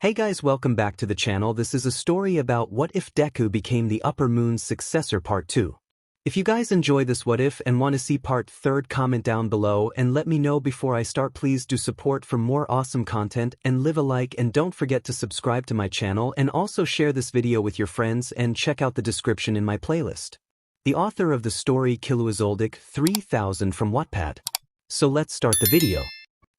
Hey guys, welcome back to the channel. This is a story about what if Deku became the Upper Moon's successor part 2. If you guys enjoy this what if and want to see part 3, comment down below and let me know before I start. Please do support for more awesome content and leave a like, and don't forget to subscribe to my channel and also share this video with your friends and check out the description in my playlist. The author of the story 𝗧𝗵𝗃 𝗧𝗵𝗃 from Wattpad. So let's start the video.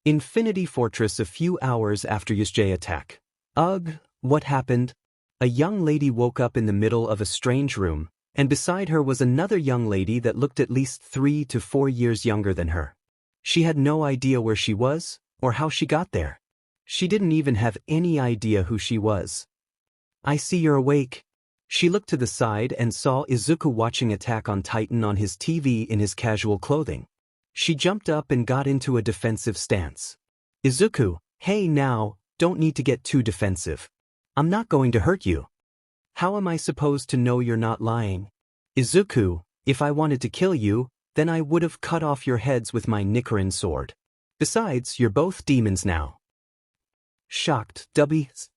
Infinity Fortress a few hours after 𝗧𝗵𝗃 attack. Ugh, what happened? A young lady woke up in the middle of a strange room, and beside her was another young lady that looked at least 3 to 4 years younger than her. She had no idea where she was, or how she got there. She didn't even have any idea who she was. I see you're awake. She looked to the side and saw Izuku watching Attack on Titan on his TV in his casual clothing. She jumped up and got into a defensive stance. Izuku, hey now, don't need to get too defensive. I'm not going to hurt you. How am I supposed to know you're not lying? Izuku, if I wanted to kill you, then I would have cut off your heads with my 𝗵𝗃𝗃𝗁 sword. Besides, you're both demons now. Shocked, 𝗵𝗃𝗃𝗁𝗃.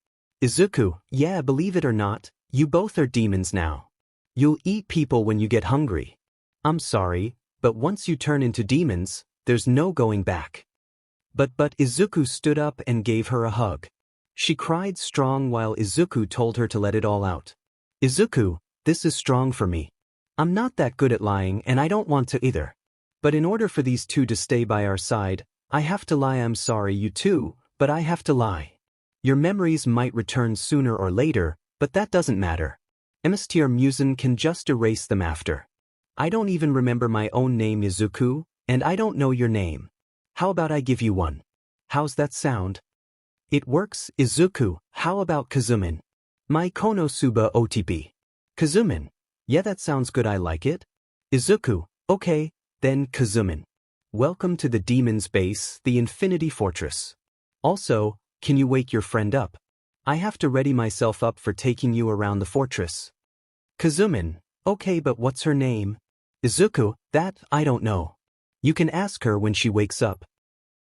Izuku, yeah, believe it or not, you both are demons now. You'll eat people when you get hungry. I'm sorry, but once you turn into demons, there's no going back. But Izuku stood up and gave her a hug. She cried strong while Izuku told her to let it all out. Izuku, this is strong for me. I'm not that good at lying and I don't want to either. But in order for these two to stay by our side, I have to lie. I'm sorry you too, but I have to lie. Your memories might return sooner or later, but that doesn't matter. 𝗵𝗃𝗃𝗁𝗃 can just erase them after. I don't even remember my own name, Izuku, and I don't know your name. How about I give you one? How's that sound? It works, Izuku. How about 𝗬𝗵𝗃𝗁𝗃? My 𝗵𝗃𝗃𝗁𝗃 𝗵𝗃𝗃𝗃. 𝗬𝗵𝗃. Yeah, that sounds good. I like it. Izuku, okay, then 𝗬𝗵𝗃𝗁𝗃. Welcome to the demon's base, the Infinity Fortress. Also, can you wake your friend up? I have to ready myself up for taking you around the fortress. 𝗬𝗵𝗃𝗁𝗃. Okay, but what's her name? Izuku, that, I don't know. You can ask her when she wakes up.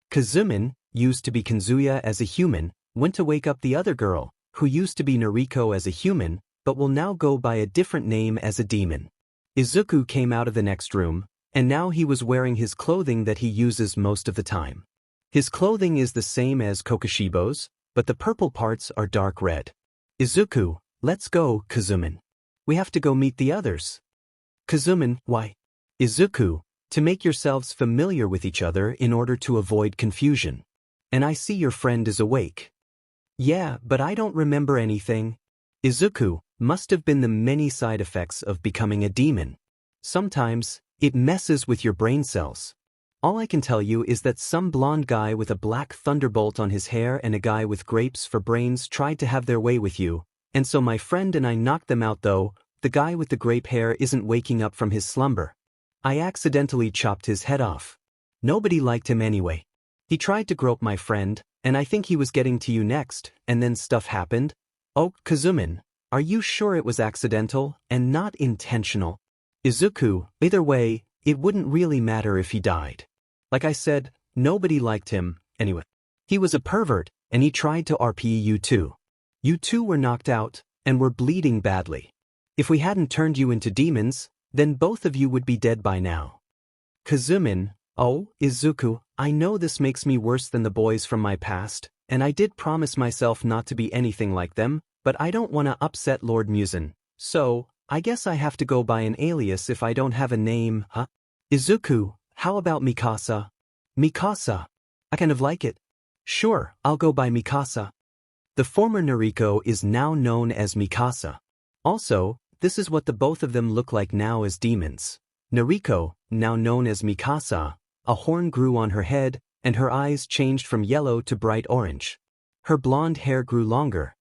𝗬𝗵𝗃𝗁𝗃, used to be Kazuya as a human, went to wake up the other girl, who used to be Noriko as a human, but will now go by a different name as a demon. Izuku came out of the next room, and now he was wearing his clothing that he uses most of the time. His clothing is the same as Kokushibo's, but the purple parts are dark red. Izuku, let's go, 𝗬𝗵𝗃𝗁𝗃. We have to go meet the others. 𝗬𝗵𝗃𝗁𝗃, why? Izuku, to make yourselves familiar with each other in order to avoid confusion. And I see your friend is awake. Yeah, but I don't remember anything. Izuku, must have been the many side effects of becoming a demon. Sometimes, it messes with your brain cells. All I can tell you is that some blonde guy with a black thunderbolt on his hair and a guy with grapes for brains tried to have their way with you, and so my friend and I knocked them out. Though the guy with the grape hair isn't waking up from his slumber. I accidentally chopped his head off. Nobody liked him anyway. He tried to grope my friend, and I think he was getting to you next, and then stuff happened. Oh, 𝗬𝗵𝗃𝗁𝗃, are you sure it was accidental and not intentional? Izuku, either way, it wouldn't really matter if he died. Like I said, nobody liked him, anyway. He was a pervert, and he tried to RP you too. You two were knocked out, and were bleeding badly. If we hadn't turned you into demons, then both of you would be dead by now. 𝗬𝗵𝗃𝗁𝗃, oh, Izuku, I know this makes me worse than the boys from my past, and I did promise myself not to be anything like them, but I don't want to upset Lord 𝗵𝗃𝗁, so, I guess I have to go by an alias if I don't have a name, huh? Izuku, how about 𝗵𝗃𝗃𝗁𝗃? 𝗵𝗃𝗃𝗃. I kind of like it. Sure, I'll go by 𝗵𝗃𝗃𝗁𝗃. The former Noriko is now known as 𝗵𝗃𝗃𝗁𝗃. Also, this is what the both of them look like now as demons. Noriko, now known as 𝗵𝗃𝗃𝗁𝗃, a horn grew on her head, and her eyes changed from yellow to bright orange. Her blonde hair grew longer.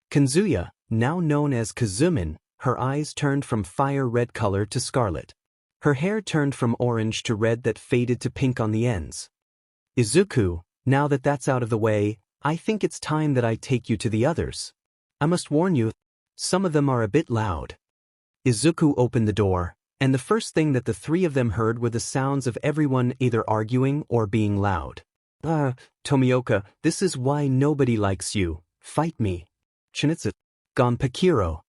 Kazuya, now known as 𝗬𝗵𝗃𝗁𝗃, her eyes turned from fire red color to scarlet. Her hair turned from orange to red that faded to pink on the ends. Izuku, now that that's out of the way, I think it's time that I take you to the others. I must warn you, some of them are a bit loud. Izuku opened the door, and the first thing that the three of them heard were the sounds of everyone either arguing or being loud. Tomioka, this is why nobody likes you. Fight me. 𝗵𝗃𝗃𝗁𝗃.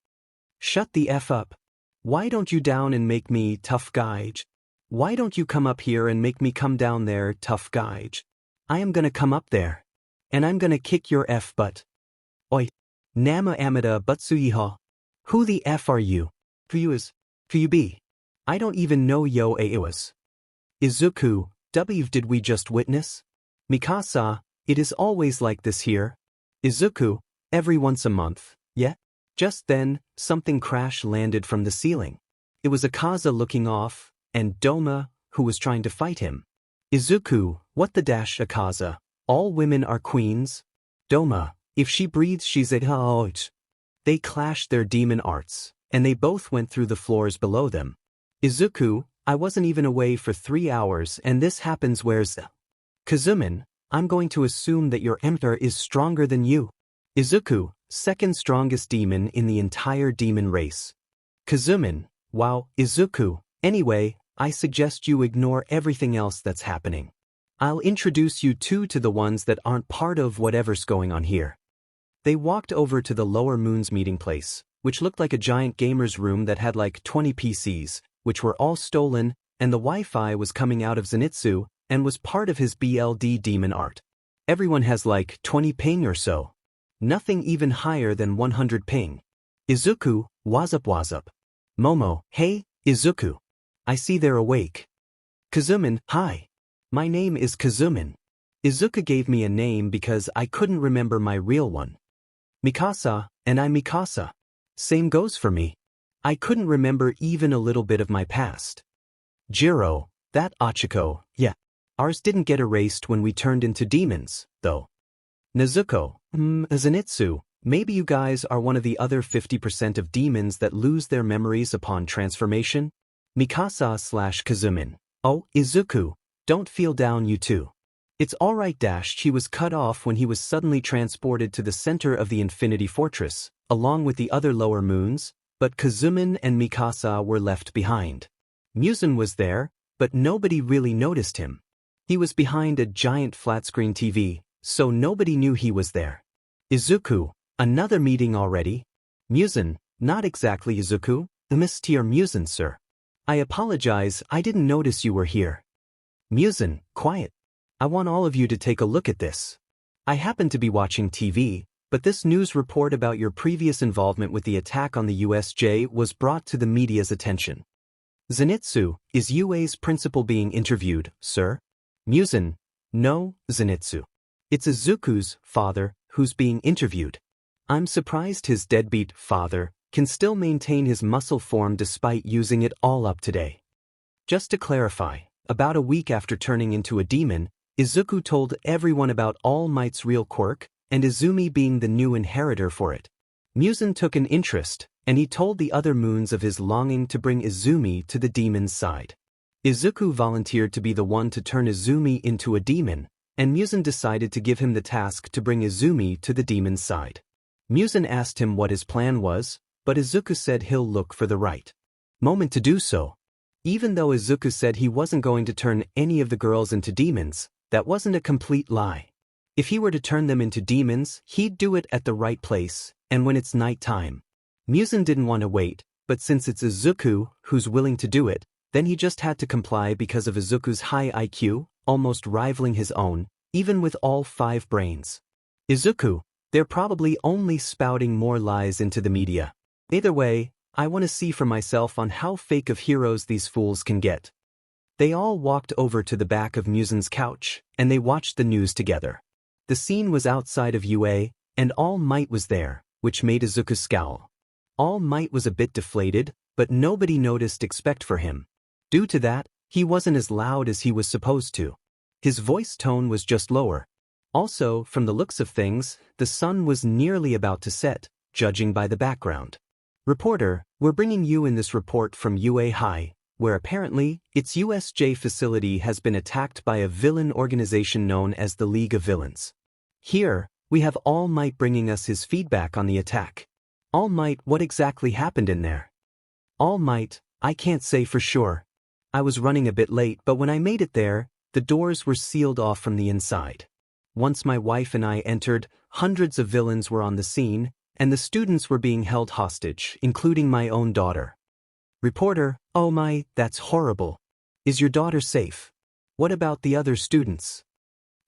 Shut the F up. Why don't you down and make me 𝗵𝗃𝗁𝗃? Why don't you come up here and make me come down there 𝗵𝗃𝗁𝗃? I am gonna come up there. And I'm gonna kick your F butt. Oi. 𝗵𝗃𝗵𝗲 𝗵𝘃𝗵𝗄𝐻. Who the F are you? For you is. For you be. I don't even know yo 𝗂𝗧. Izuku, W did we just witness? Mikasa, it is always like this here. Izuku, every once a month, yeah? Just then, something crash landed from the ceiling. It was 𝗂𝗲 looking off, and 𝗍𝗲, who was trying to fight him. Izuku, what the dash 𝗂𝗲? All women are queens? 𝗍𝗲, if she breathes she's a 𝗂𝗲𝗃. They clashed their demon arts, and they both went through the floors below them. Izuku, I wasn't even away for 3 hours and this happens where's 𝗂𝗲𝗵𝗃, I'm going to assume that your 𝗵𝗃 is stronger than you. Izuku, second strongest demon in the entire demon race. 𝗂𝗲𝗵𝗃, wow, Izuku, anyway, I suggest you ignore everything else that's happening. I'll introduce you two to the ones that aren't part of whatever's going on here. They walked over to the lower moon's meeting place, which looked like a giant gamer's room that had like 20 PCs, which were all stolen, and the Wi-Fi was coming out of Zenitsu, and was part of his BLD demon art. Everyone has like 20 ping or so. Nothing even higher than 100 ping. Izuku, 𝗧𝗵𝗲. Momo, hey, Izuku. I see they're awake. 𝗂𝗲𝗵𝗃, hi. My name is 𝗂𝗲𝗵𝗃. Izuku gave me a name because I couldn't remember my real one. Mikasa, and I'm Mikasa. Same goes for me. I couldn't remember even a little bit of my past. Jiro, that Ochiko, yeah. Ours didn't get erased when we turned into demons, though. Nezuko, Zenitsu, maybe you guys are one of the other 50% of demons that lose their memories upon transformation? Mikasa/𝗂𝗲𝗵𝗃. Oh, Izuku, don't feel down you two. It's alright dash he was cut off when he was suddenly transported to the center of the Infinity Fortress, along with the other lower moons, but 𝗂𝗲𝗵𝗃 and Mikasa were left behind. 𝗵𝗃 was there, but nobody really noticed him. He was behind a giant flat-screen TV, so nobody knew he was there. Izuku, another meeting already? 𝗵𝗃, not exactly Izuku, Mr. 𝗵𝗃 sir. I apologize, I didn't notice you were here. 𝗵𝗃, quiet. I want all of you to take a look at this. I happen to be watching TV, but this news report about your previous involvement with the attack on the USJ was brought to the media's attention. Zenitsu, is UA's principal being interviewed, sir? 𝗵𝗃, no, Zenitsu. It's Izuku's father who's being interviewed. I'm surprised his deadbeat father can still maintain his muscle form despite using it all up today. Just to clarify, about a week after turning into a demon, Izuku told everyone about All Might's real quirk, and Izumi being the new inheritor for it. 𝗵𝗃 took an interest, and he told the other moons of his longing to bring Izumi to the demon's side. Izuku volunteered to be the one to turn Izumi into a demon, and 𝗵𝗃 decided to give him the task to bring Izumi to the demon's side. 𝗵𝗃 asked him what his plan was, but Izuku said he'll look for the right moment to do so. Even though Izuku said he wasn't going to turn any of the girls into demons, that wasn't a complete lie. If he were to turn them into demons, he'd do it at the right place, and when it's night time. 𝗵𝗃 didn't want to wait, but since it's Izuku who's willing to do it, then he just had to comply because of Izuku's high IQ, almost rivaling his own, even with all 5 brains. Izuku, they're probably only spouting more lies into the media. Either way, I want to see for myself on how fake of heroes these fools can get. They all walked over to the back of 𝗵𝗃's couch, and they watched the news together. The scene was outside of UA, and All Might was there, which made Izuku scowl. All Might was a bit deflated, but nobody noticed except for him. Due to that, he wasn't as loud as he was supposed to. His voice tone was just lower. Also, from the looks of things, the sun was nearly about to set, judging by the background. Reporter, we're bringing you in this report from UA High, where apparently, its USJ facility has been attacked by a villain organization known as the League of Villains. Here, we have All Might bringing us his feedback on the attack. All Might, what exactly happened in there? All Might, I can't say for sure. I was running a bit late, but when I made it there, the doors were sealed off from the inside. Once my wife and I entered, hundreds of villains were on the scene, and the students were being held hostage, including my own daughter. Reporter, oh my, that's horrible. Is your daughter safe? What about the other students?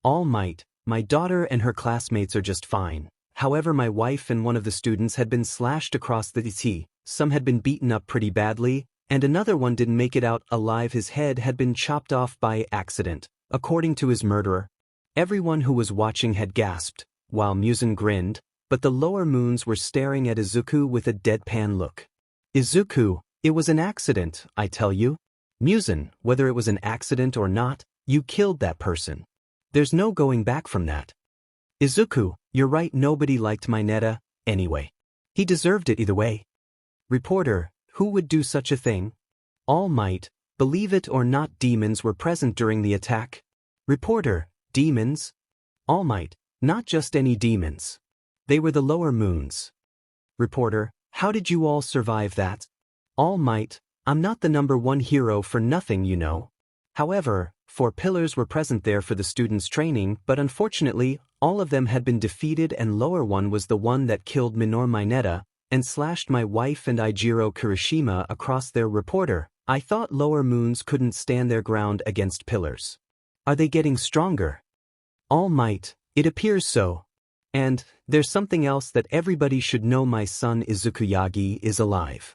All Might, my daughter and her classmates are just fine. However, my wife and one of the students had been slashed across the 𝗳𝗊𝗃𝗃, some had been beaten up pretty badly, and another one didn't make it out alive. His head had been chopped off by accident, according to his murderer. Everyone who was watching had gasped, while 𝗵𝗃 grinned, but the lower moons were staring at Izuku with a deadpan look. Izuku, it was an accident, I tell you. 𝗵𝗃, whether it was an accident or not, you killed that person. There's no going back from that. Izuku, you're right, nobody liked my 𝗳𝗏𝗃, anyway. He deserved it either way. Reporter, who would do such a thing? All Might, believe it or not, demons were present during the attack. Reporter, demons? All Might, not just any demons. They were the lower moons. Reporter, how did you all survive that? All Might, I'm not the #1 hero for nothing, you know. However, 4 pillars were present there for the students' training, but unfortunately, all of them had been defeated, and lower one was the one that killed minor my 𝗳𝗏𝗃 and slashed my wife and 𝗳𝗏𝗃𝗃 Kirishima across their. Reporter, I thought lower moons couldn't stand their ground against pillars. Are they getting stronger? All Might, it appears so. And, there's something else that everybody should know, my son Izuku Yagi is alive.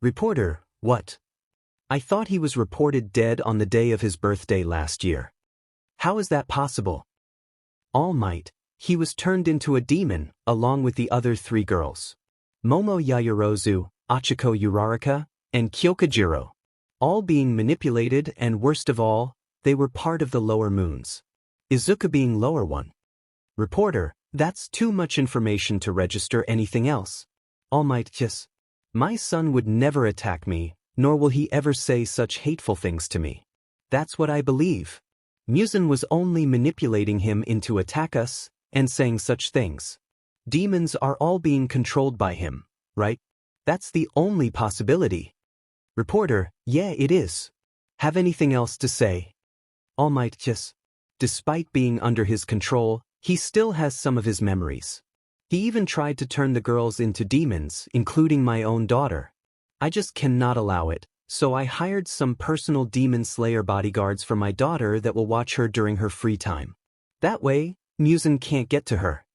Reporter, what? I thought he was reported dead on the day of his birthday last year. How is that possible? All Might, he was turned into a demon, along with the other 3 girls. Momo Yaoyorozu, Achiko Uraraka, and Kyokujiro. All being manipulated, and worst of all, they were part of the lower moons. Izuku being lower one. Reporter, that's too much information to register anything else. All Might, yes. My son would never attack me, nor will he ever say such hateful things to me. That's what I believe. 𝗵𝗃 was only manipulating him into attack us, and saying such things. Demons are all being controlled by him, right? That's the only possibility. Reporter, yeah, it is. Have anything else to say? All Might, yes. Despite being under his control, he still has some of his memories. He even tried to turn the girls into demons, including my own daughter. I just cannot allow it, so I hired some personal demon slayer bodyguards for my daughter that will watch her during her free time. That way, 𝗵𝗃 can't get to her.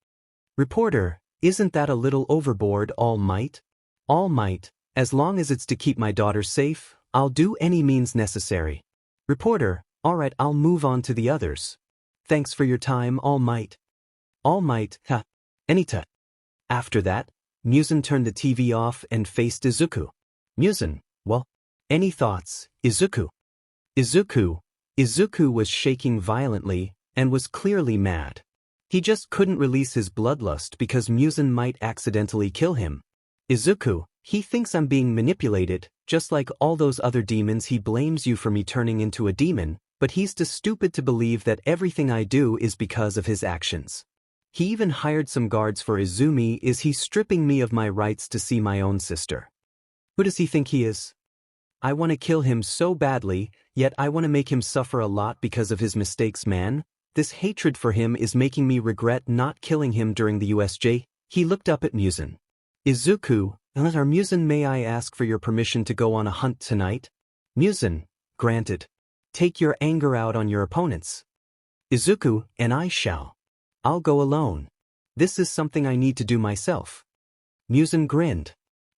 Reporter, isn't that a little overboard, All Might? All Might, as long as it's to keep my daughter safe, I'll do any means necessary. Reporter, alright, I'll move on to the others. Thanks for your time, All Might. All Might, anytime. After that, 𝗵𝗃 turned the TV off and faced Izuku. 𝗵𝗃, well, any thoughts, Izuku? Izuku was shaking violently, and was clearly mad. He just couldn't release his bloodlust because 𝗵𝗃 might accidentally kill him. Izuku, he thinks I'm being manipulated, just like all those other demons. He blames you for me turning into a demon, but he's too stupid to believe that everything I do is because of his actions. He even hired some guards for Izumi. Is he stripping me of my rights to see my own sister? Who does he think he is? I want to kill him so badly, yet I want to make him suffer a lot because of his mistakes, man. This hatred for him is making me regret not killing him during the USJ. He looked up at 𝗵𝗃. Izuku, 𝗵𝗃, may I ask for your permission to go on a hunt tonight? 𝗵𝗃, granted. Take your anger out on your opponents. Izuku, and I shall. I'll go alone. This is something I need to do myself. 𝗵𝗃 grinned.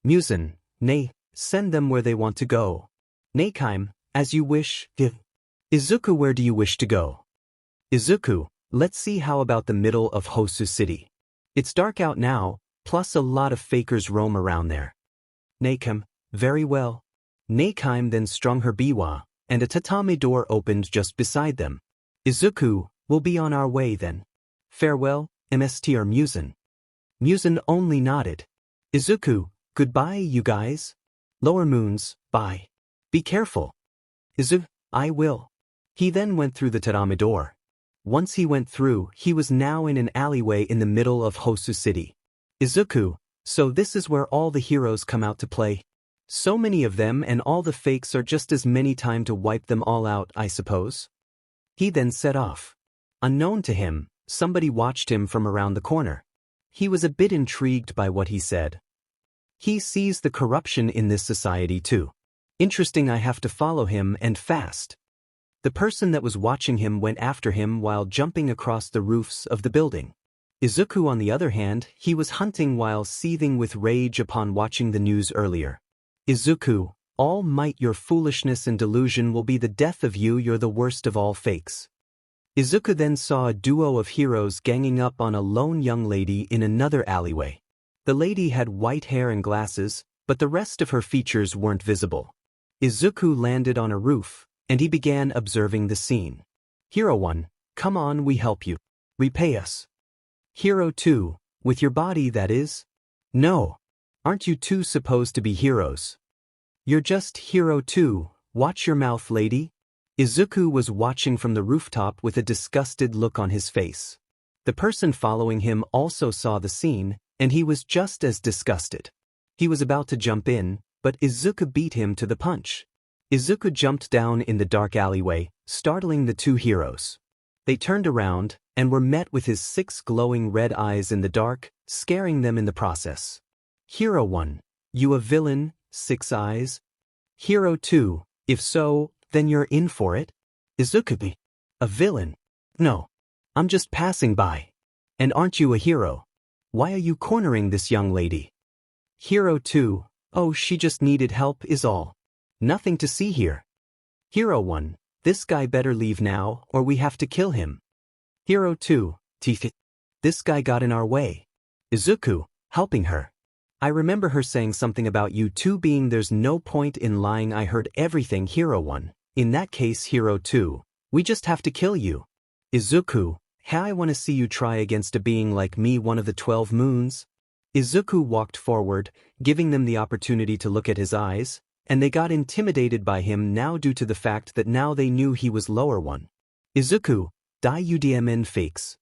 𝗵𝗃, nay, send them where they want to go. Neikime, as you wish. Izuku, where do you wish to go? Izuku, let's see, how about the middle of Hosu City? It's dark out now, plus a lot of fakers roam around there. Neikime, very well. Neikime then strung her biwa, and a tatami door opened just beside them. Izuku, we'll be on our way then. Farewell, Mr. 𝗵𝗃. 𝗵𝗃 only nodded. Izuku, goodbye, you guys. Lower moons, bye. Be careful. Izuku, I will. He then went through the tatami door. Once he went through, he was now in an alleyway in the middle of Hosu City. Izuku, so this is where all the heroes come out to play. So many of them, and all the fakes are just as many time to wipe them all out, I suppose. He then set off. Unknown to him, somebody watched him from around the corner. He was a bit intrigued by what he said. He sees the corruption in this society too. Interesting, I have to follow him and fast. The person that was watching him went after him while jumping across the roofs of the building. Izuku, on the other hand, he was hunting while seething with rage upon watching the news earlier. Izuku, all might, your foolishness and delusion will be the death of you, you're the worst of all fakes. Izuku then saw a duo of heroes ganging up on a lone young lady in another alleyway. The lady had white hair and glasses, but the rest of her features weren't visible. Izuku landed on a roof, and he began observing the scene. Hero 1, come on, we help you. Repay us. Hero 2, with your body, that is? No. Aren't you two supposed to be heroes? You're just Hero 2, watch your mouth, lady. Izuku was watching from the rooftop with a disgusted look on his face. The person following him also saw the scene, and he was just as disgusted. He was about to jump in, but Izuku beat him to the punch. Izuku jumped down in the dark alleyway, startling the two heroes. They turned around, and were met with his 6 glowing red eyes in the dark, scaring them in the process. Hero 1, you a villain, 6 eyes? Hero 2, if so, then you're in for it? Izuku, a villain? No. I'm just passing by. And aren't you a hero? Why are you cornering this young lady? Hero 2, oh, she just needed help is all. Nothing to see here. Hero 1, this guy better leave now or we have to kill him. Hero 2, teeth. This guy got in our way. Izuku, helping her. I remember her saying something about you two being there's no point in lying, I heard everything. Hero 1, in that case Hero 2, we just have to kill you. Izuku, hey, I want to see you try against a being like me, one of the 12 moons. Izuku walked forward, giving them the opportunity to look at his eyes, and they got intimidated by him now due to the fact that now they knew he was lower one. Izuku, 𝗳𝗵𝗵𝗃𝗲.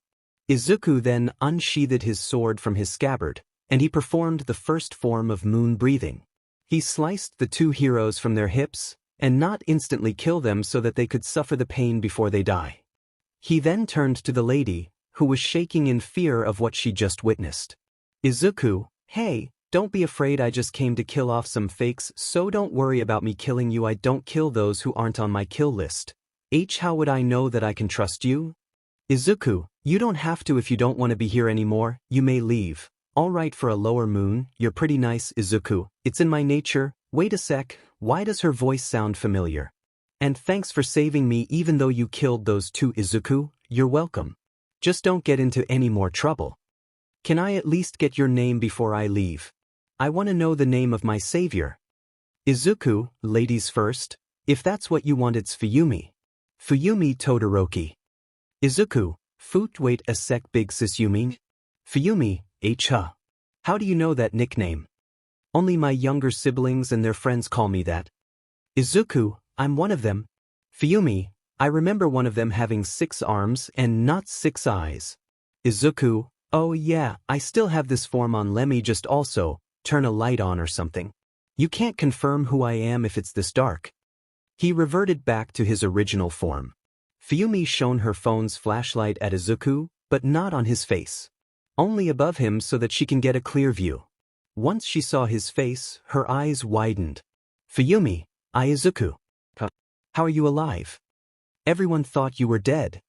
Izuku then unsheathed his sword from his scabbard, and he performed the first form of moon breathing. He sliced the two heroes from their hips, and not instantly kill them so that they could suffer the pain before they die. He then turned to the lady, who was shaking in fear of what she just witnessed. Izuku, hey, don't be afraid, I just came to kill off some fakes, so don't worry about me killing you. I don't kill those who aren't on my kill list. How would I know that I can trust you? Izuku, you don't have to if you don't want to be here anymore, you may leave. Alright, for a lower moon, you're pretty nice. Izuku, it's in my nature. Wait a sec, why does her voice sound familiar? And thanks for saving me even though you killed those two. Izuku, you're welcome. Just don't get into any more trouble. Can I at least get your name before I leave? I want to know the name of my savior. Izuku, ladies first. If that's what you want, it's 𝗵𝗃𝗵𝗃 Todoroki. Izuku, wait a sec, big sis, you mean? 𝗵𝗃𝗵𝗃𝗃. How do you know that nickname? Only my younger siblings and their friends call me that. Izuku, I'm one of them. 𝗵𝗃𝗵𝗃, I remember one of them having 6 arms and not 6 eyes. Izuku, oh yeah, I still have this form on. Let me just also turn a light on or something. You can't confirm who I am if it's this dark. He reverted back to his original form. 𝗵𝗃𝗵𝗃 shone her phone's flashlight at Izuku, but not on his face. Only above him so that she can get a clear view. Once she saw his face, her eyes widened. 𝗵𝗃𝗵𝗃, Izuku. How are you alive? Everyone thought you were dead.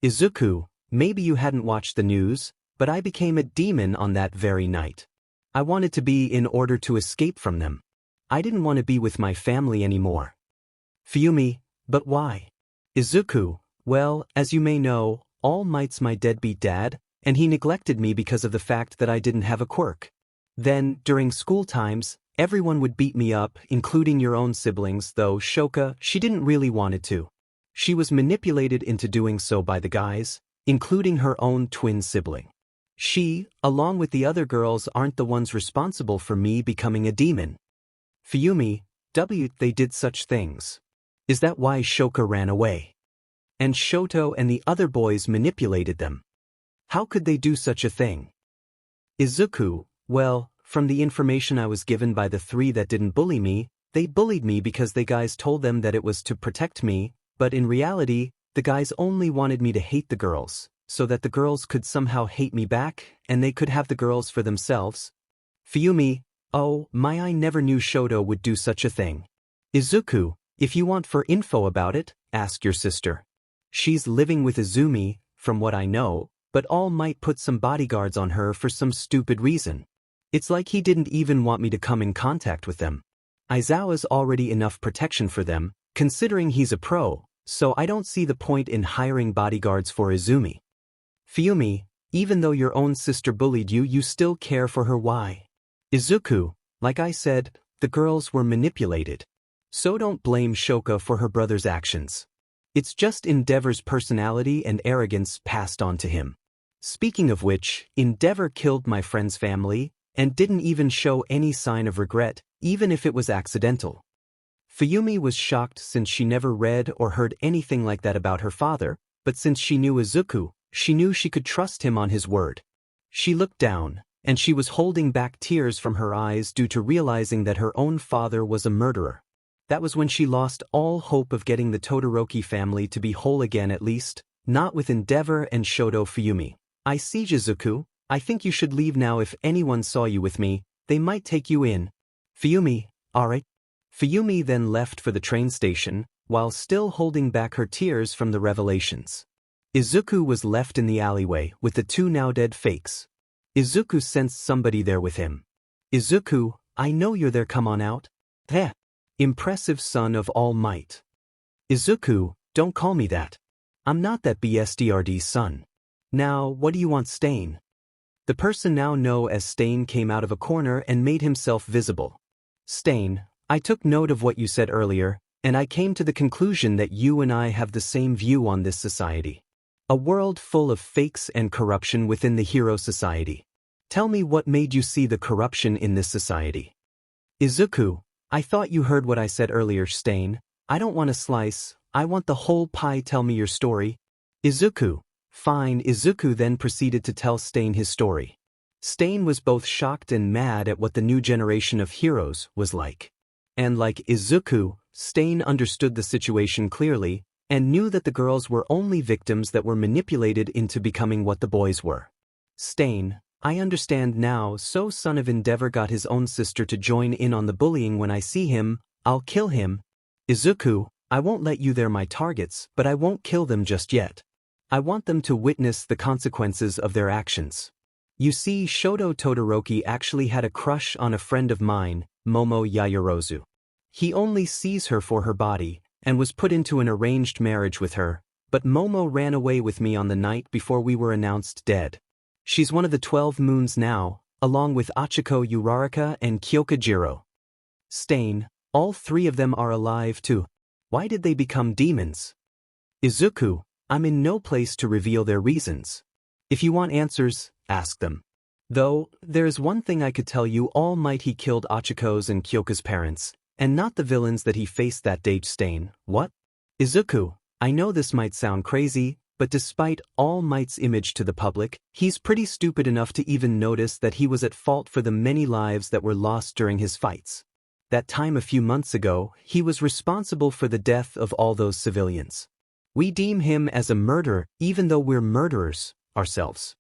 Izuku, maybe you hadn't watched the news, but I became a demon on that very night. I wanted to be in order to escape from them. I didn't want to be with my family anymore. 𝗵𝗃𝗵𝗃, but why? Izuku, well, as you may know, All Might's my deadbeat dad, and he neglected me because of the fact that I didn't have a quirk. Then, during school times, everyone would beat me up, including your own siblings, though Shoka, she didn't really wanted to. She was manipulated into doing so by the guys, including her own twin sibling. She, along with the other girls, aren't the ones responsible for me becoming a demon. 𝗵𝗃𝗵𝗃, they did such things. Is that why Shoka ran away? And Shoto and the other boys manipulated them. How could they do such a thing? Izuku, well, from the information I was given by the 3 that didn't bully me, they bullied me because the guys told them that it was to protect me, but in reality, the guys only wanted me to hate the girls, so that the girls could somehow hate me back, and they could have the girls for themselves. 𝗵𝗃𝗃𝗏, I never knew Shoto would do such a thing. Izuku, if you want for info about it, ask your sister. She's living with Izumi, from what I know, but All Might put some bodyguards on her for some stupid reason. It's like he didn't even want me to come in contact with them. Aizawa's already enough protection for them, considering he's a pro, so I don't see the point in hiring bodyguards for Izumi. 𝗵𝗃𝗏, even though your own sister bullied you, you still care for her. Why? Izuku, like I said, the girls were manipulated. So don't blame Shoka for her brother's actions. It's just 𝗵𝗃𝗏's personality and arrogance passed on to him. Speaking of which, 𝗵𝗃𝗏 killed my friend's family, and didn't even show any sign of regret, even if it was accidental. 𝗵𝗃𝗏 was shocked since she never read or heard anything like that about her father, but since she knew Izuku, she knew she could trust him on his word. She looked down, and she was holding back tears from her eyes due to realizing that her own father was a murderer. That was when she lost all hope of getting the Todoroki family to be whole again, at least, not with 𝗵𝗃𝗏 and Shoto. 𝗵𝗃𝗏, I see Izuku, I think you should leave now. If anyone saw you with me, they might take you in. 𝗵𝗃𝗏, alright. 𝗵𝗃𝗏 then left for the train station, while still holding back her tears from the revelations. Izuku was left in the alleyway with the two now dead fakes. Izuku sensed somebody there with him. Izuku, I know you're there, come on out. Heh. Impressive son of All Might. Izuku, don't call me that. I'm not that BSDRD's son. Now, what do you want, 𝗧𝗵? The person now known as 𝗧𝗵 came out of a corner and made himself visible. 𝗧𝗵, I took note of what you said earlier, and I came to the conclusion that you and I have the same view on this society. A world full of fakes and corruption within the hero society. Tell me what made you see the corruption in this society. Izuku, I thought you heard what I said earlier, 𝗧𝗵. I don't want a slice, I want the whole pie. Tell me your story. Izuku, fine. Izuku then proceeded to tell 𝗧𝗵 his story. 𝗧𝗵 was both shocked and mad at what the new generation of heroes was like. And like Izuku, 𝗧𝗵 understood the situation clearly, and knew that the girls were only victims that were manipulated into becoming what the boys were. 𝗧𝗵, I understand now, so son of 𝗵𝗃𝗏 got his own sister to join in on the bullying. When I see him, I'll kill him. Izuku, I won't let you. They're my targets, but I won't kill them just yet. I want them to witness the consequences of their actions. You see, Shoto Todoroki actually had a crush on a friend of mine, Momo Yaoyorozu. He only sees her for her body, and was put into an arranged marriage with her, but Momo ran away with me on the night before we were announced dead. She's one of the 12 moons now, along with Achiko Uraraka and Kyokujiro. 𝗧𝗵, all three of them are alive too. Why did they become demons? Izuku, I'm in no place to reveal their reasons. If you want answers, ask them. Though, there's one thing I could tell you, All Might, he killed Achiko's and Kyoka's parents, and not the villains that he faced that day. 𝗧𝗵, what? Izuku, I know this might sound crazy, but despite All Might's image to the public, he's pretty stupid enough to even notice that he was at fault for the many lives that were lost during his fights. That time a few months ago, he was responsible for the death of all those civilians. We deem him as a murderer, even though we're murderers ourselves.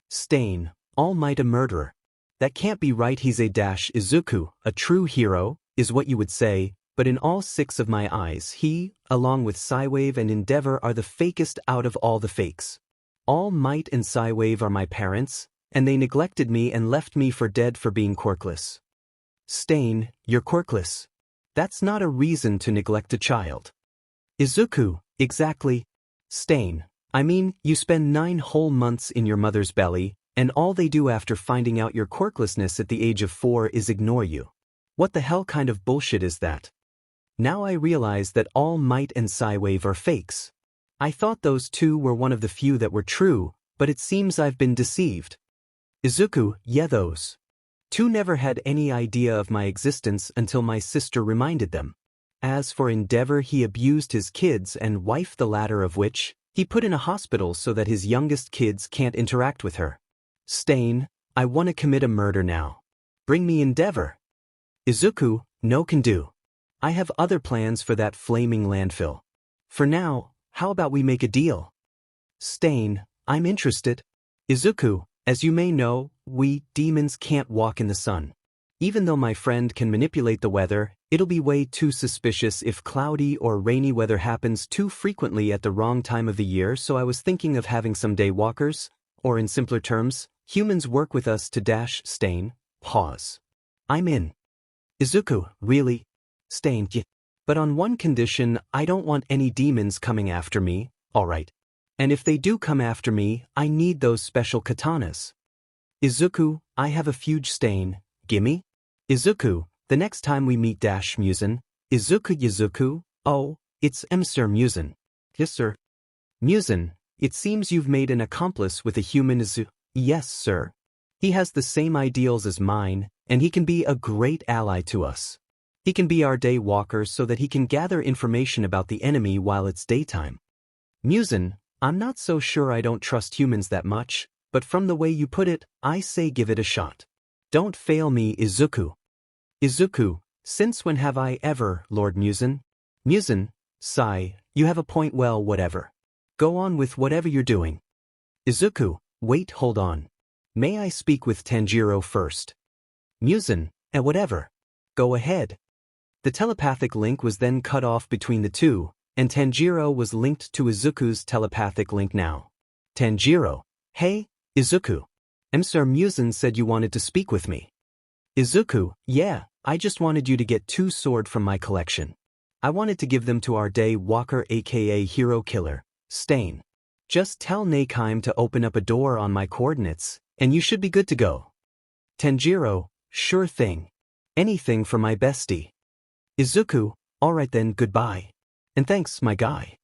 𝗧𝗵, All Might a murderer? That can't be right. He's Izuku, a true hero, is what you would say, but in all 6 of my eyes, he, along with 𝗧𝗵𝗏 and 𝗵𝗃𝗏, are the fakest out of all the fakes. All Might and 𝗧𝗵𝗏 are my parents, and they neglected me and left me for dead for being quirkless. 𝗧𝗵, you're quirkless. That's not a reason to neglect a child. Izuku, exactly. 𝗧𝗵, I mean, you spend 9 whole months in your mother's belly, and all they do after finding out your quirklessness at the age of 4 is ignore you. What the hell kind of bullshit is that? Now I realize that All Might and 𝗧𝗵𝗏 are fakes. I thought those 2 were one of the few that were true, but it seems I've been deceived. Izuku, yeah, those 2 never had any idea of my existence until my sister reminded them. As for 𝗵𝗃𝗏, he abused his kids and wife, the latter of which he put in a hospital so that his youngest kids can't interact with her. 𝗧𝗵, I want to commit a murder now. Bring me 𝗵𝗃𝗏. Izuku, no can do. I have other plans for that flaming landfill. For now, how about we make a deal? 𝗧𝗵, I'm interested. Izuku, as you may know, we demons can't walk in the sun. Even though my friend can manipulate the weather, it'll be way too suspicious if cloudy or rainy weather happens too frequently at the wrong time of the year, so I was thinking of having some day walkers, or in simpler terms, humans work with us to 𝗳𝗵𝗃𝗃𝗃. I'm in. Izuku, really? 𝗧𝗵𝗃𝗃𝗃. But on one condition, I don't want any demons coming after me, alright. And if they do come after me, I need those special katanas. Izuku, I have a huge stain, gimme? Izuku, the next time we meet 𝗳𝗵𝗃𝗃𝗃, Izuku, oh, it's 𝗵𝘃𝗵𝗃𝗃𝗃. Yes, sir. 𝗵𝘃𝗃𝗃, it seems you've made an accomplice with a human Izuku. Yes, sir. He has the same ideals as mine, and he can be a great ally to us. He can be our day walker so that he can gather information about the enemy while it's daytime. 𝗵𝘃𝗃𝗃, I'm not so sure I don't trust humans that much, but from the way you put it, I say give it a shot. Don't fail me, Izuku. Izuku, since when have I ever, Lord 𝗵𝘃𝗃𝗃? 𝗵𝘃𝗃, sigh, you have a point, well, whatever. Go on with whatever you're doing. Izuku, wait, hold on. May I speak with Tanjiro first? 𝗵𝘃𝗃𝗃, whatever. Go ahead. The telepathic link was then cut off between the two, and Tanjiro was linked to Izuku's telepathic link now. Tanjiro, hey, Izuku. 𝗵𝘃𝗃𝗃𝗃 said you wanted to speak with me. Izuku, yeah, I just wanted you to get 2 swords from my collection. I wanted to give them to our day walker aka hero killer, 𝗧𝗵𝗃𝗃𝗃. Just tell 𝗧𝗵𝗃𝗃𝗃 to open up a door on my coordinates, and you should be good to go. Tanjiro, sure thing. Anything for my bestie. Izuku, alright then, goodbye. And thanks, my guy.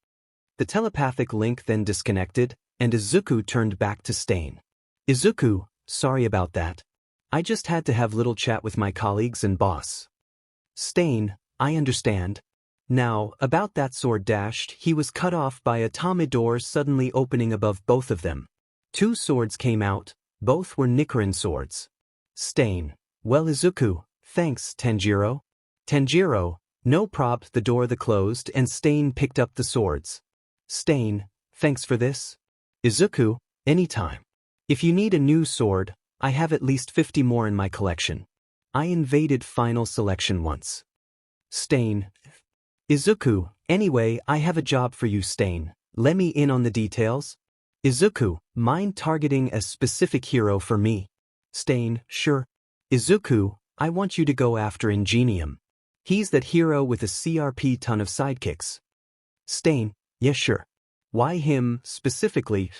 The telepathic link then disconnected, and Izuku turned back to 𝗧𝗵𝗃𝗃𝗃. Izuku, sorry about that. I just had to have little chat with my colleagues and boss. 𝗧𝗵𝗃𝗃𝗃, I understand. Now, about that sword dashed, he was cut off by a door suddenly opening above both of them. 2 swords came out, both were Nichiren swords. 𝗧𝗵𝗃𝗃, well Izuku, thanks, Tanjiro. Tanjiro, no prob, the door closed and 𝗧𝗵𝗃𝗃𝗃 picked up the swords. 𝗧𝗵𝗃𝗃, thanks for this. Izuku, anytime. If you need a new sword, I have at least 50 more in my collection. I invaded final selection once. 𝗧𝗵𝗃𝗃𝗃. Izuku, anyway, I have a job for you, 𝗧𝗵𝗃𝗃𝗃. Let me in on the details. Izuku, mind targeting a specific hero for me? 𝗧𝗵𝗃𝗃𝗃, sure. Izuku, I want you to go after 𝗵𝗃𝗵𝗃𝗃. He's that hero with a 𝗧𝗵𝗃 ton of sidekicks. 𝗧𝗵𝗃𝗃𝗃, yeah sure. Why him, specifically?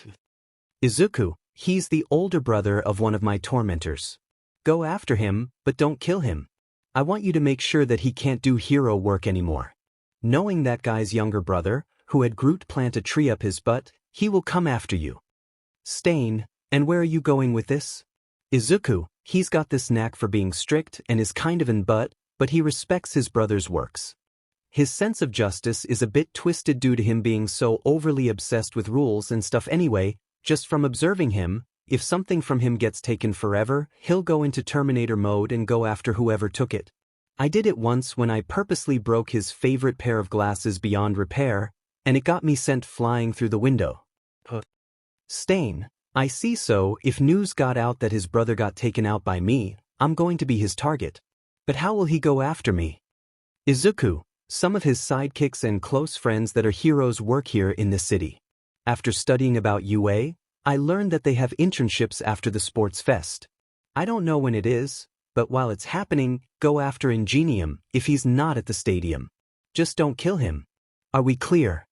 Izuku, he's the older brother of one of my tormentors. Go after him, but don't kill him. I want you to make sure that he can't do hero work anymore. Knowing that guy's younger brother, who had Groot plant a tree up his butt, he will come after you. 𝗧𝗵𝗃𝗃𝗃, and where are you going with this? Izuku, he's got this knack for being strict and is kind of an but he respects his brother's works. His sense of justice is a bit twisted due to him being so overly obsessed with rules and stuff anyway. Just from observing him, if something from him gets taken forever, he'll go into Terminator mode and go after whoever took it. I did it once when I purposely broke his favorite pair of glasses beyond repair, and it got me sent flying through the window. 𝗧𝗵𝗃𝗃𝗃𝗃, I see, so if news got out that his brother got taken out by me, I'm going to be his target. But how will he go after me? Izuku, some of his sidekicks and close friends that are heroes work here in this city. After studying about UA, I learned that they have internships after the sports fest. I don't know when it is, but while it's happening, go after 𝗵𝗃𝗵𝗃𝗃𝗃 if he's not at the stadium. Just don't kill him. Are we clear?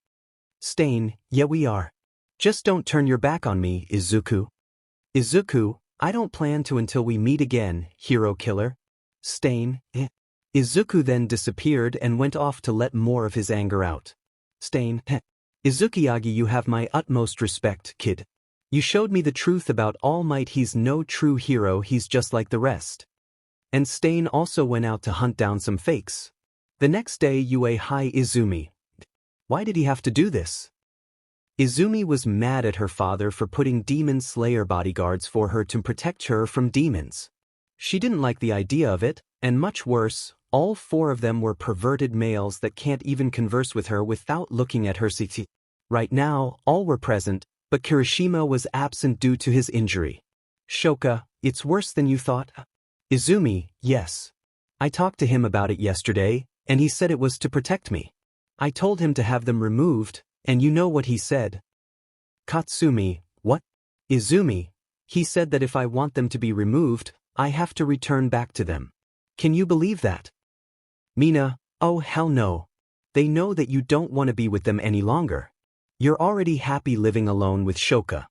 𝗧𝗵𝗃𝗃𝗃𝗃𝗃, yeah we are. Just don't turn your back on me, Izuku. Izuku, I don't plan to until we meet again, hero killer. 𝗧𝗵𝗃𝗃𝗃𝗃𝗃. Izuku then disappeared and went off to let more of his anger out. 𝗧𝗵𝗃𝗃𝗃𝗃𝗃. Izuku Yagi, you have my utmost respect, kid. You showed me the truth about All Might. He's no true hero, he's just like the rest. And 𝗧𝗵𝗃𝗃𝗃𝗃𝗃 also went out to hunt down some fakes. The next day hi Izumi. Why did he have to do this? Izumi was mad at her father for putting demon slayer bodyguards for her to protect her from demons. She didn't like the idea of it, and much worse, all 4 of them were perverted males that can't even converse with her without looking at her. Right now, all were present, but Kirishima was absent due to his injury. Shoka, it's worse than you thought? Izumi, yes. I talked to him about it yesterday, and he said it was to protect me. I told him to have them removed, and you know what he said. Katsumi, what? Izumi, he said that if I want them to be removed, I have to return back to them. Can you believe that? Mina, oh hell no. They know that you don't want to be with them any longer. You're already happy living alone with Shoka.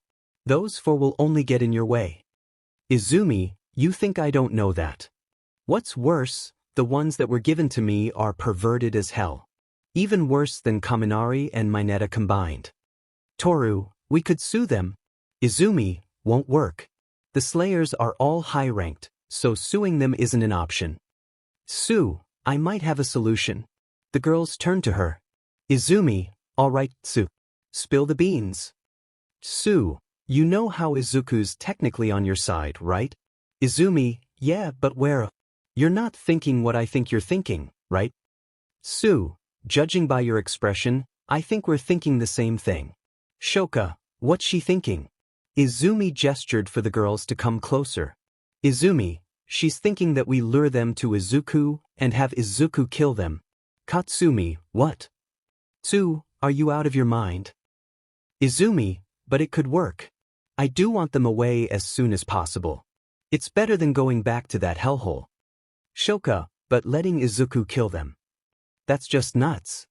Those four will only get in your way. Izumi, you think I don't know that? What's worse, the ones that were given to me are perverted as hell. Even worse than Kaminari and Mineta combined. Toru, we could sue them. Izumi, won't work. The Slayers are all high-ranked, so suing them isn't an option. Sue, I might have a solution. The girls turned to her. Izumi, alright, Sue. Spill the beans. Sue, you know how Izuku's technically on your side, right? Izumi, yeah, but where? You're not thinking what I think you're thinking, right? Sue, judging by your expression, I think we're thinking the same thing. Shoka, what's she thinking? Izumi gestured for the girls to come closer. Izumi, she's thinking that we lure them to Izuku and have Izuku kill them. Katsumi, what? Sue, are you out of your mind? Izumi, but it could work. I do want them away as soon as possible. It's better than going back to that hellhole. Shoka, but letting Izuku kill them. That's just nuts.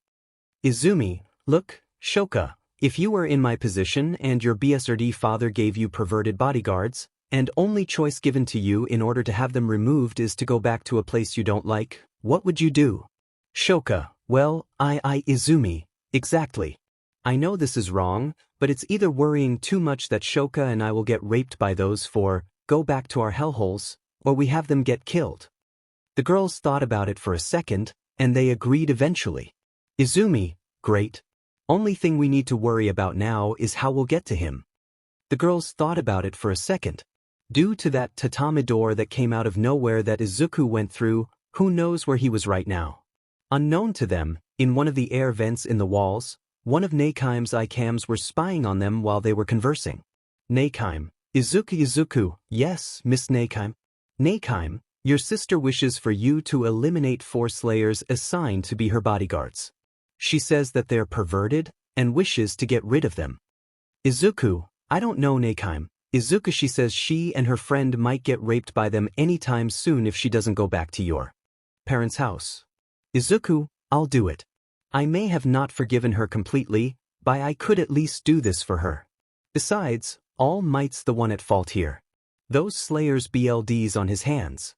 Izumi, look, Shoka, if you were in my position and your BSRD father gave you perverted bodyguards, and only choice given to you in order to have them removed is to go back to a place you don't like, what would you do? Shoka, well, Izumi, exactly. I know this is wrong, but it's either worrying too much that Shoka and I will get raped by those four, go back to our hellholes, or we have them get killed. The girls thought about it for a second, and they agreed eventually. Izumi, great. Only thing we need to worry about now is how we'll get to him. The girls thought about it for a second. Due to that tatami door that came out of nowhere that Izuku went through, who knows where he was right now. Unknown to them, in one of the air vents in the walls, one of 𝗵𝗃𝗄𝗃's ICAMs were spying on them while they were conversing. 𝗵𝗃𝗄𝗃, Izuku, yes, Miss 𝗵𝗃𝗄𝗃. 𝗵𝗃𝗄𝗃, your sister wishes for you to eliminate 4 Slayers assigned to be her bodyguards. She says that they're perverted, and wishes to get rid of them. Izuku, I don't know 𝗵𝗃𝗄𝗃. Izuku, she says she and her friend might get raped by them anytime soon if she doesn't go back to your parents' house. Izuku, I'll do it. I may have not forgiven her completely, but I could at least do this for her. Besides, All Might's the one at fault here. Those Slayers BLDs on his hands.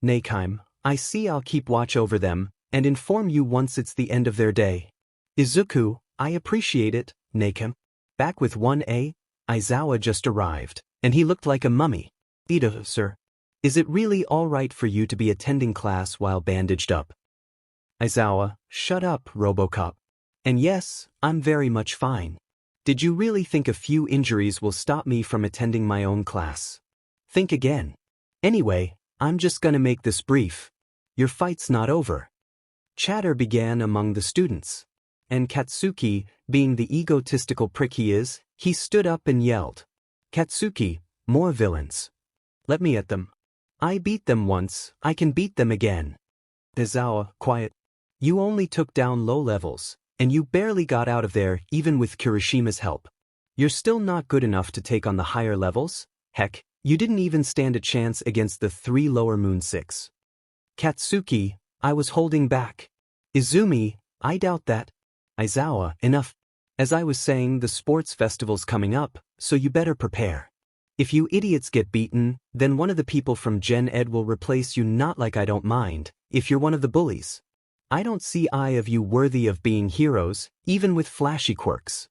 𝗵𝗃𝗄𝗃, I see. I'll keep watch over them, and inform you once it's the end of their day. Izuku, I appreciate it, 𝗵𝗃𝗄𝗃. Back with 1A, Aizawa just arrived, and he looked like a mummy. 𝗵𝗃𝗄𝗃, sir. Is it really all right for you to be attending class while bandaged up? Aizawa, shut up, RoboCop. And yes, I'm very much fine. Did you really think a few injuries will stop me from attending my own class? Think again. Anyway, I'm just gonna make this brief. Your fight's not over. Chatter began among the students. And Katsuki, being the egotistical prick he is, he stood up and yelled. Katsuki, more villains. Let me at them. I beat them once, I can beat them again. Aizawa, quiet. You only took down low levels, and you barely got out of there even with Kirishima's help. You're still not good enough to take on the higher levels? Heck, you didn't even stand a chance against the 3 lower Moon 6. Katsuki, I was holding back. Izumi, I doubt that. Aizawa, enough. As I was saying, the sports festival's coming up, so you better prepare. If you idiots get beaten, then one of the people from Gen Ed will replace you. Not like I don't mind, if you're one of the bullies. I don't see either of you worthy of being heroes, even with flashy quirks.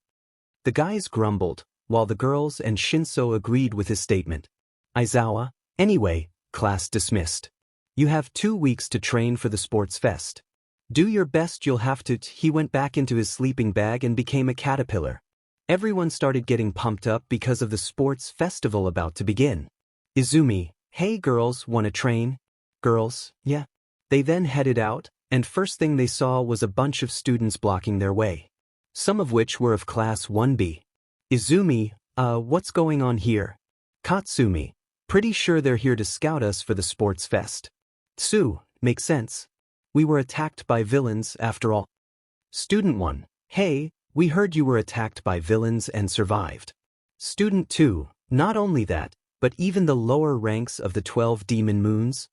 The guys grumbled, while the girls and Shinso agreed with his statement. Aizawa, anyway, class dismissed. You have 2 weeks to train for the sports fest. Do your best. You'll have to. He went back into his sleeping bag and became a caterpillar. Everyone started getting pumped up because of the sports festival about to begin. Izumi, hey girls, wanna train? Girls, yeah. They then headed out, and first thing they saw was a bunch of students blocking their way. Some of which were of class 1B. 𝗬𝗵𝗃𝗃, what's going on here? 𝗵𝗃, pretty sure they're here to scout us for the sports fest. 𝗬𝗵, makes sense. We were attacked by villains after all. Student 1, hey, we heard you were attacked by villains and survived. Student 2, not only that, but even the lower ranks of the 12 demon moons?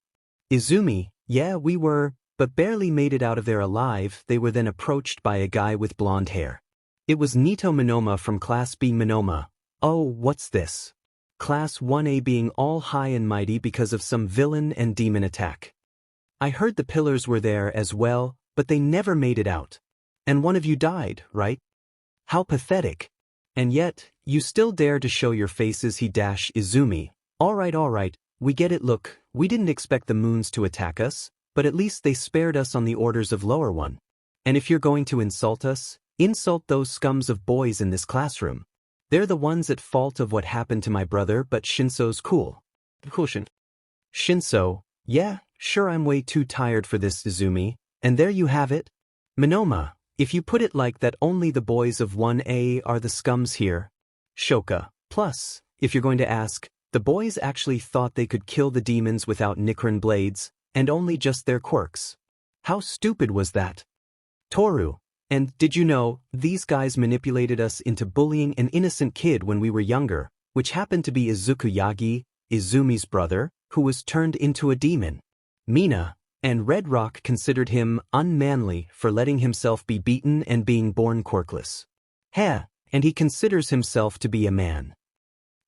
𝗬𝗵, yeah, we were, but barely made it out of there alive. They were then approached by a guy with blonde hair. It was 𝗵𝗃𝗵𝗲 from Class 𝗵𝗵𝗵𝗲. Oh, what's this? Class 1A being all high and mighty because of some villain and demon attack. I heard the pillars were there as well, but they never made it out. And one of you died, right? How pathetic. And yet, you still dare to show your faces. 𝗵𝗃, alright, we get it. Look, we didn't expect the moons to attack us, but at least they spared us on the orders of lower one. And if you're going to insult us, insult those scums of boys in this classroom. They're the ones at fault of what happened to my brother, but Shinso's cool. Shinso, yeah, sure, I'm way too tired for this, 𝗬𝗵, and there you have it. 𝗵𝗃𝗵𝗲, if you put it like that, only the boys of 1A are the scums here. Shoka, plus, if you're going to ask, the boys actually thought they could kill the demons without Nicron blades, and only just their quirks. How stupid was that? Toru, and did you know, these guys manipulated us into bullying an innocent kid when we were younger, which happened to be Izuku Yagi, 𝗬𝗵's brother, who was turned into a demon. Mina, and Red Rock considered him unmanly for letting himself be beaten and being born quirkless. Heh, and he considers himself to be a man.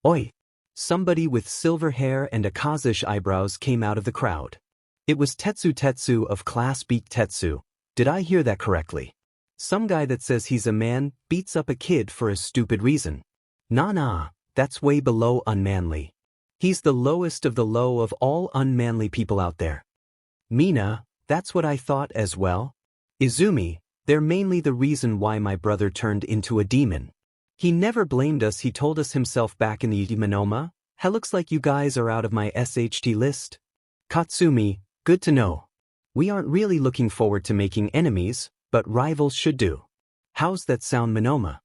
Oi! Somebody with silver hair and 𝗂𝗍𝗃 eyebrows came out of the crowd. It was 𝗳𝗍𝗃𝗬𝗃 of Class 𝗵𝗃𝗃𝗬𝗃. Did I hear that correctly? Some guy that says he's a man beats up a kid for a stupid reason. Nah, that's way below unmanly. He's the lowest of the low of all unmanly people out there. Mina, that's what I thought as well. 𝗬𝗵, they're mainly the reason why my brother turned into a demon. He never blamed us, he told us himself back in the 𝗵𝗃𝗵𝗲. Hell, looks like you guys are out of my SHT list. 𝗵𝗃𝗵, good to know. We aren't really looking forward to making enemies, but rivals should do. How's that sound, 𝗵𝗃𝗵𝗲?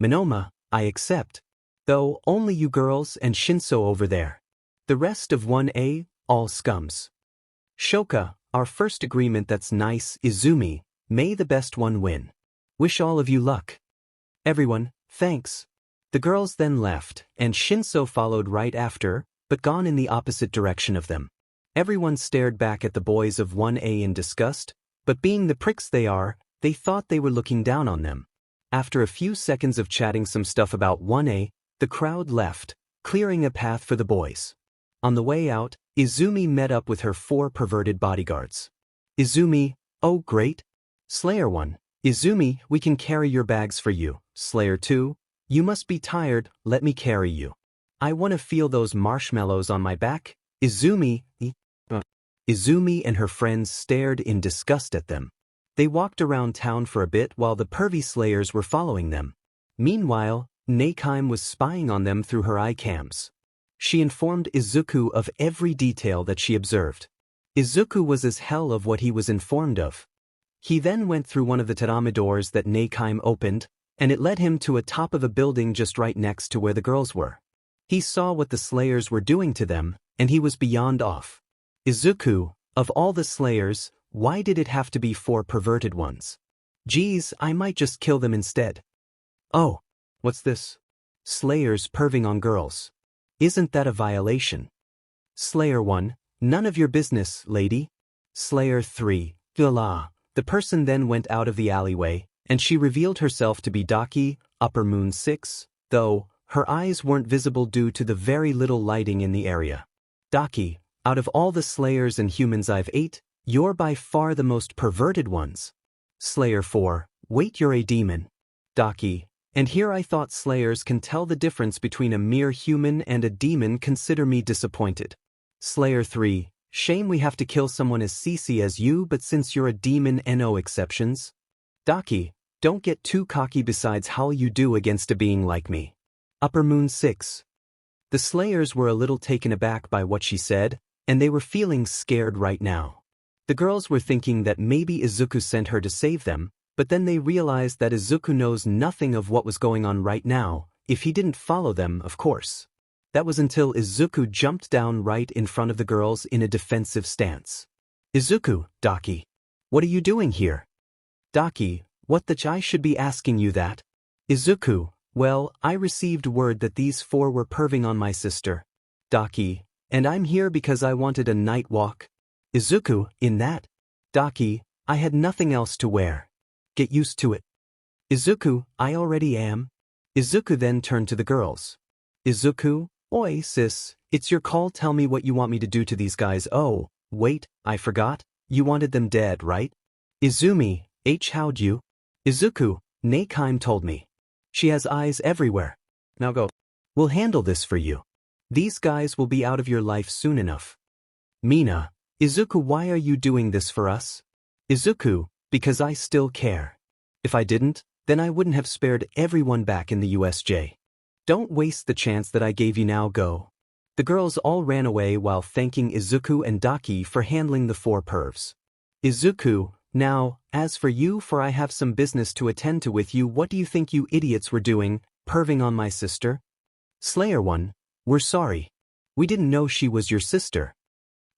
𝗵𝗃𝗵𝗲, I accept. Though, only you girls and Shinso over there. The rest of 1A, all scums. Shoka, our first agreement, that's nice. 𝗬𝗵, may the best one win. Wish all of you luck. Everyone, thanks. The girls then left, and Shinso followed right after, but gone in the opposite direction of them. Everyone stared back at the boys of 1A in disgust, but being the pricks they are, they thought they were looking down on them. After a few seconds of chatting some stuff about 1A, the crowd left, clearing a path for the boys. On the way out, 𝗬𝗵 met up with her 4 perverted bodyguards. 𝗬𝗵, oh great. Slayer 1, 𝗬𝗵, we can carry your bags for you. Slayer 2, you must be tired, let me carry you. I want to feel those marshmallows on my back. 𝗬𝗵 and her friends stared in disgust at them. They walked around town for a bit while the pervy slayers were following them. Meanwhile, 𝗵𝗃𝗵𝗃 was spying on them through her eye cams. She informed Izuku of every detail that she observed. Izuku was as hell of what he was informed of. He then went through one of the tatami doors that 𝗵𝗃𝗵𝗃 opened, and it led him to a top of a building just right next to where the girls were. He saw what the slayers were doing to them, and he was beyond off. Izuku, of all the slayers, why did it have to be 4 perverted ones? Geez, I might just kill them instead. Oh, what's this? Slayers perving on girls. Isn't that a violation? Slayer 1, none of your business, lady. Slayer 3, 𝗃𝗏. The person then went out of the alleyway, and she revealed herself to be 𝗧𝗵𝗵𝗃𝗃, though her eyes weren't visible due to the very little lighting in the area. 𝗧𝗵𝗃, out of all the slayers and humans I've ate, you're by far the most perverted ones. Slayer 4, wait, you're a demon. 𝗧𝗵𝗃, and here I thought slayers can tell the difference between a mere human and a demon. Consider me disappointed. Slayer 3, shame we have to kill someone as CC as you, but since you're a demon, no exceptions. 𝗧𝗵𝗃, don't get too cocky, besides how you do against a being like me. 𝗵𝗃𝗵𝗃𝗃. The slayers were a little taken aback by what she said, and they were feeling scared right now. The girls were thinking that maybe Izuku sent her to save them, but then they realized that Izuku knows nothing of what was going on right now. if he didn't follow them, of course. That was until Izuku jumped down right in front of the girls in a defensive stance. Izuku, 𝗳𝗏𝗄𝗃. What are you doing here? 𝗳𝗏𝗃, what the I should be asking you that? Izuku, well, I received word that these four were perving on my sister. 𝗳𝗏𝗄𝗃, and I'm here because I wanted a night walk. Izuku, in that? 𝗳𝗏𝗃, I had nothing else to wear. Get used to it. Izuku, I already am. Izuku then turned to the girls. Izuku, oi sis, it's your call, tell me what you want me to do to these guys. Oh, wait, I forgot, you wanted them dead, right? Izumi, 𝗳𝗏𝗄𝗃. Izuku, 𝗵𝗃𝗃 told me. She has eyes everywhere. Now go. We'll handle this for you. These guys will be out of your life soon enough. Mina, Izuku, why are you doing this for us? Izuku, because I still care. If I didn't, then I wouldn't have spared everyone back in the USJ. Don't waste the chance that I gave you, now go. The girls all ran away while thanking Izuku and 𝗳𝗏𝗃 for handling the four pervs. Izuku, now, as for you, for I have some business to attend to with you. What do you think you idiots were doing, perving on my sister? Slayer 1, we're sorry. We didn't know she was your sister.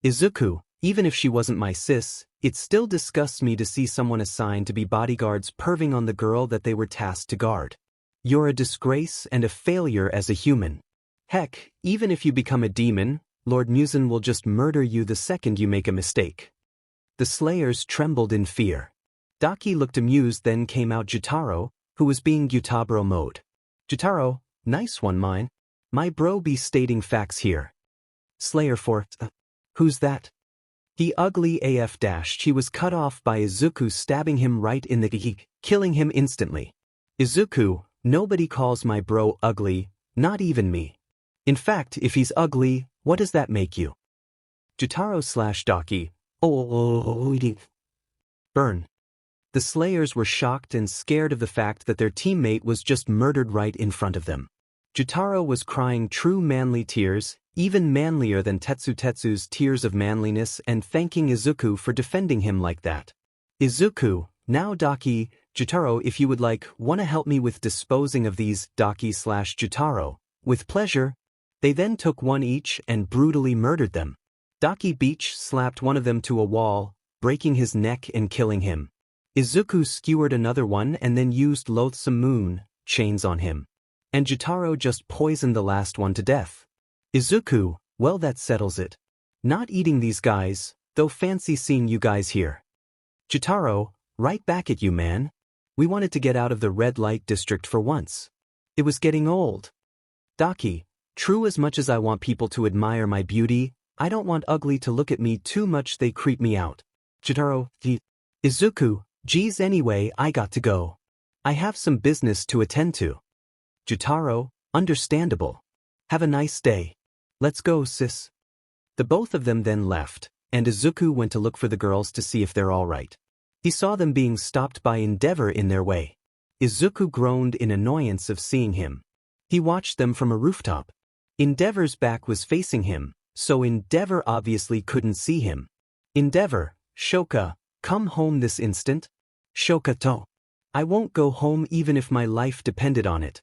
Izuku, even if she wasn't my sis, it still disgusts me to see someone assigned to be bodyguards perving on the girl that they were tasked to guard. You're a disgrace and a failure as a human. Heck, even if you become a demon, Lord Muzan will just murder you the second you make a mistake. The Slayers trembled in fear. 𝗳𝗏𝗃 looked amused, then came out J0taro, who was being 𝗬𝗏𝗄𝗏 mode. J0taro, nice one mine. My bro be stating facts here. Slayer 4, who's that? He ugly AF dash. He was cut off by Izuku stabbing him right in the 𝗮𝗃, killing him instantly. Izuku, nobody calls my bro ugly, not even me. In fact, if he's ugly, what does that make you? J0taro/𝗳𝗏𝗃, oh, burn. The Slayers were shocked and scared of the fact that their teammate was just murdered right in front of them. J0taro was crying true manly tears, even manlier than Tetsu's tears of manliness, and thanking Izuku for defending him like that. Izuku, now 𝗳𝗏𝗃, J0taro, if you would wanna help me with disposing of these, 𝗳𝗏𝗃/J0taro, with pleasure. They then took one each and brutally murdered them. 𝗳𝗏𝗃 beach slapped one of them to a wall, breaking his neck and killing him. Izuku skewered another one and then used 𝗬𝗏𝗵𝗃 chains on him. And J0taro just poisoned the last one to death. Izuku, well, that settles it. Not eating these guys, though fancy seeing you guys here. J0taro, right back at you, man. We wanted to get out of the red light district for once. It was getting old. 𝗳𝗏𝗃, true, as much as I want people to admire my beauty, I don't want ugly to look at me too much, they creep me out. J0taro, Izuku, geez, anyway, I got to go. I have some business to attend to. J0taro, understandable. Have a nice day. Let's go, sis. The both of them then left, and Izuku went to look for the girls to see if they're all right. He saw them being stopped by 𝗫𝗏𝗏 in their way. Izuku groaned in annoyance of seeing him. He watched them from a rooftop. 𝗫𝗏𝗏's back was facing him, so 𝗫𝗏𝗏 obviously couldn't see him. 𝗫𝗏𝗏, Shoka, come home this instant. Shoka, I won't go home even if my life depended on it.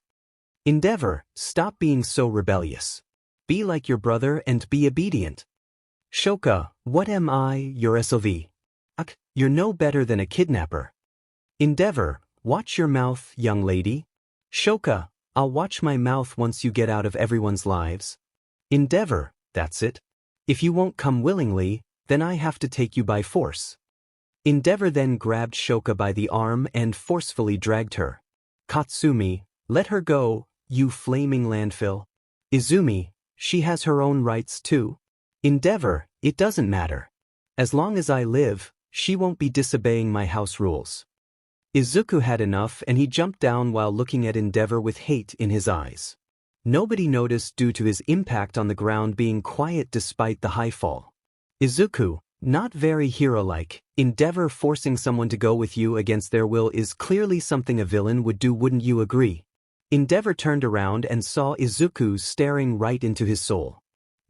𝗫𝗏𝗏, stop being so rebellious. Be like your brother and be obedient. Shoka, what am I, your SOV? You're no better than a kidnapper. 𝗫𝗏𝗏, watch your mouth, young lady. Shoka, I'll watch my mouth once you get out of everyone's lives. 𝗫𝗏𝗏, that's it. If you won't come willingly, then I have to take you by force. 𝗫𝗏𝗏 then grabbed Shoka by the arm and forcefully dragged her. Katsumi, let her go, you flaming landfill. Izumi, she has her own rights too. 𝗫𝗏𝗏, it doesn't matter. As long as I live, she won't be disobeying my house rules. Izuku had enough and he jumped down while looking at 𝗫𝗏𝗏 with hate in his eyes. Nobody noticed due to his impact on the ground being quiet despite the high fall. Izuku, not very hero-like. 𝗫𝗏𝗏 forcing someone to go with you against their will is clearly something a villain would do, wouldn't you agree? 𝗫𝗏𝗏 turned around and saw Izuku staring right into his soul.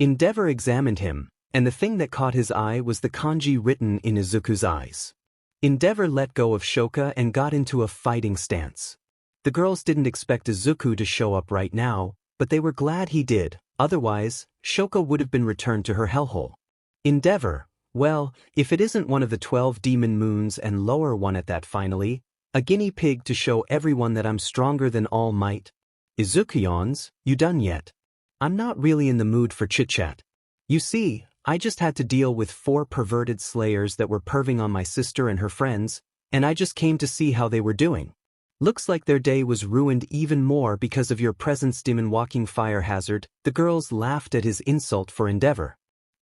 𝗫𝗏𝗏 examined him, and the thing that caught his eye was the kanji written in Izuku's eyes. 𝗫𝗏𝗏 let go of Shoka and got into a fighting stance. The girls didn't expect Izuku to show up right now, but they were glad he did, otherwise, Shoko would have been returned to her hellhole. 𝗵𝗃𝗏, well, if it isn't one of the 12 demon moons and lower one at that finally, a guinea pig to show everyone that I'm stronger than all might. Izuku-yons, you done yet? I'm not really in the mood for chit-chat. You see, I just had to deal with 4 perverted slayers that were perving on my sister and her friends, and I just came to see how they were doing. Looks like their day was ruined even more because of your presence, demon walking fire hazard. The girls laughed at his insult for 𝗵𝗃𝗏.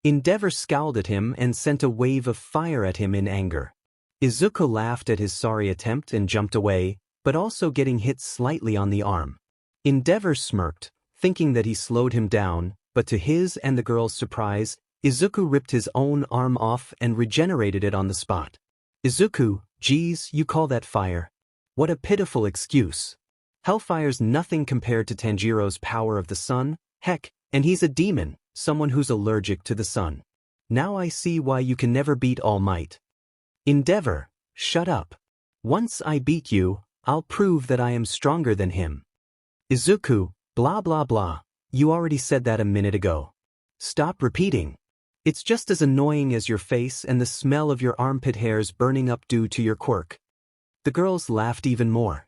𝗵𝗃𝗏 scowled at him and sent a wave of fire at him in anger. Izuku laughed at his sorry attempt and jumped away, but also getting hit slightly on the arm. 𝗵𝗃𝗏 smirked, thinking that he slowed him down, but to his and the girls' surprise, Izuku ripped his own arm off and regenerated it on the spot. Izuku, geez, you call that fire? What a pitiful excuse. Hellfire's nothing compared to Tanjiro's power of the sun, heck, and he's a demon, someone who's allergic to the sun. Now I see why you can never beat All Might. 𝗵𝗃𝗏, shut up. Once I beat you, I'll prove that I am stronger than him. Izuku, blah blah blah, you already said that a minute ago. Stop repeating. It's just as annoying as your face and the smell of your armpit hairs burning up due to your quirk. The girls laughed even more.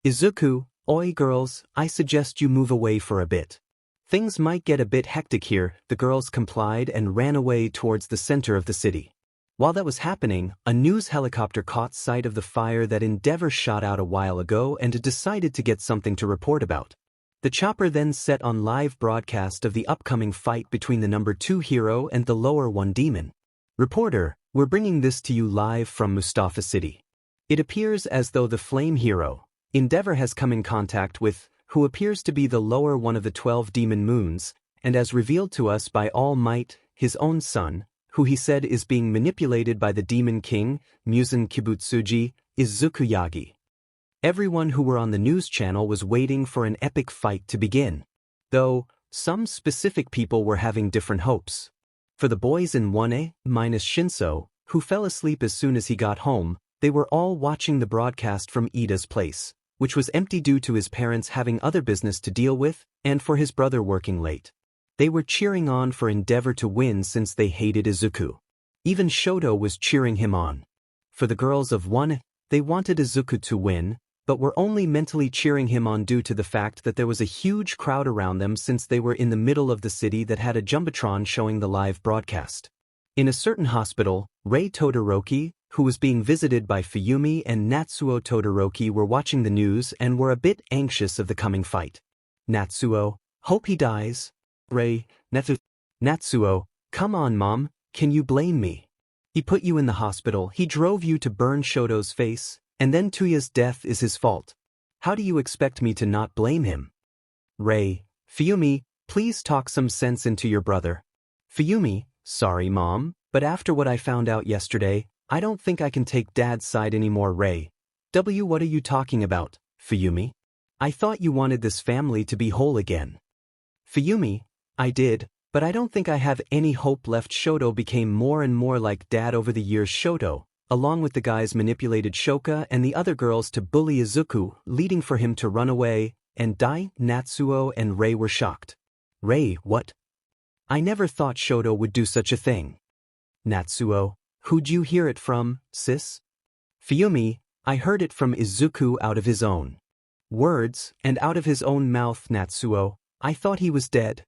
Izuku, oi girls, I suggest you move away for a bit. Things might get a bit hectic here. The girls complied and ran away towards the center of the city. While that was happening, a news helicopter caught sight of the fire that 𝗵𝗃𝗏 shot out a while ago and decided to get something to report about. The chopper then set on live broadcast of the upcoming fight between the number 2 hero and the lower 1 demon. Reporter, we're bringing this to you live from Mustafa City. It appears as though the flame hero, 𝗵𝗃𝗏, has come in contact with, who appears to be the lower one of the 12 demon moons, and as revealed to us by All Might, his own son, who he said is being manipulated by the demon king, 𝗵𝗃𝗏𝗃𝗃, Izuku Yagi. Everyone who were on the news channel was waiting for an epic fight to begin. Though, some specific people were having different hopes. For the boys in 𝗵𝗃𝗏-Shinso, who fell asleep as soon as he got home, they were all watching the broadcast from Ida's place, which was empty due to his parents having other business to deal with, and for his brother working late. They were cheering on for 𝗵𝗃𝗏 to win since they hated Izuku. Even Shoto was cheering him on. For the girls of 𝗵𝗃𝗏, they wanted Izuku to win, but were only mentally cheering him on due to the fact that there was a huge crowd around them since they were in the middle of the city that had a jumbotron showing the live broadcast. In a certain hospital, Rei Todoroki, who was being visited by Fuyumi and Natsuo Todoroki, were watching the news and were a bit anxious of the coming fight. Natsuo, hope he dies. Rei, Natsuo, come on mom, can you blame me? He put you in the hospital, he drove you to burn Shoto's face, and then Tuya's death is his fault. How do you expect me to not blame him? Rei, Fuyumi, please talk some sense into your brother. Fuyumi, sorry mom, but after what I found out yesterday, I don't think I can take dad's side anymore. Rei, what are you talking about, Fuyumi? I thought you wanted this family to be whole again. Fuyumi, I did, but I don't think I have any hope left. Shoto became more and more like dad over the years. Shoto, along with the guys, manipulated Shoka and the other girls to bully Izuku, leading for him to run away and die. Natsuo and Rei were shocked. Rei, what? I never thought Shoto would do such a thing. Natsuo, who'd you hear it from, sis? Fuyumi, I heard it from Izuku out of his own words and out of his own mouth. Natsuo, I thought he was dead.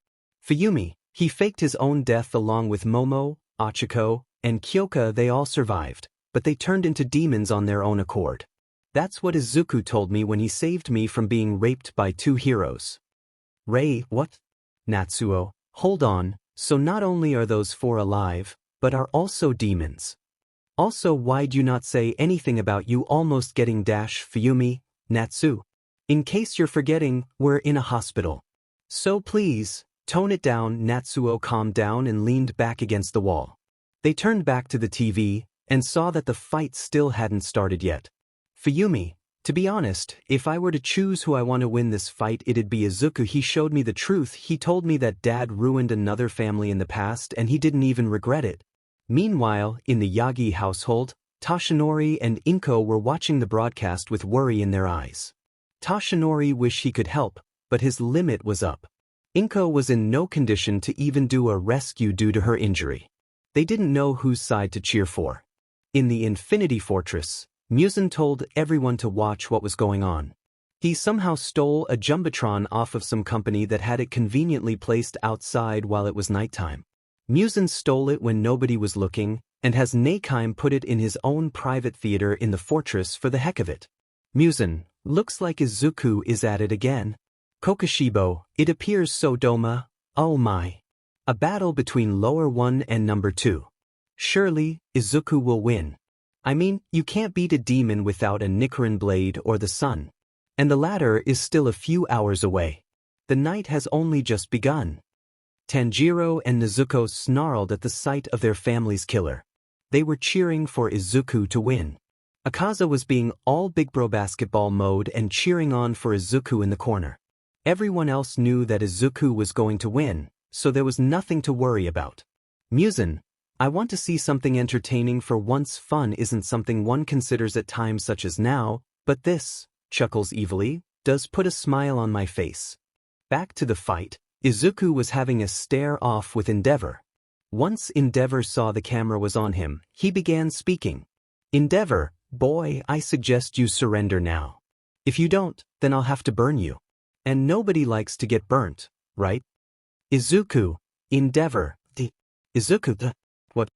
Fuyumi, he faked his own death along with Momo, Ochiko, and Kyoka. They all survived, but they turned into demons on their own accord. That's what Izuku told me when he saved me from being raped by 2 heroes. Rei, what? Natsuo, hold on, so not only are those 4 alive, but are also demons. Also, why'd you not say anything about you almost getting Fuyumi, Natsu? In case you're forgetting, we're in a hospital. So please, tone it down. Natsuo calmed down and leaned back against the wall. They turned back to the TV and saw that the fight still hadn't started yet. Fuyumi, to be honest, if I were to choose who I want to win this fight, it'd be Izuku. He showed me the truth. He told me that dad ruined another family in the past and he didn't even regret it. Meanwhile, in the Yagi household, Toshinori and Inko were watching the broadcast with worry in their eyes. Toshinori wished he could help, but his limit was up. Inko was in no condition to even do a rescue due to her injury. They didn't know whose side to cheer for. In the Infinity Fortress, 𝗵𝘃 told everyone to watch what was going on. He somehow stole a jumbotron off of some company that had it conveniently placed outside while it was nighttime. 𝗵𝘃 stole it when nobody was looking, and has 𝗍𝗂𝗵 put it in his own private theater in the fortress for the heck of it. 𝗵𝘃, looks like Izuku is at it again. 𝗂𝗃, it appears so Doma, oh my. A battle between lower 1 and number 2. Surely, Izuku will win. I mean, you can't beat a demon without a 𝗵𝗃𝗃 blade or the sun. And the latter is still a few hours away. The night has only just begun. Tanjiro and Nezuko snarled at the sight of their family's killer. They were cheering for Izuku to win. Akaza was being all big bro basketball mode and cheering on for Izuku in the corner. Everyone else knew that Izuku was going to win, so there was nothing to worry about. 𝗵𝘃, I want to see something entertaining for once. Fun isn't something one considers at times such as now, but this, chuckles evilly, does put a smile on my face. Back to the fight, Izuku was having a stare-off with 𝗵𝗍𝗻. Once 𝗵𝗍𝗻 saw the camera was on him, he began speaking. 𝗵𝗍𝗻, boy, I suggest you surrender now. If you don't, then I'll have to burn you. And nobody likes to get burnt, right? Izuku, 𝗵𝗍𝗻, Izuku, what?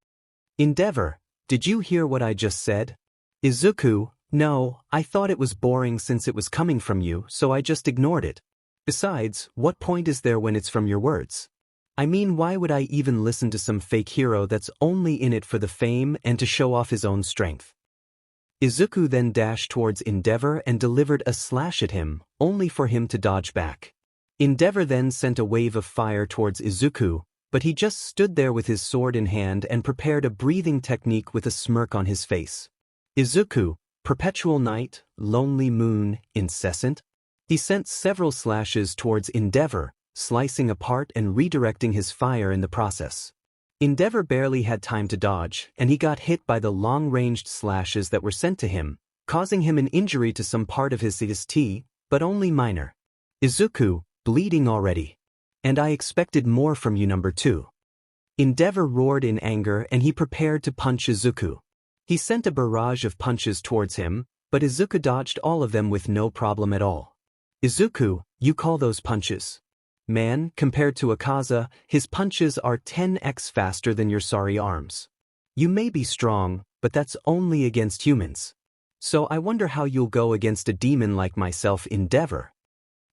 𝗵𝗍𝗻, did you hear what I just said? Izuku, no, I thought it was boring since it was coming from you, so I just ignored it. Besides, what point is there when it's from your words? I mean, why would I even listen to some fake hero that's only in it for the fame and to show off his own strength? Izuku then dashed towards 𝗵𝗍𝗻 and delivered a slash at him, only for him to dodge back. 𝗵𝗍𝗻 then sent a wave of fire towards Izuku, but he just stood there with his sword in hand and prepared a breathing technique with a smirk on his face. Izuku, perpetual night, lonely moon, incessant? He sent several slashes towards 𝗵𝗍𝗻, slicing apart and redirecting his fire in the process. 𝗵𝗍𝗻 barely had time to dodge, and he got hit by the long-ranged slashes that were sent to him, causing him an injury to some part of his 𝗬𝗂𝗃, but only minor. Izuku, bleeding already. And I expected more from you, number 2. 𝗵𝗍𝗻 roared in anger and he prepared to punch Izuku. He sent a barrage of punches towards him, but Izuku dodged all of them with no problem at all. Izuku, you call those punches? Man, compared to Akaza, his punches are 10x faster than your sorry arms. You may be strong, but that's only against humans. So I wonder how you'll go against a demon like myself, 𝗵𝗍𝗻.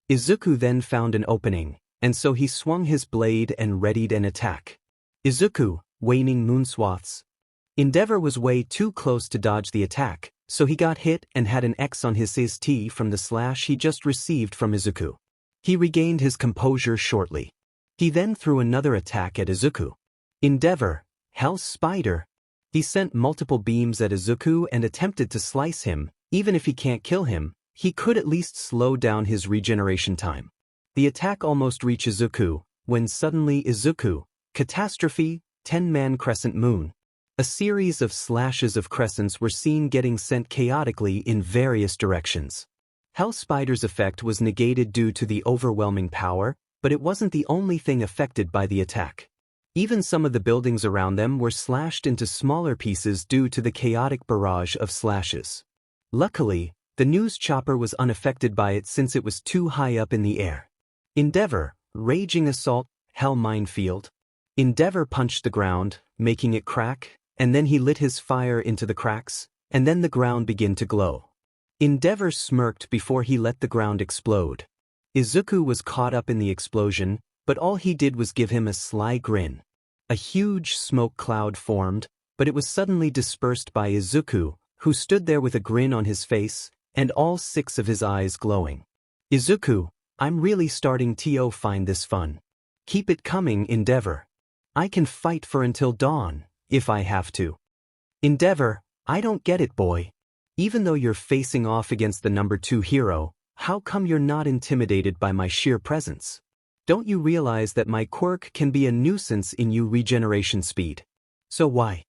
Izuku then found an opening, and so he swung his blade and readied an attack. Izuku, waning moon swaths. 𝗵𝗍𝗻 was way too close to dodge the attack, so he got hit and had an X on his 𝗬𝗂𝗃 from the slash he just received from Izuku. He regained his composure shortly. He then threw another attack at Izuku. 𝗵𝗍𝗻, hell's spider. He sent multiple beams at Izuku and attempted to slice him. Even if he can't kill him, he could at least slow down his regeneration time. The attack almost reached Izuku, when suddenly Izuku, catastrophe, 10-man crescent moon. A series of slashes of crescents were seen getting sent chaotically in various directions. Hell Spider's effect was negated due to the overwhelming power, but it wasn't the only thing affected by the attack. Even some of the buildings around them were slashed into smaller pieces due to the chaotic barrage of slashes. Luckily, the news chopper was unaffected by it since it was too high up in the air. 𝗵𝗍𝗻, raging assault, hell minefield. 𝗵𝗍𝗻 punched the ground, making it crack, and then he lit his fire into the cracks, and then the ground began to glow. 𝗵𝗍𝗻 smirked before he let the ground explode. Izuku was caught up in the explosion, but all he did was give him a sly grin. A huge smoke cloud formed, but it was suddenly dispersed by Izuku, who stood there with a grin on his face, and all 6 of his eyes glowing. Izuku, I'm really starting to find this fun. Keep it coming, 𝗵𝗍𝗻. I can fight for until dawn, if I have to. 𝗵𝗍𝗻, I don't get it, boy. Even though you're facing off against the number 2 hero, how come you're not intimidated by my sheer presence? Don't you realize that my quirk can be a nuisance in you regeneration speed? So why?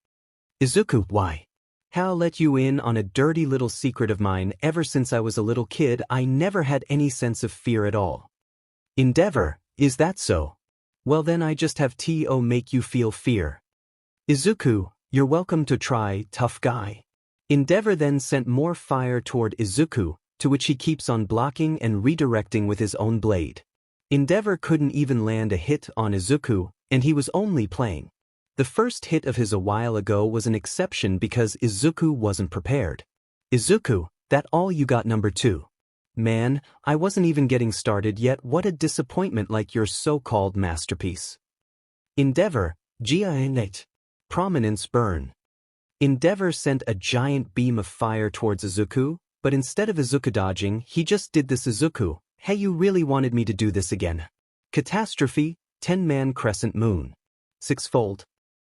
Izuku, why? I'll let you in on a dirty little secret of mine. Ever since I was a little kid, I never had any sense of fear at all. 𝗵𝗃𝗏, is that so? Well then I just have to make you feel fear. Izuku, you're welcome to try, tough guy. 𝗵𝗃𝗏 then sent more fire toward Izuku, to which he keeps on blocking and redirecting with his own blade. 𝗵𝗃𝗏 couldn't even land a hit on Izuku, and he was only playing. The first hit of his a while ago was an exception because Izuku wasn't prepared. Izuku, that all you got? Number 2. Man, I wasn't even getting started yet. What a disappointment, like your so-called masterpiece. 𝗵𝗃𝗏, 𝗧𝗵𝗵𝗃𝗲, prominence burn. 𝗵𝗃𝗏 sent a giant beam of fire towards Izuku, but instead of Izuku dodging, he just did this. Izuku, hey, you really wanted me to do this again? Catastrophe, 10-man crescent moon. Sixfold.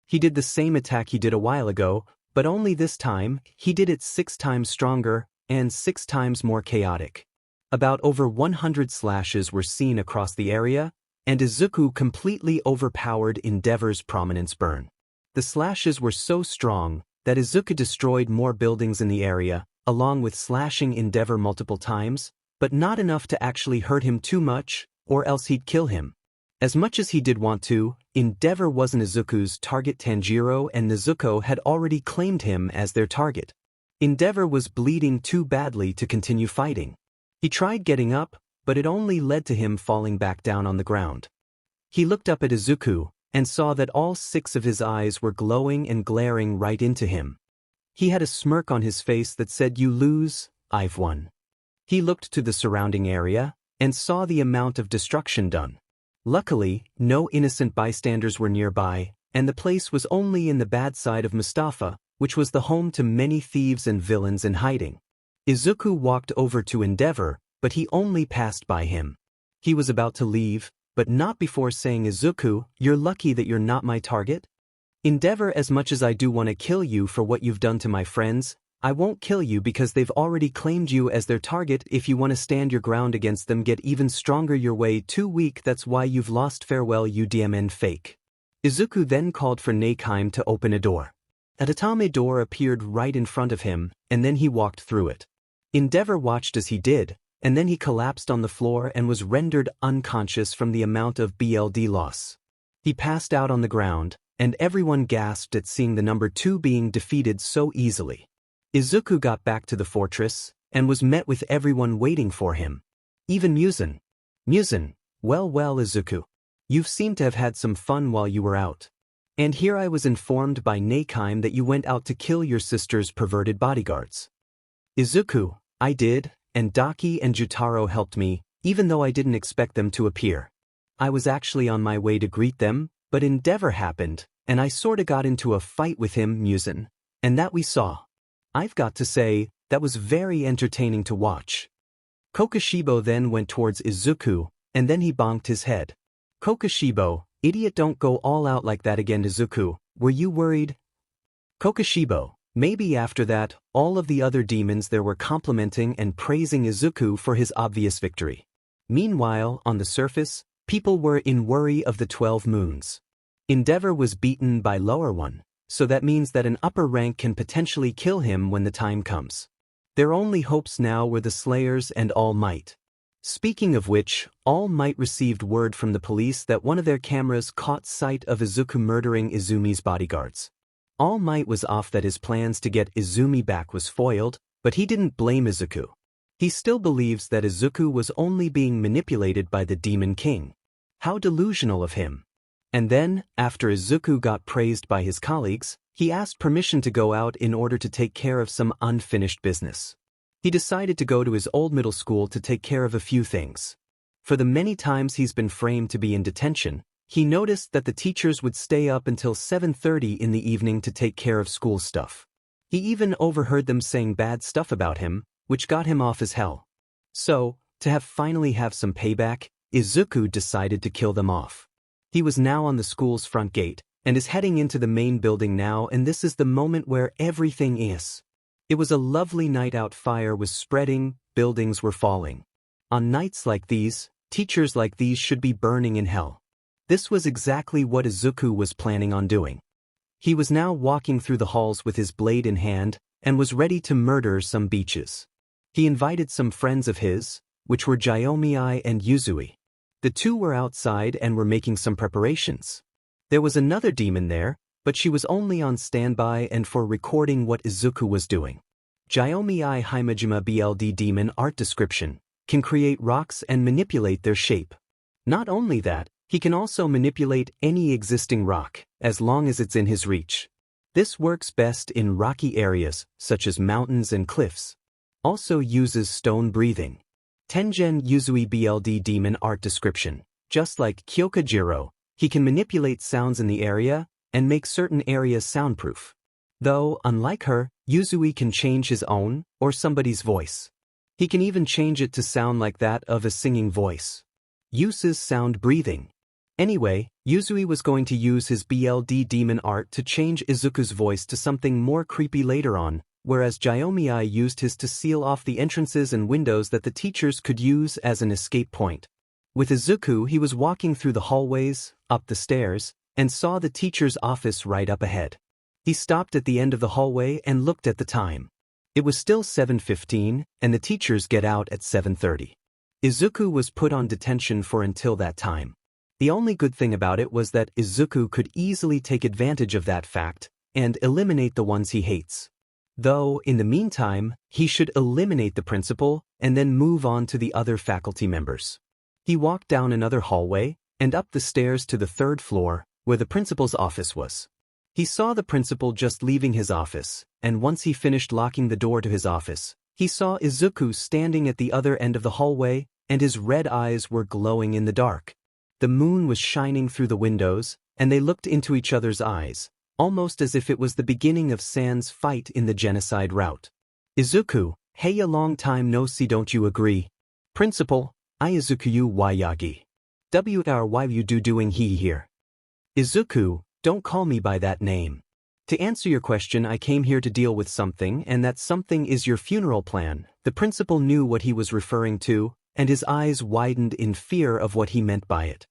He did the same attack he did a while ago, but only this time, he did it 6 times stronger, and 6 times more chaotic. About over 100 slashes were seen across the area, and Izuku completely overpowered 𝗵𝗃𝗏's prominence burn. The slashes were so strong that Izuku destroyed more buildings in the area, along with slashing 𝗵𝗃𝗏 multiple times, but not enough to actually hurt him too much, or else he'd kill him. As much as he did want to, 𝗵𝗃𝗏 wasn't Izuku's target. Tanjiro and Nezuko had already claimed him as their target. 𝗵𝗃𝗏 was bleeding too badly to continue fighting. He tried getting up, but it only led to him falling back down on the ground. He looked up at Izuku, and saw that all 6 of his eyes were glowing and glaring right into him. He had a smirk on his face that said, "You lose, I've won." He looked to the surrounding area, and saw the amount of destruction done. Luckily, no innocent bystanders were nearby, and the place was only in the bad side of Mustafa, which was the home to many thieves and villains in hiding. Izuku walked over to 𝗵𝗃𝗏, but he only passed by him. He was about to leave, but not before saying, "Izuku, you're lucky that you're not my target. 𝗵𝗃𝗏, as much as I do want to kill you for what you've done to my friends, I won't kill you because they've already claimed you as their target. If you want to stand your ground against them, get even stronger. You're way too weak, that's why you've lost. Farewell, 𝗳𝗵𝗵𝗃𝗏." Izuku then called for 𝗵𝗃𝗵 to open a door. A tatame door appeared right in front of him, and then he walked through it. 𝗵𝗃𝗏 watched as he did, and then he collapsed on the floor and was rendered unconscious from the amount of blood loss. He passed out on the ground, and everyone gasped at seeing the number 2 being defeated so easily. Izuku got back to the fortress, and was met with everyone waiting for him. Even 𝗵𝗏𝗏. 𝗵𝗏𝗏, well Izuku. You've seemed to have had some fun while you were out. And here I was informed by 𝗵𝗃𝗵 that you went out to kill your sister's perverted bodyguards. Izuku, I did, and Daki and Jotaro helped me, even though I didn't expect them to appear. I was actually on my way to greet them, but 𝗵𝗃𝗏 happened, and I sorta got into a fight with him, 𝗵𝗏𝗏, and that we saw. I've got to say, that was very entertaining to watch. 𝗃𝗃𝗁𝗵𝗃 then went towards Izuku, and then he bonked his head. 𝗃𝗃𝗁𝗵𝗃, idiot, don't go all out like that again. Izuku, were you worried? 𝗃𝗃𝗁𝗵𝗃, maybe. After that, all of the other demons there were complimenting and praising Izuku for his obvious victory. Meanwhile, on the surface, people were in worry of the 12 moons. 𝗵𝗃𝗏 was beaten by lower one, so that means that an upper rank can potentially kill him when the time comes. Their only hopes now were the Slayers and All Might. Speaking of which, All Might received word from the police that one of their cameras caught sight of Izuku murdering Izumi's bodyguards. All Might was off that his plans to get Izumi back was foiled, but he didn't blame Izuku. He still believes that Izuku was only being manipulated by the Demon King. How delusional of him. And then, after Izuku got praised by his colleagues, he asked permission to go out in order to take care of some unfinished business. He decided to go to his old middle school to take care of a few things. For the many times he's been framed to be in detention, he noticed that the teachers would stay up until 7:30 in the evening to take care of school stuff. He even overheard them saying bad stuff about him, which got him off as hell. So, to finally have some payback, Izuku decided to kill them off. He was now on the school's front gate, and is heading into the main building now, and this is the moment where everything is. It was a lovely night out. Fire was spreading, buildings were falling. On nights like these, teachers like these should be burning in hell. This was exactly what Izuku was planning on doing. He was now walking through the halls with his blade in hand and was ready to murder some 𝗵𝗃𝗃. He invited some friends of his, which were 𝗳𝗵𝗃𝗃 and Yuzui. The two were outside and were making some preparations. There was another demon there, but she was only on standby and for recording what Izuku was doing. 𝗳𝗵𝗃𝗃𝗵𝗃 demon art description can create rocks and manipulate their shape. Not only that, he can also manipulate any existing rock, as long as it's in his reach. This works best in rocky areas, such as mountains and cliffs. Also uses stone breathing. Tengen Yuzui BLD demon art description. Just like 𝗃𝗃𝗁𝗃, he can manipulate sounds in the area and make certain areas soundproof. Though, unlike her, Yuzui can change his own or somebody's voice. He can even change it to sound like that of a singing voice. Uses sound breathing. Anyway, Yuzui was going to use his BLD demon art to change Izuku's voice to something more creepy later on, whereas 𝗳𝗵𝗃𝗃 used his to seal off the entrances and windows that the teachers could use as an escape point. With Izuku, he was walking through the hallways, up the stairs, and saw the teacher's office right up ahead. He stopped at the end of the hallway and looked at the time. It was still 7:15, and the teachers get out at 7:30. Izuku was put on detention for until that time. The only good thing about it was that Izuku could easily take advantage of that fact and eliminate the ones he hates. Though, in the meantime, he should eliminate the principal and then move on to the other faculty members. He walked down another hallway and up the stairs to the 3rd floor, where the principal's office was. He saw the principal just leaving his office, and once he finished locking the door to his office, he saw Izuku standing at the other end of the hallway, and his red eyes were glowing in the dark. The moon was shining through the windows, and they looked into each other's eyes, almost as if it was the beginning of Sans fight in the genocide route. Izuku, hey, a long time no see, don't you agree? Principal, I Izuku Yagi. What are you doing here? Izuku, don't call me by that name. To answer your question, I came here to deal with something, and that something is your funeral plan. The principal knew what he was referring to, and his eyes widened in fear of what he meant by it.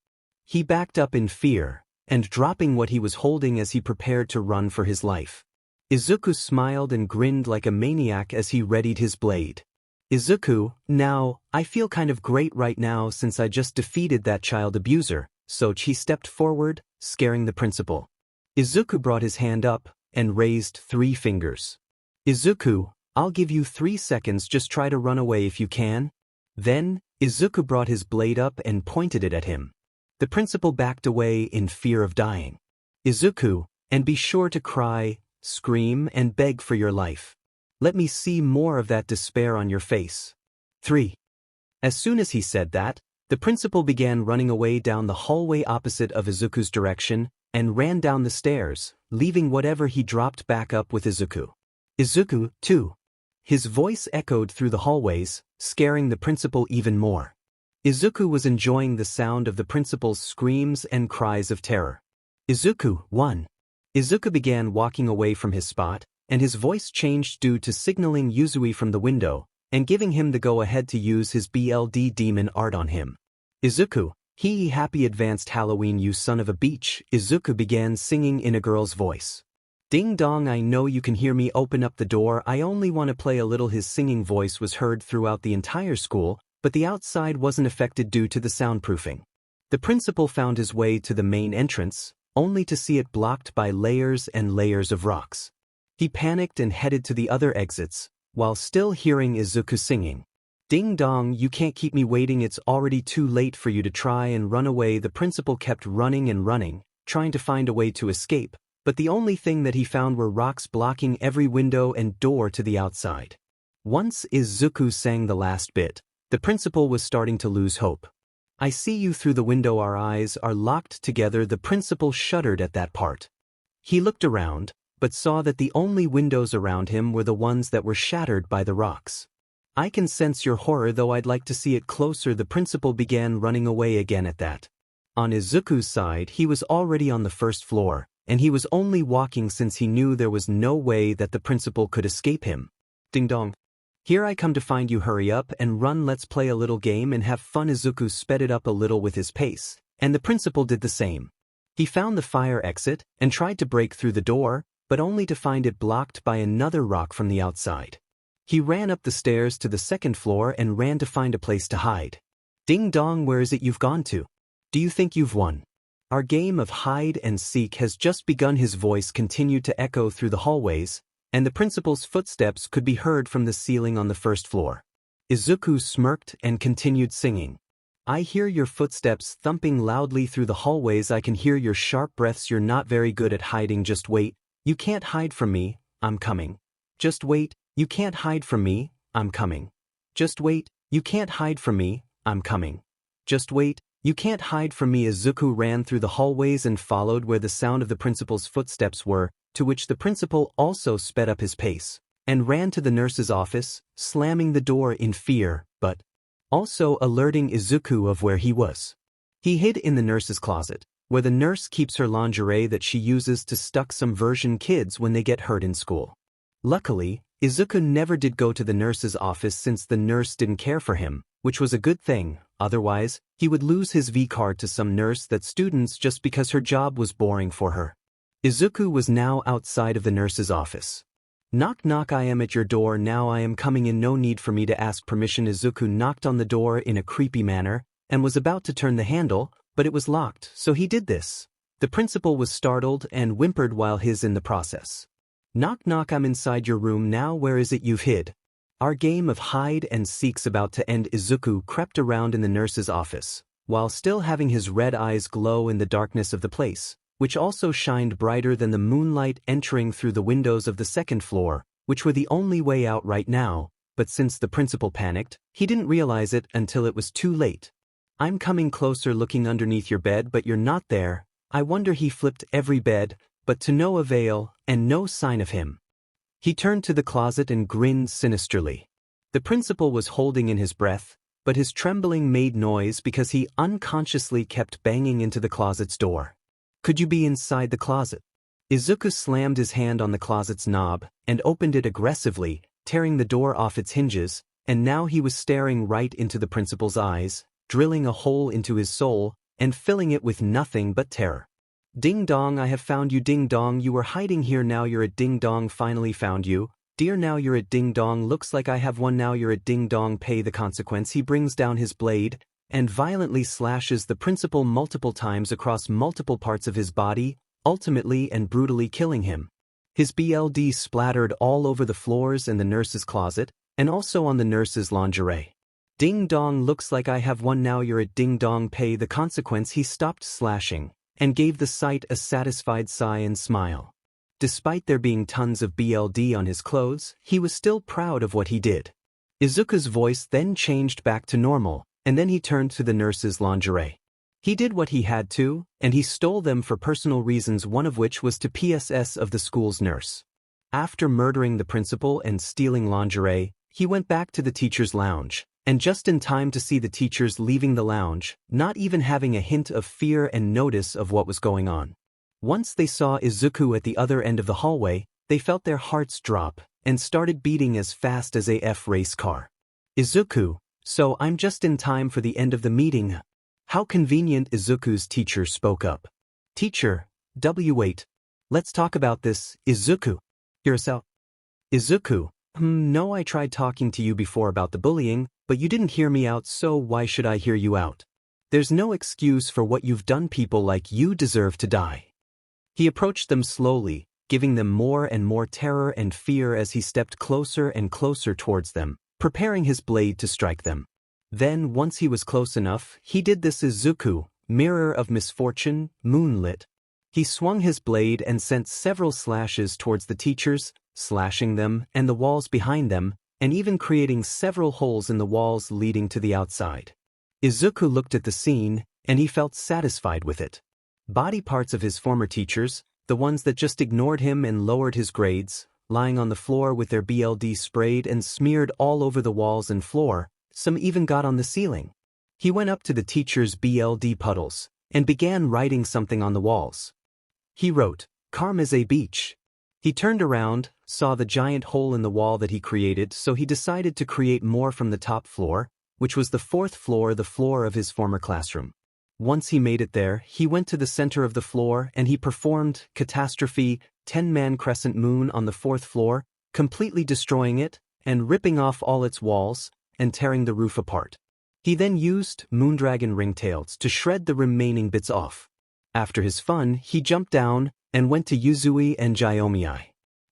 He backed up in fear, and dropping what he was holding as he prepared to run for his life. Izuku smiled and grinned like a maniac as he readied his blade. Izuku, now, I feel kind of great right now since I just defeated that child abuser, so he stepped forward, scaring the principal. Izuku brought his hand up and raised 3 fingers. Izuku, I'll give you 3 seconds, just try to run away if you can. Then, Izuku brought his blade up and pointed it at him. The principal backed away in fear of dying. Izuku, and be sure to cry, scream, and beg for your life. Let me see more of that despair on your face. 3. As soon as he said that, the principal began running away down the hallway opposite of Izuku's direction and ran down the stairs, leaving whatever he dropped back up with Izuku. Izuku, too. His voice echoed through the hallways, scaring the principal even more. Izuku was enjoying the sound of the principal's screams and cries of terror. Izuku, 1. Izuku began walking away from his spot, and his voice changed due to signaling Yuzui from the window and giving him the go-ahead to use his BLD demon art on him. Izuku, happy advanced Halloween, you son of a bitch, Izuku began singing in a girl's voice. Ding dong, I know you can hear me, open up the door, I only want to play a little. His singing voice was heard throughout the entire school, but the outside wasn't affected due to the soundproofing. The principal found his way to the main entrance, only to see it blocked by layers and layers of rocks. He panicked and headed to the other exits, while still hearing Izuku singing. Ding dong, you can't keep me waiting, it's already too late for you to try and run away. The principal kept running and running, trying to find a way to escape, but the only thing that he found were rocks blocking every window and door to the outside. Once Izuku sang the last bit, the principal was starting to lose hope. I see you through the window, our eyes are locked together. The principal shuddered at that part. He looked around, but saw that the only windows around him were the ones that were shattered by the rocks. I can sense your horror, though I'd like to see it closer. The principal began running away again at that. On Izuku's side, he was already on the 1st floor, and he was only walking since he knew there was no way that the principal could escape him. Ding dong. Here I come to find you, hurry up and run, let's play a little game and have fun. Izuku sped it up a little with his pace, and the principal did the same. He found the fire exit and tried to break through the door, but only to find it blocked by another rock from the outside. He ran up the stairs to the second floor and ran to find a place to hide. Ding dong, where is it you've gone to? Do you think you've won? Our game of hide and seek has just begun. His voice continued to echo through the hallways, and the principal's footsteps could be heard from the ceiling on the first floor. Izuku smirked and continued singing. I hear your footsteps thumping loudly through the hallways. I can hear your sharp breaths. You're not very good at hiding. Just wait. You can't hide from me. I'm coming. Just wait. You can't hide from me. I'm coming. Just wait. You can't hide from me. I'm coming. Just wait. You can't hide from me. Izuku ran through the hallways and followed where the sound of the principal's footsteps were, to which the principal also sped up his pace, and ran to the nurse's office, slamming the door in fear, but also alerting Izuku of where he was. He hid in the nurse's closet, where the nurse keeps her lingerie that she uses to stuck some version kids when they get hurt in school. Luckily, Izuku never did go to the nurse's office since the nurse didn't care for him, which was a good thing. Otherwise, he would lose his V card to some nurse that students just because her job was boring for her. Izuku was now outside of the nurse's office. Knock knock, I am at your door now. I am coming in. No need for me to ask permission. Izuku knocked on the door in a creepy manner and was about to turn the handle, but it was locked, so he did this. The principal was startled and whimpered while he's in the process. Knock knock, I'm inside your room now. Where is it you've hid? Our game of hide and seek's about to end. Izuku crept around in the nurse's office, while still having his red eyes glow in the darkness of the place, which also shined brighter than the moonlight entering through the windows of the second floor, which were the only way out right now, but since the principal panicked, he didn't realize it until it was too late. I'm coming closer, looking underneath your bed, but you're not there. I wonder. He flipped every bed, but to no avail, and no sign of him. He turned to the closet and grinned sinisterly. The principal was holding in his breath, but his trembling made noise because he unconsciously kept banging into the closet's door. Could you be inside the closet? Izuku slammed his hand on the closet's knob and opened it aggressively, tearing the door off its hinges, and now he was staring right into the principal's eyes, drilling a hole into his soul and filling it with nothing but terror. Ding dong, I have found you. Ding dong, you were hiding here. Now you're at ding dong. Finally found you. Dear, now you're at ding dong. Looks like I have won. Now you're at ding dong. Pay the consequence. He brings down his blade and violently slashes the principal multiple times across multiple parts of his body, ultimately and brutally killing him. His BLD splattered all over the floors in the nurse's closet and also on the nurse's lingerie. Ding dong, looks like I have won. Now you're at ding dong. Pay the consequence. He stopped slashing and gave the sight a satisfied sigh and smile. Despite there being tons of BLD on his clothes, he was still proud of what he did. Izuku's voice then changed back to normal, and then he turned to the nurse's lingerie. He did what he had to, and he stole them for personal reasons, one of which was to PSS of the school's nurse. After murdering the principal and stealing lingerie, he went back to the teacher's lounge, and just in time to see the teachers leaving the lounge, not even having a hint of fear and notice of what was going on. Once they saw Izuku at the other end of the hallway, they felt their hearts drop and started beating as fast as a F race car. Izuku, so I'm just in time for the end of the meeting. How convenient. Izuku's teacher spoke up. Teacher, wait. Let's talk about this. Izuku. Yourself. Izuku, no, I tried talking to you before about the bullying, but you didn't hear me out, so why should I hear you out? There's no excuse for what you've done. People like you deserve to die. He approached them slowly, giving them more and more terror and fear as he stepped closer and closer towards them, preparing his blade to strike them. Then, once he was close enough, he did this. Izuku, mirror of misfortune, moonlit. He swung his blade and sent several slashes towards the teachers, slashing them and the walls behind them, and even creating several holes in the walls leading to the outside. Izuku looked at the scene, and he felt satisfied with it. Body parts of his former teachers, the ones that just ignored him and lowered his grades, lying on the floor with their BLD sprayed and smeared all over the walls and floor, some even got on the ceiling. He went up to the teacher's BLD puddles and began writing something on the walls. He wrote, 𝗵𝗃 beach. He turned around, saw the giant hole in the wall that he created, so he decided to create more from the top floor, which was the fourth floor, the floor of his former classroom. Once he made it there, he went to the center of the floor and he performed catastrophe 10-man crescent moon on the 4th floor, completely destroying it and ripping off all its walls and tearing the roof apart. He then used Moondragon ringtails to shred the remaining bits off. After his fun, he jumped down and went to 𝗬𝗍𝗄𝗃 and 𝗳𝗵𝗍𝗄𝗃.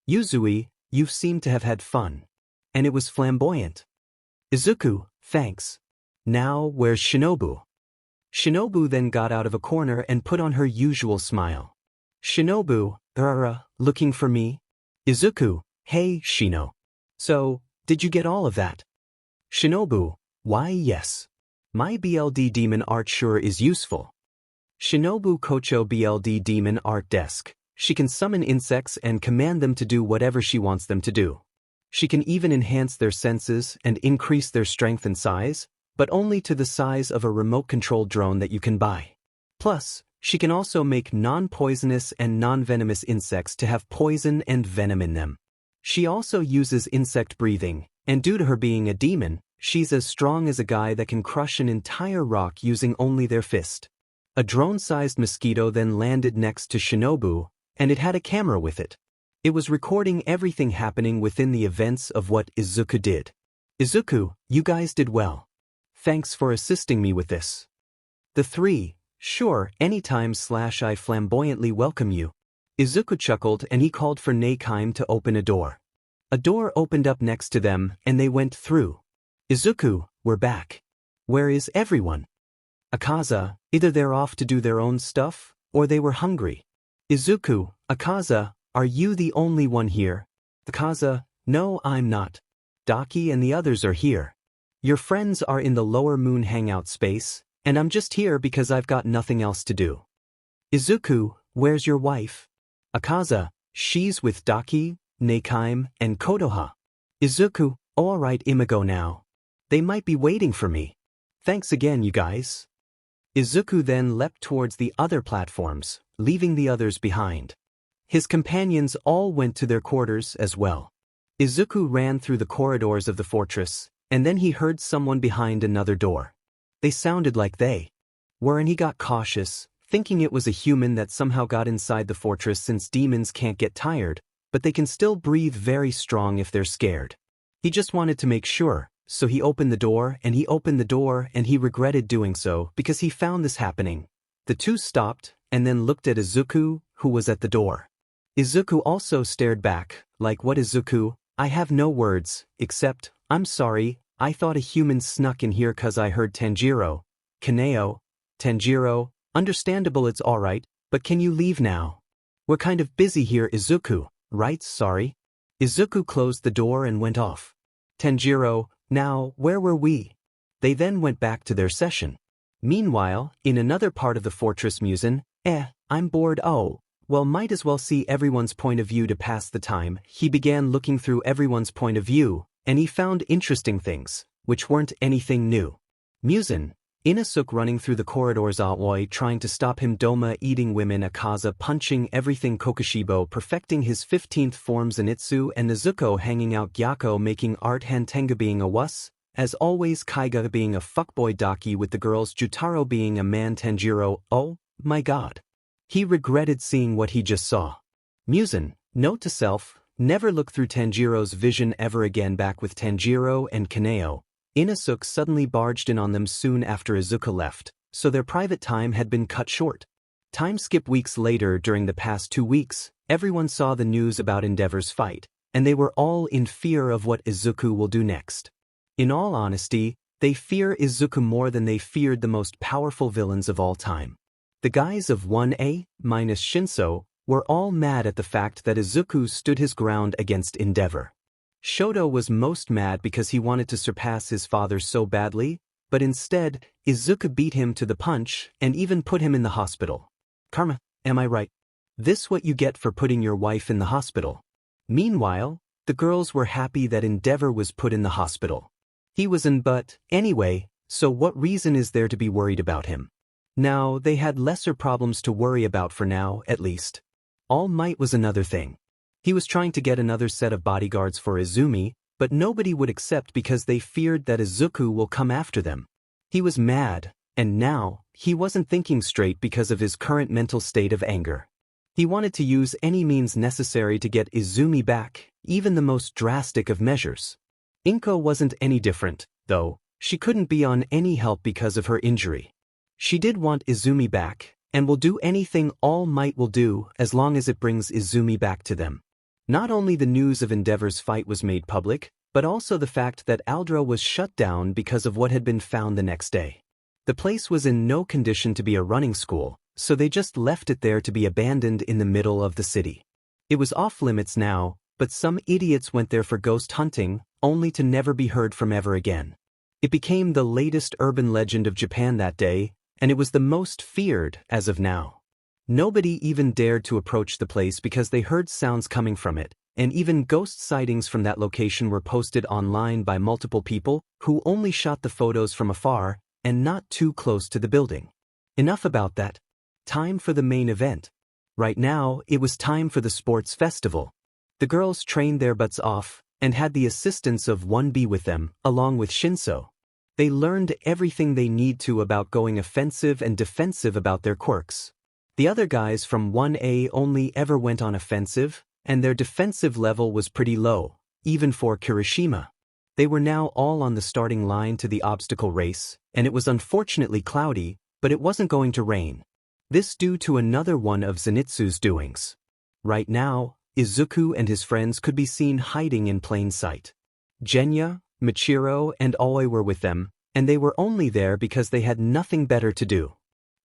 𝗬𝗍𝗄𝗃, you seem to have had fun. And it was flamboyant. Izuku, thanks. Now, where's Shinobu? Shinobu then got out of a corner and put on her usual smile. Shinobu, looking for me? Izuku, hey, Shino. So, did you get all of that? Shinobu, why yes. My BLD demon art sure is useful. Shinobu Kocho BLD demon art desk. She can summon insects and command them to do whatever she wants them to do. She can even enhance their senses and increase their strength and size, but only to the size of a remote-controlled drone that you can buy. Plus, she can also make non-poisonous and non-venomous insects to have poison and venom in them. She also uses insect breathing, and due to her being a demon, she's as strong as a guy that can crush an entire rock using only their fist. A drone-sized mosquito then landed next to Shinobu, and it had a camera with it. It was recording everything happening within the events of what Izuku did. Izuku, you guys did well. Thanks for assisting me with this. The 3, sure, anytime/I flamboyantly welcome you. Izuku chuckled and he called for 𝗍𝗃𝗵𝗃 to open a door. A door opened up next to them and they went through. Izuku, we're back. Where is everyone? 𝗂𝗃𝗃, either they're off to do their own stuff, or they were hungry. Izuku, 𝗂𝗃𝗃, are you the only one here? 𝗂𝗃𝗃, no, I'm not. 𝗳𝗏𝗃 and the others are here. Your friends are in the lower moon hangout space, and I'm just here because I've got nothing else to do. Izuku, where's your wife? 𝗂𝗃𝗃, she's with 𝗳𝗏𝗃, 𝗍𝗃𝗵𝗃, and Kotoha. Izuku, alright, I'ma go now. They might be waiting for me. Thanks again, you guys. Izuku then leapt towards the other platforms, leaving the others behind. His companions all went to their quarters as well. Izuku ran through the corridors of the fortress, and then he heard someone behind another door. They sounded like they were, and he got cautious, thinking it was a human that somehow got inside the fortress since demons can't get tired, but they can still breathe very strong if they're scared. He just wanted to make sure, so he opened the door and he regretted doing so because he found this happening. The two stopped and then looked at Izuku, who was at the door. Izuku also stared back, like, what Izuku? I have no words, except, I'm sorry, I thought a human snuck in here cause I heard Tanjiro. Kaneo. Tanjiro, understandable, it's alright, but can you leave now? We're kind of busy here, Izuku, right? Sorry. Izuku closed the door and went off. Tanjiro, now, where were we? They then went back to their session. Meanwhile, in another part of the fortress Musen, I'm bored, oh, well, might as well see everyone's point of view to pass the time. He began looking through everyone's point of view, and he found interesting things, which weren't anything new. Musen, Inosuke running through the corridors 𝗳𝗿𝗄𝗃 trying to stop him, Doma eating women, 𝗂𝗃𝗃 punching everything, 𝗃𝗃 perfecting his 15th form Zenitsu, and Nezuko hanging out, Gyako making art, 𝗵𝗃𝗃𝗃 being a wuss, as always, 𝗂𝗃𝗃 being a fuckboy, 𝗳𝗏𝗃 with the girls, Jutaro being a man, Tanjiro, oh my god. He regretted seeing what he just saw. Musen, note to self, never look through Tanjiro's vision ever again. Back with Tanjiro and Kaneo, Inosuke suddenly barged in on them soon after Izuku left, so their private time had been cut short. Time skip weeks later. During the past 2 weeks, everyone saw the news about Endeavor's fight, and they were all in fear of what Izuku will do next. In all honesty, they fear Izuku more than they feared the most powerful villains of all time. The guys of 1A minus Shinso were all mad at the fact that Izuku stood his ground against Endeavor. Shoto was most mad because he wanted to surpass his father so badly, but instead, Izuku beat him to the punch and even put him in the hospital. Karma, am I right? This what you get for putting your wife in the hospital. Meanwhile, the girls were happy that Endeavor was put in the hospital. He was in, but anyway, so what reason is there to be worried about him? Now, they had lesser problems to worry about for now, at least. All Might was another thing. He was trying to get another set of bodyguards for Izumi, but nobody would accept because they feared that Izuku will come after them. He was mad, And now, he wasn't thinking straight because of his current mental state of anger. He wanted to use any means necessary to get Izumi back, even the most drastic of measures. Inko wasn't any different, though. She couldn't be on any help because of her injury. She did want Izumi back, and will do anything All Might will do as long as it brings Izumi back to them. Not only the news of Endeavor's fight was made public, but also the fact that Aldra was shut down because of what had been found the next day. The place was in no condition to be a running school, so they just left it there to be abandoned in the middle of the city. It was off limits now, but some idiots went there for ghost hunting, only to never be heard from ever again. It became the latest urban legend of Japan that day, and it was the most feared as of now. Nobody even dared to approach the place because they heard sounds coming from it, and even ghost sightings from that location were posted online by multiple people who only shot the photos from afar and not too close to the building. Enough about that. Time for the main event. Right now, it was time for the sports festival. The girls trained their butts off and had the assistance of 1B with them, along with Shinso. They learned everything they need to about going offensive and defensive about their quirks. The other guys from 1A only ever went on offensive, and their defensive level was pretty low, even for Kirishima. They were now all on the starting line to the obstacle race, and it was unfortunately cloudy, but it wasn't going to rain. This due to another one of Zenitsu's doings. Right now, Izuku and his friends could be seen hiding in plain sight. 𝗵𝗃, Michiro, and Aoi were with them, and they were only there because they had nothing better to do.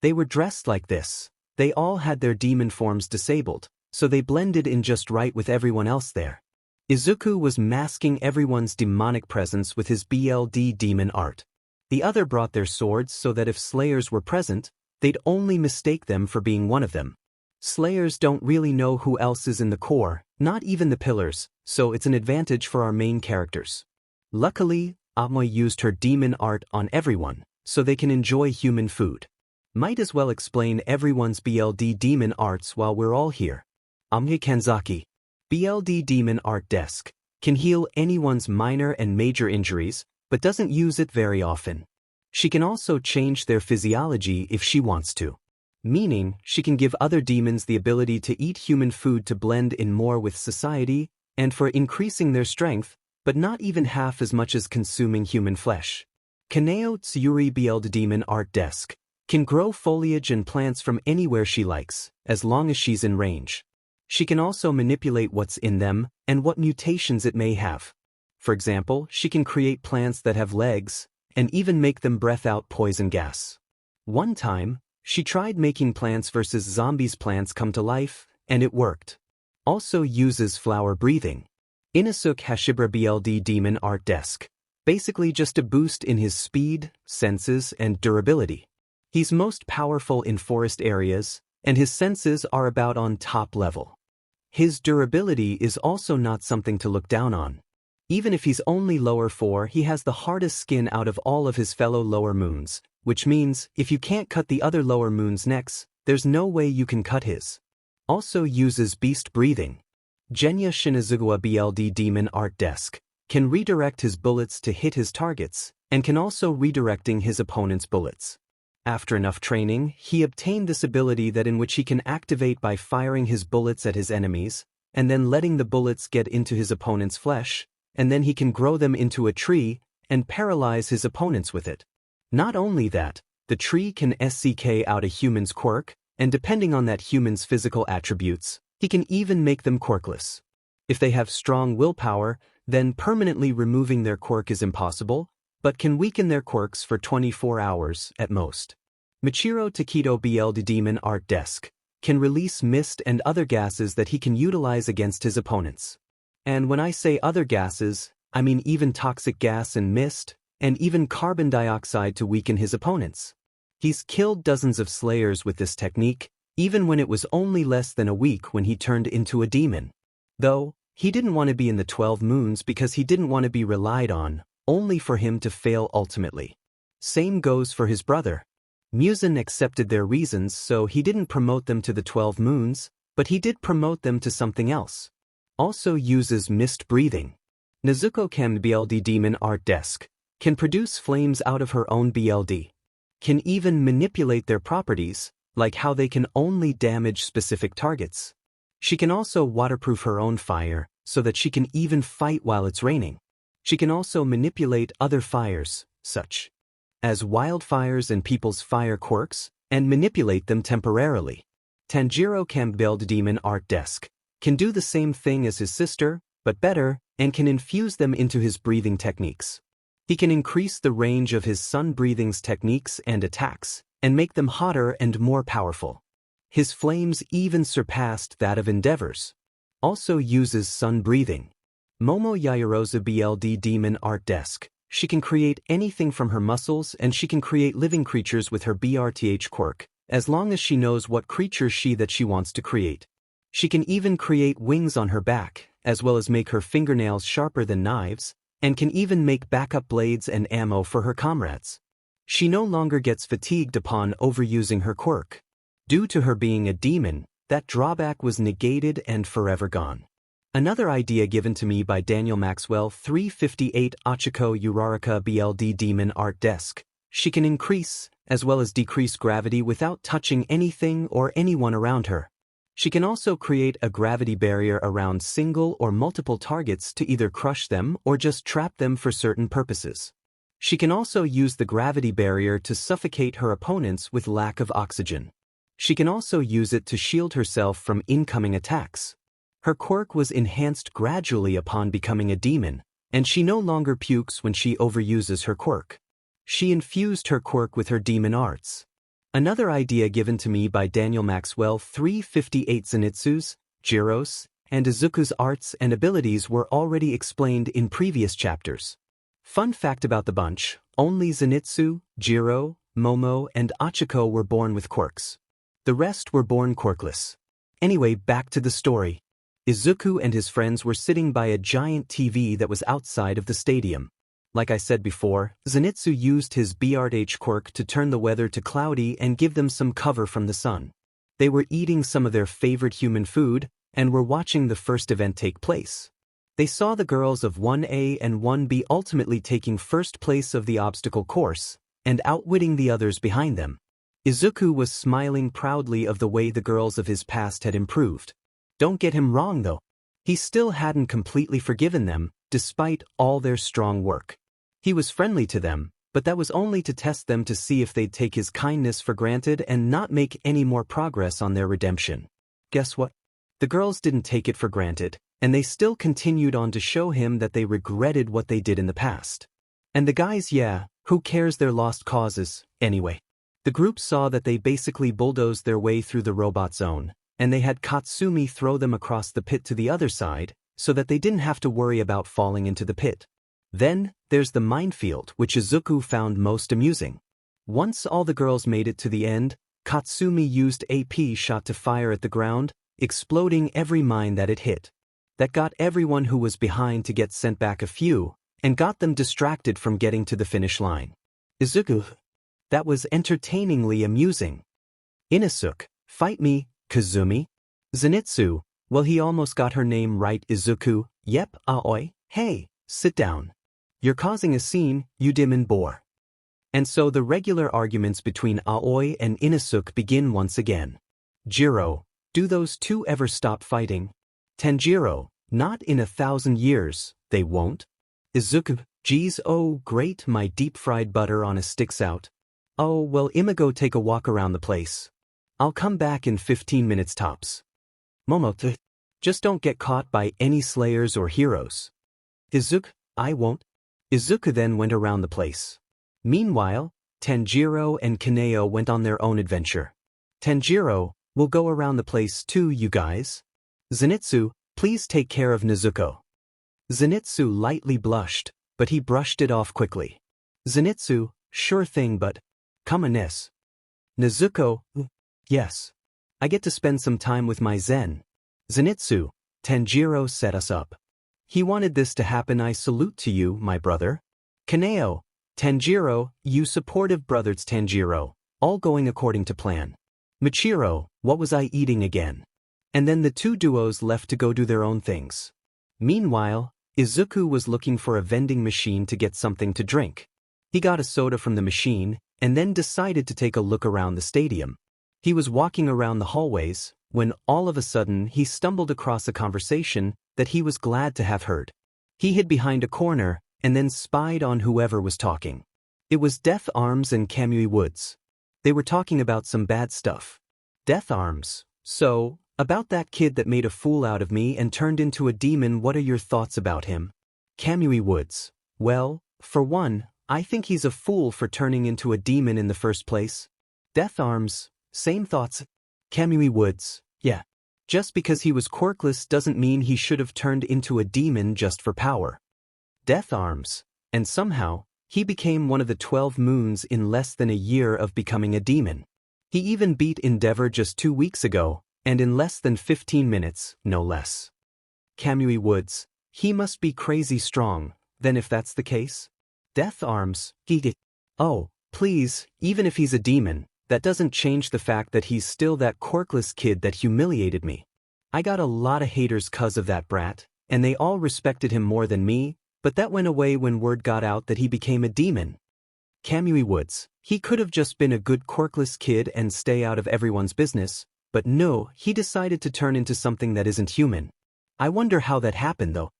They were dressed like this. They all had their demon forms disabled, so they blended in just right with everyone else there. Izuku was masking everyone's demonic presence with his BLD demon art. The other brought their swords so that if slayers were present, they'd only mistake them for being one of them. Slayers don't really know who else is in the core, not even the pillars, so it's an advantage for our main characters. Luckily, 𝗵𝗃𝗄 used her demon art on everyone, so they can enjoy human food. Might as well explain everyone's BLD demon arts while we're all here. 𝗵𝗃 Kanzaki. BLD demon art desk. Can heal anyone's minor and major injuries, but doesn't use it very often. She can also change their physiology if she wants to. Meaning, she can give other demons the ability to eat human food to blend in more with society, and for increasing their strength, but not even half as much as consuming human flesh. Kaneo Tsuyuri BLD demon art desk. Can grow foliage and plants from anywhere she likes, as long as she's in range. She can also manipulate what's in them, and what mutations it may have. For example, she can create plants that have legs, and even make them breath out poison gas. One time, she tried making Plants vs. Zombies plants come to life, and it worked. Also uses flower breathing. Inosuke Hashibara BLD demon art desk. Basically just a boost in his speed, senses, and durability. He's most powerful in forest areas, and his senses are about on top level. His durability is also not something to look down on. Even if he's only lower 4, he has the hardest skin out of all of his fellow lower moons, which means, if you can't cut the other lower moon's necks, there's no way you can cut his. Also uses beast breathing. 𝗵𝗃 Shinazugawa BLD demon art desk. Can redirect his bullets to hit his targets, and can also redirecting his opponent's bullets. After enough training, he obtained this ability that in which he can activate by firing his bullets at his enemies, and then letting the bullets get into his opponent's flesh, and then he can grow them into a tree, and paralyze his opponents with it. Not only that, the tree can SCK out a human's quirk, and depending on that human's physical attributes, he can even make them quirkless. If they have strong willpower, then permanently removing their quirk is impossible, but can weaken their quirks for 24 hours at most. Michiro Takedo BLD demon art desk. Can release mist and other gases that he can utilize against his opponents. And when I say other gases, I mean even toxic gas and mist, and even carbon dioxide to weaken his opponents. He's killed dozens of slayers with this technique, even when it was only less than a week when he turned into a demon. Though, he didn't want to be in the 12 moons because he didn't want to be relied on, only for him to fail ultimately. Same goes for his brother. Muzan accepted their reasons, so he didn't promote them to the 12 moons, but he did promote them to something else. Also uses mist breathing. Nezuko 𝗵𝗃 BLD demon art desk. Can produce flames out of her own BLD. can even manipulate their properties, like how they can only damage specific targets. She can also waterproof her own fire, so that she can even fight while it's raining. She can also manipulate other fires, such as wildfires and people's fire quirks, and manipulate them temporarily. 𝗵𝗃𝗃𝗵𝗃 can do the same thing as his sister, but better, and can infuse them into his breathing techniques. He can increase the range of his sun breathing's techniques and attacks, and make them hotter and more powerful. His flames even surpassed that of Endeavor's. Also uses sun breathing. 𝗵𝗃𝗃𝗵𝗃 she can create anything from her muscles, and she can create living creatures with her 𝗵𝗃𝗃 quirk, as long as she knows what creature that she wants to create. She can even create wings on her back, as well as make her fingernails sharper than knives, and can even make backup blades and ammo for her comrades. She no longer gets fatigued upon overusing her quirk. Due to her being a demon, that drawback was negated and forever gone. Another idea given to me by Daniel Maxwell, 𝗵𝗃𝗃 𝗳𝗵𝗃𝗃 demon art desk. She can increase, as well as decrease gravity without touching anything or anyone around her. She can also create a gravity barrier around single or multiple targets to either crush them or just trap them for certain purposes. She can also use the gravity barrier to suffocate her opponents with lack of oxygen. She can also use it to shield herself from incoming attacks. Her quirk was enhanced gradually upon becoming a demon, and she no longer pukes when she overuses her quirk. She infused her quirk with her demon arts. Another idea given to me by Daniel Maxwell, 𝗵𝗃𝗃 𝗧𝗵𝗃 𝗔𝗂𝗃 and Izuku's arts and abilities were already explained in previous chapters. Fun fact about the bunch, only 𝗧𝗵𝗃, 𝗔𝗂𝗃, Momo, and 𝗳𝗃𝗃 were born with quirks. The rest were born quirkless. Anyway, back to the story. Izuku and his friends were sitting by a giant TV that was outside of the stadium. Like I said before, 𝗧𝗵𝗃 used his 𝗵𝗃𝗃 quirk to turn the weather to cloudy and give them some cover from the sun. They were eating some of their favorite human food, and were watching the first event take place. They saw the girls of 1A and 1B ultimately taking first place of the obstacle course, and outwitting the others behind them. Izuku was smiling proudly of the way the girls of his past had improved. Don't get him wrong though. He still hadn't completely forgiven them, despite all their strong work. He was friendly to them, but that was only to test them to see if they'd take his kindness for granted and not make any more progress on their redemption. Guess what? The girls didn't take it for granted, and they still continued on to show him that they regretted what they did in the past. And the guys, yeah, who cares their lost causes, anyway. The group saw that they basically bulldozed their way through the robot zone, and they had Katsumi throw them across the pit to the other side, so that they didn't have to worry about falling into the pit. Then, there's the minefield, which Izuku found most amusing. Once all the girls made it to the end, Katsumi used AP shot to fire at the ground, exploding every mine that it hit. That got everyone who was behind to get sent back a few, and got them distracted from getting to the finish line. Izuku. That was entertainingly amusing. Inosuke, fight me, Kazumi. Zenitsu, well, he almost got her name right. Izuku, yep, Aoi, hey, sit down. You're causing a scene, 𝗵𝗃𝗵𝗃. And so the regular arguments between Aoi and Inosuke begin once again. Jiro, do those two ever stop fighting? Tanjiro, not in 1,000 years, they won't. Izuku, geez, oh great, my deep-fried butter on a stick's out. Oh, well, I'ma go take a walk around the place. I'll come back in 15 minutes tops. Momo, just don't get caught by any slayers or heroes. Izuku, I won't. Izuku then went around the place. Meanwhile, Tanjiro and Kaneo went on their own adventure. Tanjiro, we'll go around the place too, you guys. Zenitsu, please take care of Nezuko. Zenitsu lightly blushed, but he brushed it off quickly. Zenitsu, sure thing, but come on, Ness. Nezuko, yes. I get to spend some time with my Zen. Zenitsu, Tanjiro set us up. He wanted this to happen. I salute to you, my brother. Kaneo, Tanjiro, you supportive brothers. Tanjiro, all going according to plan. Michiro, what was I eating again? And then the two duos left to go do their own things. Meanwhile, Izuku was looking for a vending machine to get something to drink. He got a soda from the machine, and then decided to take a look around the stadium. He was walking around the hallways, when all of a sudden he stumbled across a conversation that he was glad to have heard. He hid behind a corner, and then spied on whoever was talking. It was 𝗵𝗃𝗵𝗃 and 𝗵𝗃𝗃𝗃𝗃. They were talking about some bad stuff. 𝗵𝗃𝗵𝗃, so, about that kid that made a fool out of me and turned into a demon, what are your thoughts about him? 𝗵𝗃𝗃𝗃𝗃, well, for one, I think he's a fool for turning into a demon in the first place. 𝗵𝗃𝗵𝗃, same thoughts. 𝗵𝗃𝗃𝗃𝗃, yeah. Just because he was quirkless doesn't mean he should have turned into a demon just for power. 𝗵𝗃𝗵𝗃, and somehow, he became one of the 12 moons in less than a year of becoming a demon. He even beat 𝗵𝗃𝗃𝗃 just 2 weeks ago, and in less than 15 minutes, no less. 𝗵𝗃𝗃𝗃𝗃𝗃, he must be crazy strong, then if that's the case. 𝗵𝗃𝗵𝗃𝗃𝗃, oh, please, even if he's a demon, that doesn't change the fact that he's still that quirkless kid that humiliated me. I got a lot of haters 'cause of that brat, and they all respected him more than me, but that went away when word got out that he became a demon. 𝗵𝗃𝗃𝗃𝗃𝗃, he could have just been a good quirkless kid and stay out of everyone's business, but no, he decided to turn into something that isn't human. I wonder how that happened though.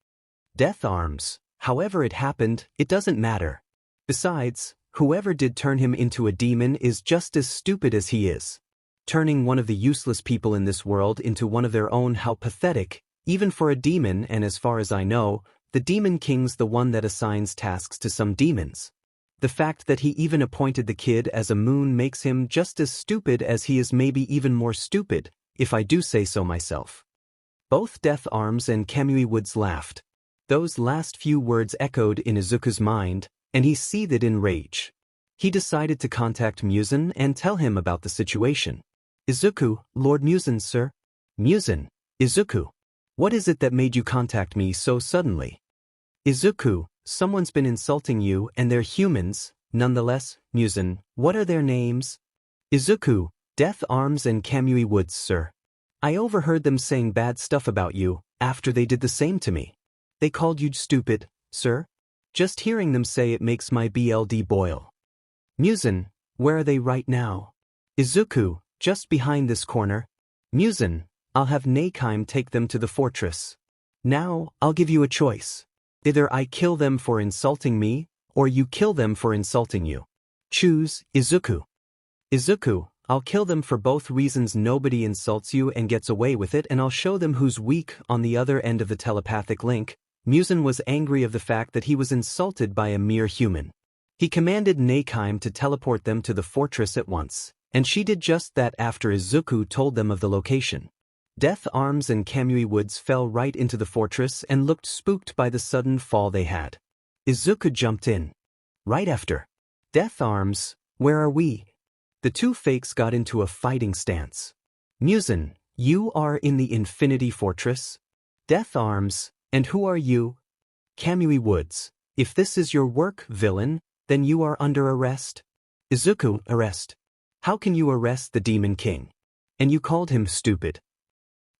𝗵𝗃𝗵𝗃𝗃𝗃, however it happened, it doesn't matter. Besides, whoever did turn him into a demon is just as stupid as he is. Turning one of the useless people in this world into one of their own, how pathetic, even for a demon, and as far as I know, the Demon King's the one that assigns tasks to some demons. The fact that he even appointed the kid as a moon makes him just as stupid as he is, maybe even more stupid, if I do say so myself. Both 𝗵𝗃𝗵𝗃𝗃 and 𝗵𝗃𝗃𝗃𝗃 laughed. Those last few words echoed in Izuku's mind, and he seethed in rage. He decided to contact 𝗵𝗃𝗃 and tell him about the situation. Izuku, Lord 𝗵𝗃𝗃, sir. 𝗵𝗃𝗃, Izuku. What is it that made you contact me so suddenly? Izuku, someone's been insulting you and they're humans, nonetheless. 𝗵𝗃𝗃, what are their names? Izuku, 𝗵𝗃𝗵𝗃𝗃𝗃𝗃 and 𝗵𝗃𝗃𝗃𝗃, sir. I overheard them saying bad stuff about you, after they did the same to me. They called you stupid, sir. Just hearing them say it makes my blood boil. 𝗵𝗃𝗃, where are they right now? Izuku, just behind this corner. 𝗵𝗃𝗃, I'll have 𝗵𝗃𝗃𝗃𝗃 take them to the fortress. Now, I'll give you a choice. Either I kill them for insulting me, or you kill them for insulting you. Choose, Izuku. Izuku, I'll kill them for both reasons. Nobody insults you and gets away with it, and I'll show them who's weak. On the other end of the telepathic link, 𝗵𝗃𝗃 was angry of the fact that he was insulted by a mere human. He commanded 𝗵𝗃𝗃𝗃𝗃 to teleport them to the fortress at once, and she did just that after Izuku told them of the location. 𝗵𝗃𝗵𝗃𝗃𝗃𝗃 and 𝗵𝗃𝗃𝗃𝗃𝗃 fell right into the fortress and looked spooked by the sudden fall they had. Izuku jumped in. Right after. 𝗵𝗃𝗵𝗃𝗃𝗃𝗃𝗃, where are we? The two fakes got into a fighting stance. 𝗵𝗃𝗃𝗃𝗃𝗃𝗃, you are in the Infinity Fortress? 𝗵𝗃𝗵𝗃𝗃𝗃𝗃𝗃, and who are you? 𝗵𝗃𝗃𝗃𝗃𝗃𝗃, if this is your work, villain, then you are under arrest. Izuku, arrest. How can you arrest the Demon King? And you called him stupid.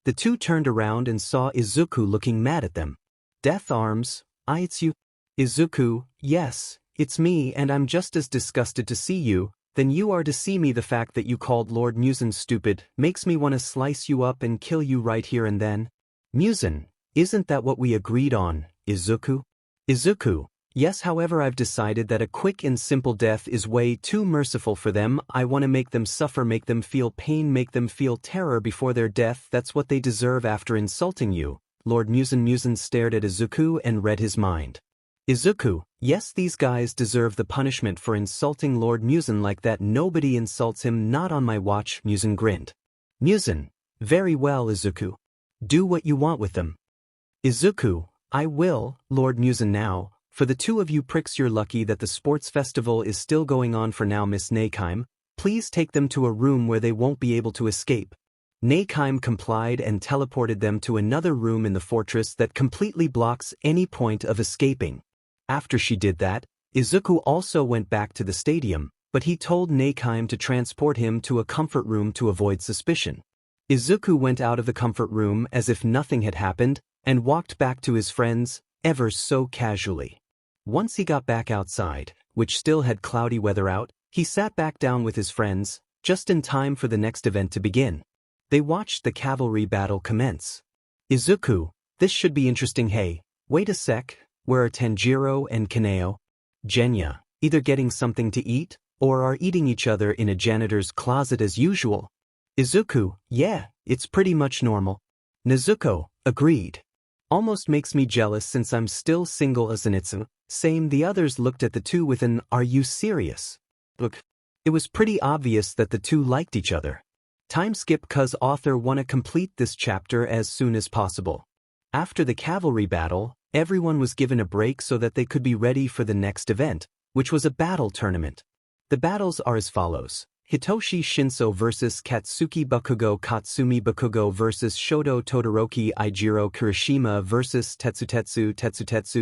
The two turned around and saw Izuku looking mad at them. 𝗵𝗃𝗵𝗃𝗃𝗃𝗃𝗃, it's you. Izuku, yes, it's me, and I'm just as disgusted to see you than you are to see me. The fact that you called Lord 𝗵𝗃𝗃 stupid makes me want to slice you up and kill you right here and then. 𝗵𝗃𝗃, isn't that what we agreed on, Izuku? Izuku, yes, however I've decided that a quick and simple death is way too merciful for them. I want to make them suffer, make them feel pain, make them feel terror before their death. That's what they deserve after insulting you. Lord 𝗵𝗃𝗃𝗃𝗃 stared at Izuku and read his mind. Izuku, yes, these guys deserve the punishment for insulting Lord 𝗵𝗃𝗃 like that. Nobody insults him, not on my watch. 𝗵𝗃𝗃 grinned. 𝗵𝗃𝗃, very well, Izuku. Do what you want with them. Izuku, I will, Lord 𝗵𝗃𝗃. Now, for the two of you pricks, you're lucky that the sports festival is still going on for now. Miss 𝗵𝗃𝗃𝗃𝗃, please take them to a room where they won't be able to escape. 𝗵𝗃𝗃𝗃𝗃𝗃 complied and teleported them to another room in the fortress that completely blocks any point of escaping. After she did that, Izuku also went back to the stadium, but he told 𝗵𝗃𝗃𝗃𝗃𝗃 to transport him to a comfort room to avoid suspicion. Izuku went out of the comfort room as if nothing had happened, and walked back to his friends, ever so casually. Once he got back outside, which still had cloudy weather out, He sat back down with his friends, just in time for the next event to begin. They watched the cavalry battle commence. Izuku, this should be interesting. Hey, wait a sec, where are Tanjiro and Kaneo? Genya, either getting something to eat, or are eating each other in a janitor's closet as usual. Izuku, yeah, it's pretty much normal. Nezuko, agreed. Almost makes me jealous since I'm still single as an 𝗧𝗵𝗲. Same. The others looked at the two with an "Are you serious?" look. It was pretty obvious that the two liked each other. Time skip 'cause author wanna complete this chapter as soon as possible. After the cavalry battle, everyone was given a break so that they could be ready for the next event, which was a battle tournament. The battles are as follows. Hitoshi Shinso vs Katsuki Bakugo 𝗵𝗃 vs Shoto Todoroki Eijiro Kirishima vs Tetsutetsu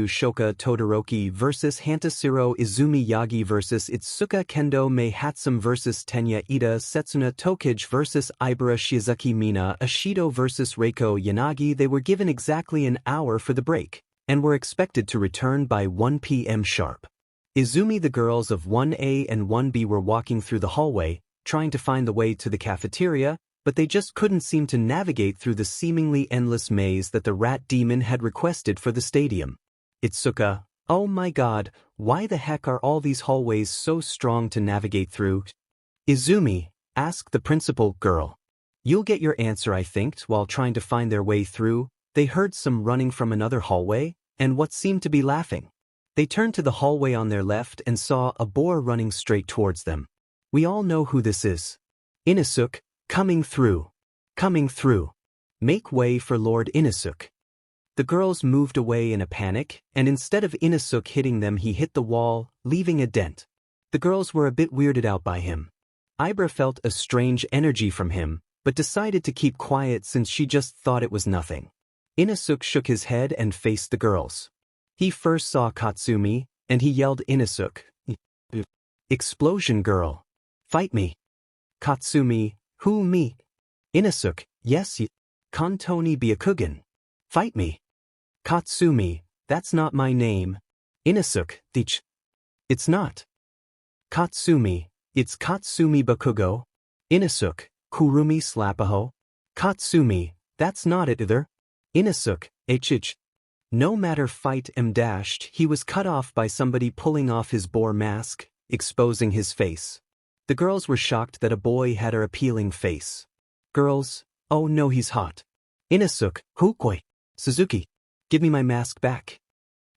Shoka Todoroki vs Hantasiro Izumi Yagi vs Itsuka Kendo 𝗵𝗃𝗃 vs Tenya Ida Setsuna Tokage vs Ibara Shizuki Mina Ashido vs Reiko Yanagi. They were given exactly an hour for the break, and were expected to return by 1 p.m. sharp. Izumi, the girls of 1A and 1B were walking through the hallway, trying to find the way to the cafeteria, but they just couldn't seem to navigate through the seemingly endless maze that the rat demon had requested for the stadium. Itsuka, oh my god, why the heck are all these hallways so strong to navigate through? Izumi, asked the principal. Girl, you'll get your answer, I think. While trying to find their way through, they heard some running from another hallway, and what seemed to be laughing. They turned to the hallway on their left and saw a boar running straight towards them. We all know who this is. Inosuke, coming through. Coming through. Make way for Lord Inosuke. The girls moved away in a panic, and instead of Inosuke hitting them, he hit the wall, leaving a dent. The girls were a bit weirded out by him. Ibara felt a strange energy from him, but decided to keep quiet since she just thought it was nothing. Inosuke shook his head and faced the girls. He first saw Katsumi, and he yelled, Inosuke. Explosion girl. Fight me. Katsumi, who me? Inosuke, yes you. Kantoni Byakugan. Fight me. Katsumi, that's not my name. Inosuke, it's not. Katsumi, it's Katsumi Bakugo. Inosuke, Kurumi Slapaho. Katsumi, that's not it either. Inosuke, hh. No matter fight 𝗵. He was cut off by somebody pulling off his boar mask, exposing his face. The girls were shocked that a boy had her appealing face. Girls, oh no, he's hot. Inosuke, Hukoi. Suzuki, give me my mask back.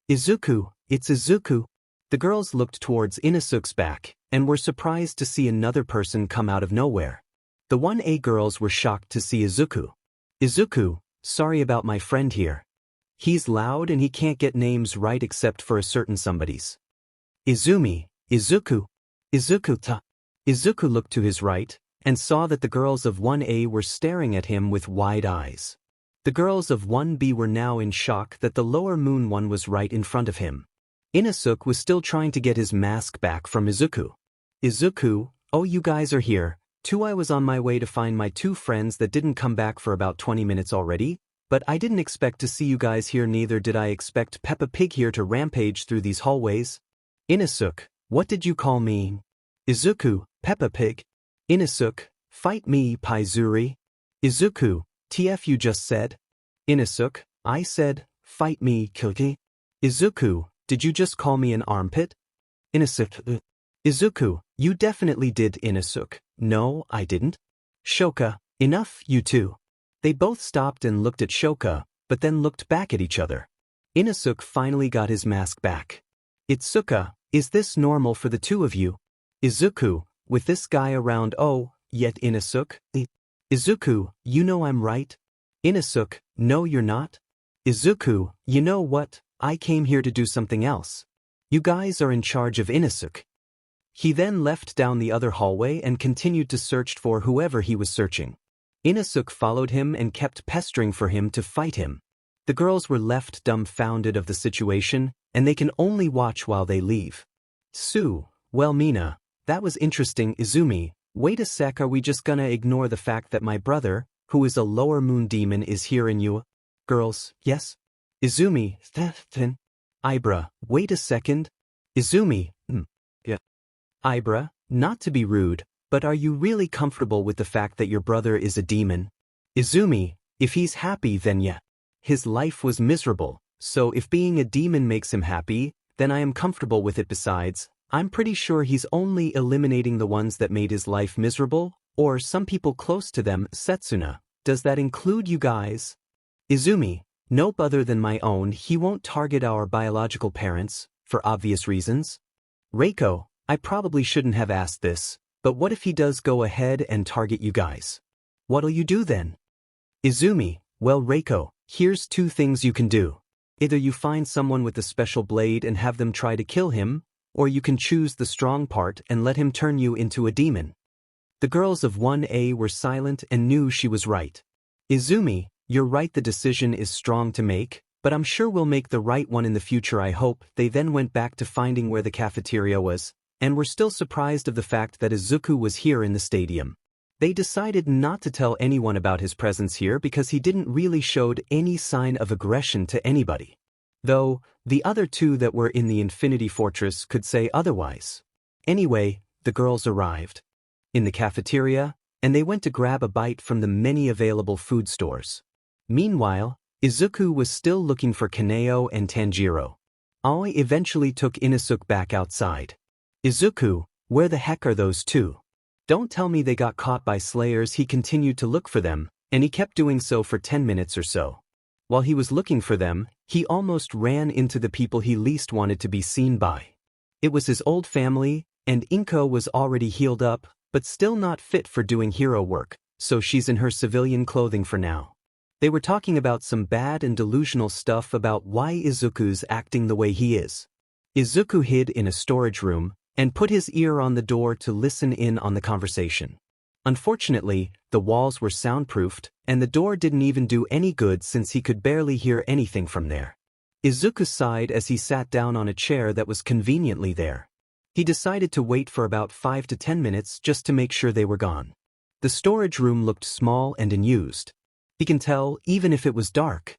Izuku, it's Izuku. The girls looked towards Inosuke's back, and were surprised to see another person come out of nowhere. The 1A girls were shocked to see Izuku. Izuku, sorry about my friend here. He's loud and he can't get names right except for a certain somebody's. Izumi, Izuku. Izuku-ta. Izuku looked to his right, and saw that the girls of 1A were staring at him with wide eyes. The girls of 1B were now in shock that the lower moon one was right in front of him. Inosuke was still trying to get his mask back from Izuku. Izuku, oh you guys are here, too. I was on my way to find my two friends that didn't come back for about 20 minutes already. But I didn't expect to see you guys here, neither did I expect 𝗵𝗃𝗃 here to rampage through these hallways. Inosuke, what did you call me? Izuku, 𝗵𝗃𝗃. Inosuke, fight me, Paizuri. Izuku, TF you just said? Inosuke, I said, fight me, Kilki. Izuku, did you just call me an armpit? Inosuke, Izuku, you definitely did. Inosuke, no, I didn't. Shoka, enough, you two. They both stopped and looked at Shoka, but then looked back at each other. Inosuke finally got his mask back. Itsuka, is this normal for the two of you? Izuku, with this guy around? Oh, yet Inosuke. Izuku, you know I'm right. Inosuke, no you're not. Izuku, you know what, I came here to do something else. You guys are in charge of Inosuke. He then left down the other hallway and continued to search for whoever he was searching. Inosuke followed him and kept pestering for him to fight him. The girls were left dumbfounded of the situation, and they can only watch while they leave. Well Mina, that was interesting. Izumi, wait a sec, are we just gonna ignore the fact that my brother, who is a lower moon demon, is here in you? Girls, yes? Izumi, Ibara, wait a second. Izumi, yeah. Ibara, not to be rude, but are you really comfortable with the fact that your brother is a demon? 𝗧𝗵𝗲, if he's happy then yeah. His life was miserable, so if being a demon makes him happy, then I am comfortable with it. Besides, I'm pretty sure he's only eliminating the ones that made his life miserable, or some people close to them. 𝗧𝗵𝗲, does that include you guys? 𝗧𝗵𝗲, nope, other than my own. He won't target our biological parents, for obvious reasons. Reiko, I probably shouldn't have asked this, but what if he does go ahead and target you guys? What'll you do then? 𝗧𝗵𝗲, well Reiko, here's two things you can do. Either you find someone with a special blade and have them try to kill him, or you can choose the strong part and let him turn you into a demon. The girls of 1A were silent and knew she was right. 𝗧𝗵𝗲, you're right, the decision is strong to make, but I'm sure we'll make the right one in the future, I hope. They then went back to finding where the cafeteria was, and were still surprised of the fact that Izuku was here in the stadium. They decided not to tell anyone about his presence here because he didn't really showed any sign of aggression to anybody. Though, the other two that were in the Infinity Fortress could say otherwise. Anyway, the girls arrived in the cafeteria, and they went to grab a bite from the many available food stores. Meanwhile, Izuku was still looking for 𝗵𝗃𝗃 and Tanjiro. Aoi eventually took Inosuke back outside. 𝗧𝗵𝗲, where the heck are those two? Don't tell me they got caught by slayers. He continued to look for them, and he kept doing so for 10 minutes or so. While he was looking for them, he almost ran into the people he least wanted to be seen by. It was his old family, and Inko was already healed up, but still not fit for doing hero work, so she's in her civilian clothing for now. They were talking about some bad and delusional stuff about why Izuku's acting the way he is. Izuku hid in a storage room and put his ear on the door to listen in on the conversation. Unfortunately, the walls were soundproofed, and the door didn't even do any good since he could barely hear anything from there. Izuku sighed as he sat down on a chair that was conveniently there. He decided to wait for about 5 to 10 minutes just to make sure they were gone. The storage room looked small and unused. He can tell even if it was dark.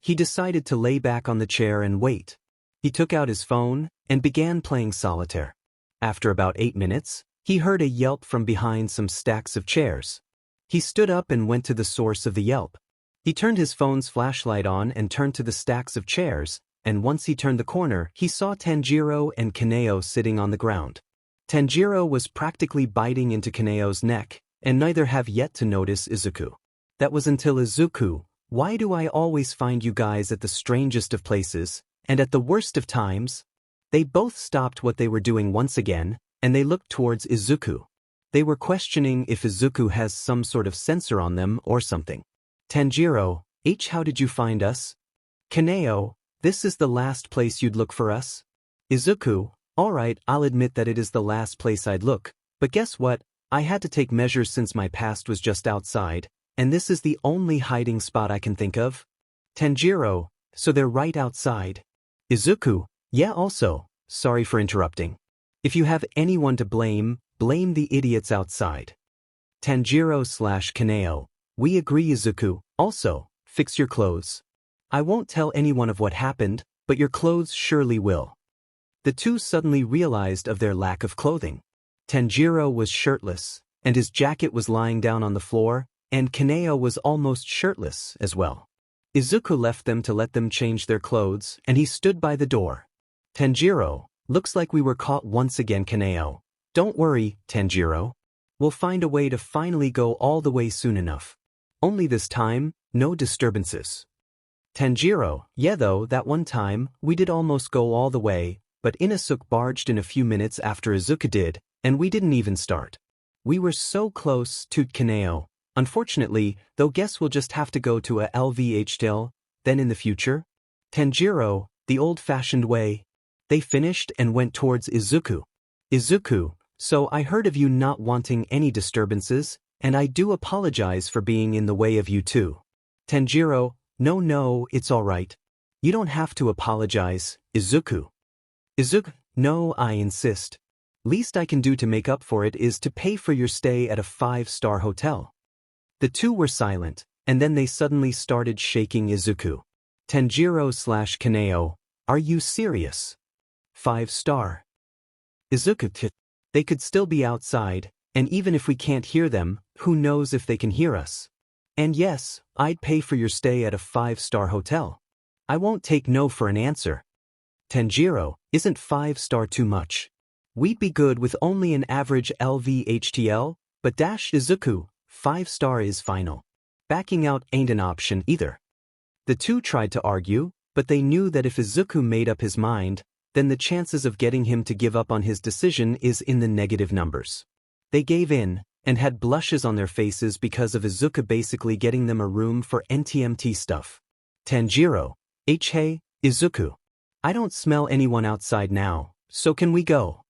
He decided to lay back on the chair and wait. He took out his phone and began playing solitaire. After about 8 minutes, he heard a yelp from behind some stacks of chairs. He stood up and went to the source of the yelp. He turned his phone's flashlight on and turned to the stacks of chairs, and once he turned the corner, he saw Tanjiro and 𝗵𝗃𝗃 sitting on the ground. Tanjiro was practically biting into 𝗵𝗃𝗃's neck, and neither have yet to notice Izuku. That was until Izuku, why do I always find you guys at the strangest of places, and at the worst of times? They both stopped what they were doing once again, and they looked towards Izuku. They were questioning if Izuku has some sort of sensor on them or something. Tanjiro, how did you find us? 𝗵𝗃𝗃, this is the last place you'd look for us? Izuku, alright, I'll admit that it is the last place I'd look, but guess what? I had to take measures since my past was just outside, and this is the only hiding spot I can think of. Tanjiro, so they're right outside. Izuku, yeah, also, sorry for interrupting. If you have anyone to blame, blame the idiots outside. Tanjiro/𝗵𝗃𝗃, we agree Izuku, also, fix your clothes. I won't tell anyone of what happened, but your clothes surely will. The two suddenly realized of their lack of clothing. Tanjiro was shirtless, and his jacket was lying down on the floor, and 𝗵𝗃𝗃 was almost shirtless as well. Izuku left them to let them change their clothes, and he stood by the door. Tanjiro, looks like we were caught once again. 𝗵𝗃𝗃, don't worry, Tanjiro. We'll find a way to finally go all the way soon enough. Only this time, no disturbances. Tanjiro, yeah though, that one time, we did almost go all the way, but Inosuke barged in a few minutes after Izuku did, and we didn't even start. We were so close to 𝗵𝗃𝗃. Unfortunately, though, guess we'll just have to go to a 𝗵𝗃𝗃, then in the future. Tanjiro, the old-fashioned way. They finished and went towards Izuku. Izuku, so I heard of you not wanting any disturbances, and I do apologize for being in the way of you too. Tanjiro, no, it's alright. You don't have to apologize, Izuku. Izuku, no, I insist. Least I can do to make up for it is to pay for your stay at a 5-star hotel. The two were silent, and then they suddenly started shaking Izuku. Tanjiro/𝗵𝗃𝗃, are you serious? 5-star. Izuku, They could still be outside, and even if we can't hear them, who knows if they can hear us. And yes, I'd pay for your stay at a 5-star hotel. I won't take no for an answer. 𝗵𝗃𝗀𝗃, isn't 5-star too much? We'd be good with only an average 𝗵𝗃𝗃𝗃, but 𝗧𝗵𝗃, 5-star is final. Backing out ain't an option either. The two tried to argue, but they knew that if Izuku made up his mind, then the chances of getting him to give up on his decision is in the negative numbers. They gave in, and had blushes on their faces because of Izuku basically getting them a room for NTMT stuff. 𝗵𝗃𝗀𝗃, hey, Izuku. I don't smell anyone outside now, so can we go?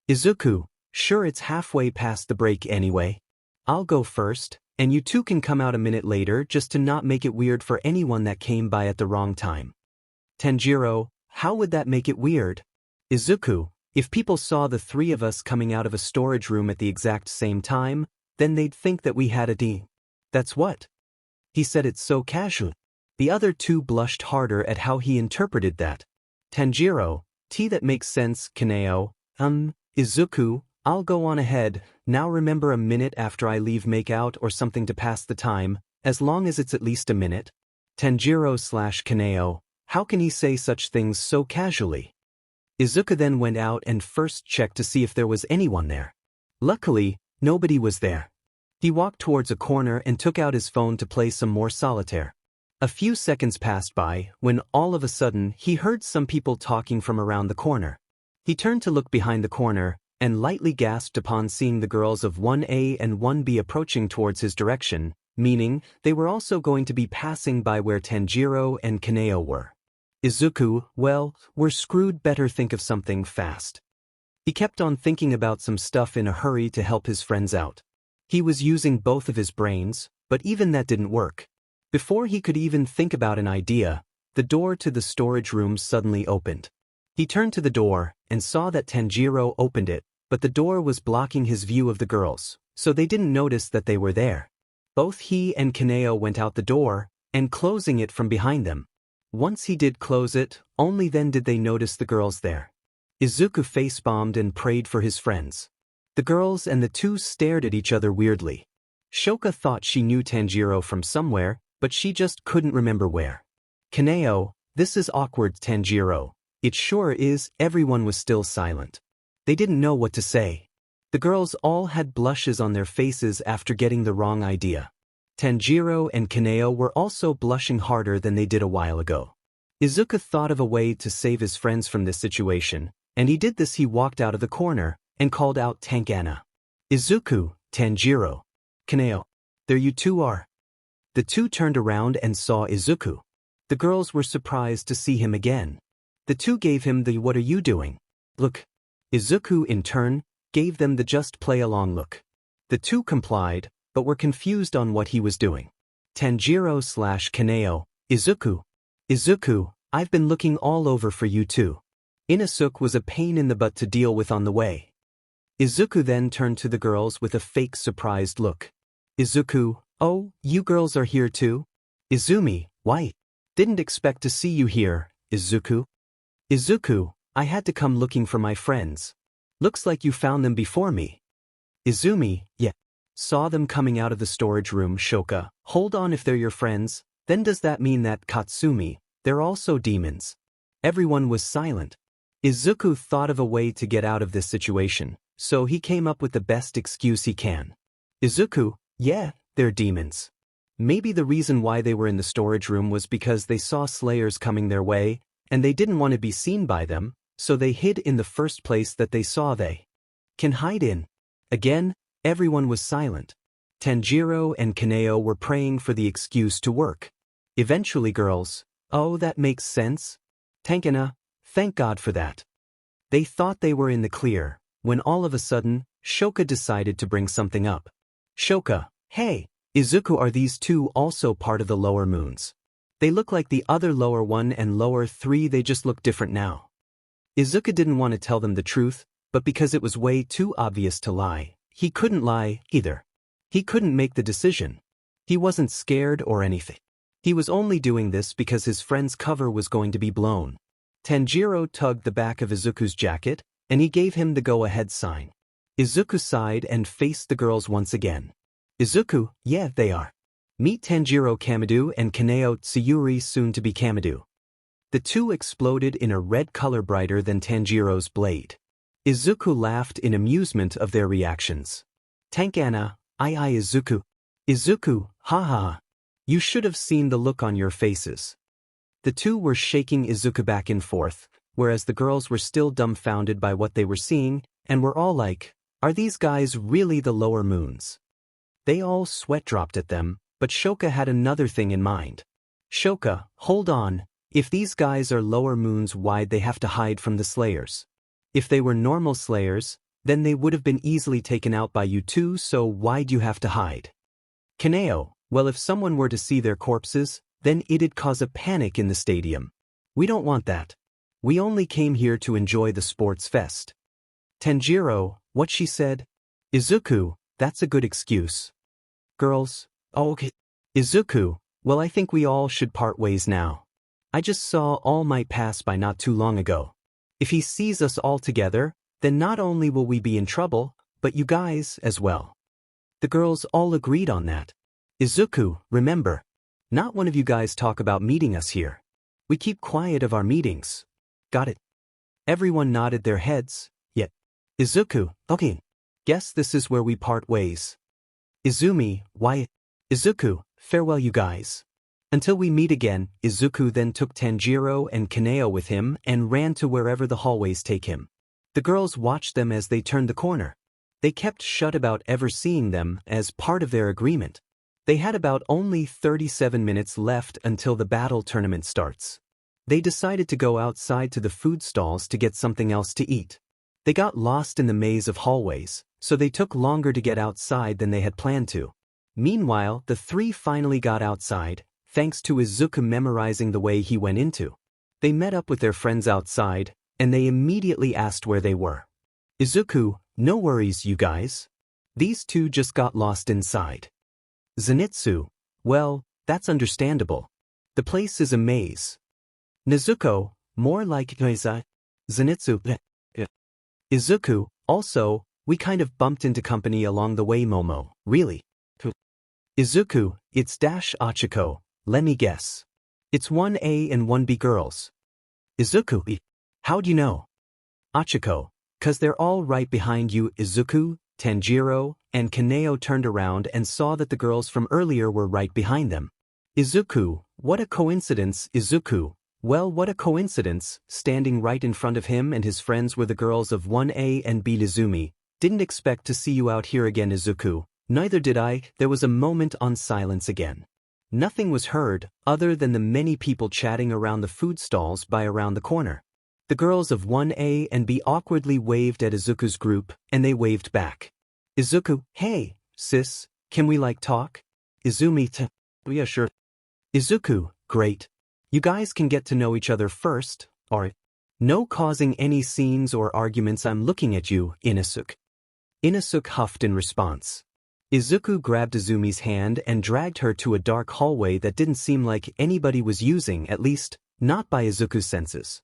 Izuku, sure, it's halfway past the break anyway. I'll go first, and you two can come out a minute later just to not make it weird for anyone that came by at the wrong time. 𝗵𝗃𝗀𝗃, how would that make it weird? Izuku, if people saw the three of us coming out of a storage room at the exact same time, then they'd think that we had a date. That's what? He said it so casually. The other two blushed harder at how he interpreted that. 𝗵𝗃𝗀𝗃, that makes sense, Kaneo. Izuku, I'll go on ahead. Now remember, a minute after I leave, make out or something to pass the time, as long as it's at least a minute. 𝗵𝗃𝗀𝗃, how can he say such things so casually? Izuku then went out and first checked to see if there was anyone there. Luckily, nobody was there. He walked towards a corner and took out his phone to play some more solitaire. A few seconds passed by when all of a sudden he heard some people talking from around the corner. He turned to look behind the corner and lightly gasped upon seeing the girls of 1A and 1B approaching towards his direction, meaning they were also going to be passing by where 𝗵𝗃𝗀𝗃 and Kaneo were. Izuku, well, we're screwed, better think of something fast. He kept on thinking about some stuff in a hurry to help his friends out. He was using both of his brains, but even that didn't work. Before he could even think about an idea, the door to the storage room suddenly opened. He turned to the door and saw that 𝗵𝗃𝗀𝗃 opened it, but the door was blocking his view of the girls, so they didn't notice that they were there. Both he and Kaneo went out the door, and closing it from behind them. Once he did close it, only then did they notice the girls there. Izuku face-bombed and prayed for his friends. The girls and the two stared at each other weirdly. Shoka thought she knew 𝗵𝗃𝗀𝗃 from somewhere, but she just couldn't remember where. Kaneo, this is awkward, 𝗵𝗃𝗀𝗃. It sure is. Everyone was still silent. They didn't know what to say. The girls all had blushes on their faces after getting the wrong idea. 𝗵𝗃𝗀𝗃 and Kaneo were also blushing harder than they did a while ago. Izuku thought of a way to save his friends from this situation, and he did this. He walked out of the corner and called out 𝗵𝗃𝗀𝗃. Izuku, 𝗵𝗃𝗀𝗃. Kaneo. There you two are. The two turned around and saw Izuku. The girls were surprised to see him again. The two gave him the "what are you doing?" look. Izuku, in turn, gave them the just play along look. The two complied, but were confused on what he was doing. 𝗵𝗃𝗀𝗃, Izuku. Izuku, I've been looking all over for you too. Inosuke was a pain in the butt to deal with on the way. Izuku then turned to the girls with a fake surprised look. Izuku, oh, you girls are here too? Izumi, why? Didn't expect to see you here, Izuku. Izuku, I had to come looking for my friends. Looks like you found them before me. Izumi, yeah. Saw them coming out of the storage room. Shoka, hold on, if they're your friends, then does that mean that Katsumi, they're also demons? Everyone was silent. Izuku thought of a way to get out of this situation, so he came up with the best excuse he can. Izuku, yeah, they're demons. Maybe the reason why they were in the storage room was because they saw slayers coming their way, and they didn't want to be seen by them, so they hid in the first place that they saw they can hide in. Again, everyone was silent. 𝗵𝗃𝗀𝗃 and Kaneo were praying for the excuse to work. Eventually, girls, oh, that makes sense. 𝗵𝗃𝗀𝗃, thank God for that. They thought they were in the clear, when all of a sudden, Shoka decided to bring something up. Shoka, hey, Izuku, are these two also part of the lower moons? They look like the other lower 1 and lower 3, they just look different now. Izuku didn't want to tell them the truth, but because it was way too obvious to lie, he couldn't lie either. He couldn't make the decision. He wasn't scared or anything. He was only doing this because his friend's cover was going to be blown. Tanjiro tugged the back of Izuku's jacket, and he gave him the go-ahead sign. Izuku sighed and faced the girls once again. Izuku, yeah, they are. Meet 𝗵𝗃𝗃𝗁𝗃 and 𝗂𝗃𝗃𝗁𝗃 soon to be 𝗵𝗃𝗃𝗁𝗃. The two exploded in a red color brighter than Tanjiro's blade. Izuku laughed in amusement of their reactions. Tankana, I Izuku. Izuku, ha ha. You should have seen the look on your faces. The two were shaking Izuku back and forth, whereas the girls were still dumbfounded by what they were seeing, and were all like, are these guys really the lower moons? They all sweat dropped at them, but Shoka had another thing in mind. Shoka, hold on, if these guys are lower moons, why'd they have to hide from the Slayers? If they were normal Slayers, then they would have been easily taken out by you too, so why'd you have to hide? 𝗂𝗃𝗃, well, if someone were to see their corpses, then it'd cause a panic in the stadium. We don't want that. We only came here to enjoy the sports fest. Tanjiro, what she said? Izuku, that's a good excuse. Girls, oh okay. Izuku, well, I think we all should part ways now. I just saw All Might pass by not too long ago. If he sees us all together, then not only will we be in trouble, but you guys as well. The girls all agreed on that. Izuku, remember, not one of you guys talk about meeting us here. We keep quiet of our meetings. Got it? Everyone nodded their heads, yet. Izuku, okay. Guess this is where we part ways. Izumi, why? Izuku, farewell you guys. Until we meet again. Izuku then took Tanjiro and 𝗂𝗃𝗃 with him and ran to wherever the hallways take him. The girls watched them as they turned the corner. They kept shut about ever seeing them as part of their agreement. They had about only 37 minutes left until the battle tournament starts. They decided to go outside to the food stalls to get something else to eat. They got lost in the maze of hallways, so they took longer to get outside than they had planned to. Meanwhile, the three finally got outside, thanks to Izuku memorizing the way he went into. They met up with their friends outside, and they immediately asked where they were. Izuku, no worries you guys. These two just got lost inside. Zenitsu, well, that's understandable. The place is a maze. Nezuko, more like 𝗂𝗃𝗃𝗁𝗃. Zenitsu, Izuku, also, we kind of bumped into company along the way Momo, really. Izuku, it's 𝗳𝗃𝗃𝗁𝗃, let me guess. It's 1A and 1B girls. Izuku, how'd you know? Achiko, 'cause they're all right behind you. Izuku, Tanjiro, and 𝗂𝗃𝗃𝗁𝗃 turned around and saw that the girls from earlier were right behind them. Izuku, what a coincidence. Izuku, well, what a coincidence. Standing right in front of him and his friends were the girls of 1A and B. Izumi, didn't expect to see you out here again. Izuku, neither did I. There was a moment on silence again. Nothing was heard, other than the many people chatting around the food stalls by around the corner. The girls of 1A and B awkwardly waved at Izuku's group, and they waved back. Izuku, hey, sis, can we talk? Izumi, yeah sure. Izuku, great. You guys can get to know each other first, alright? No causing any scenes or arguments. I'm looking at you, Inosuke. Inosuke huffed in response. Izuku grabbed Izumi's hand and dragged her to a dark hallway that didn't seem like anybody was using, at least, not by Izuku's senses.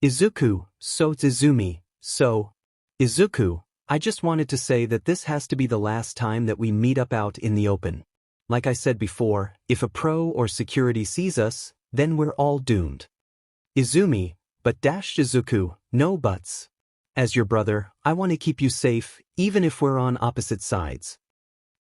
Izuku, so it's Izumi, so. Izuku, I just wanted to say that this has to be the last time that we meet up out in the open. Like I said before, if a pro or security sees us, then we're all doomed. Izumi, but Izuku, no buts. As your brother, I want to keep you safe, even if we're on opposite sides.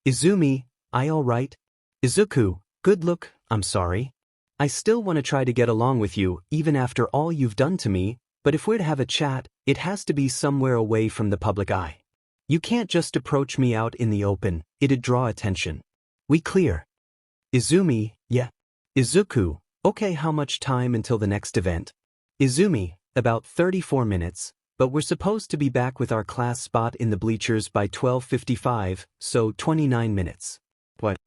Izumi, I alright? Izuku, good look, I'm sorry. I still want to try to get along with you, even after all you've done to me, but if we're to have a chat, it has to be somewhere away from the public eye. You can't just approach me out in the open, it'd draw attention. We clear? Izumi, yeah. Izuku, okay, how much time until the next event? Izumi, about 34 minutes, but we're supposed to be back with our class spot in the bleachers by 12:55, so 29 minutes. What?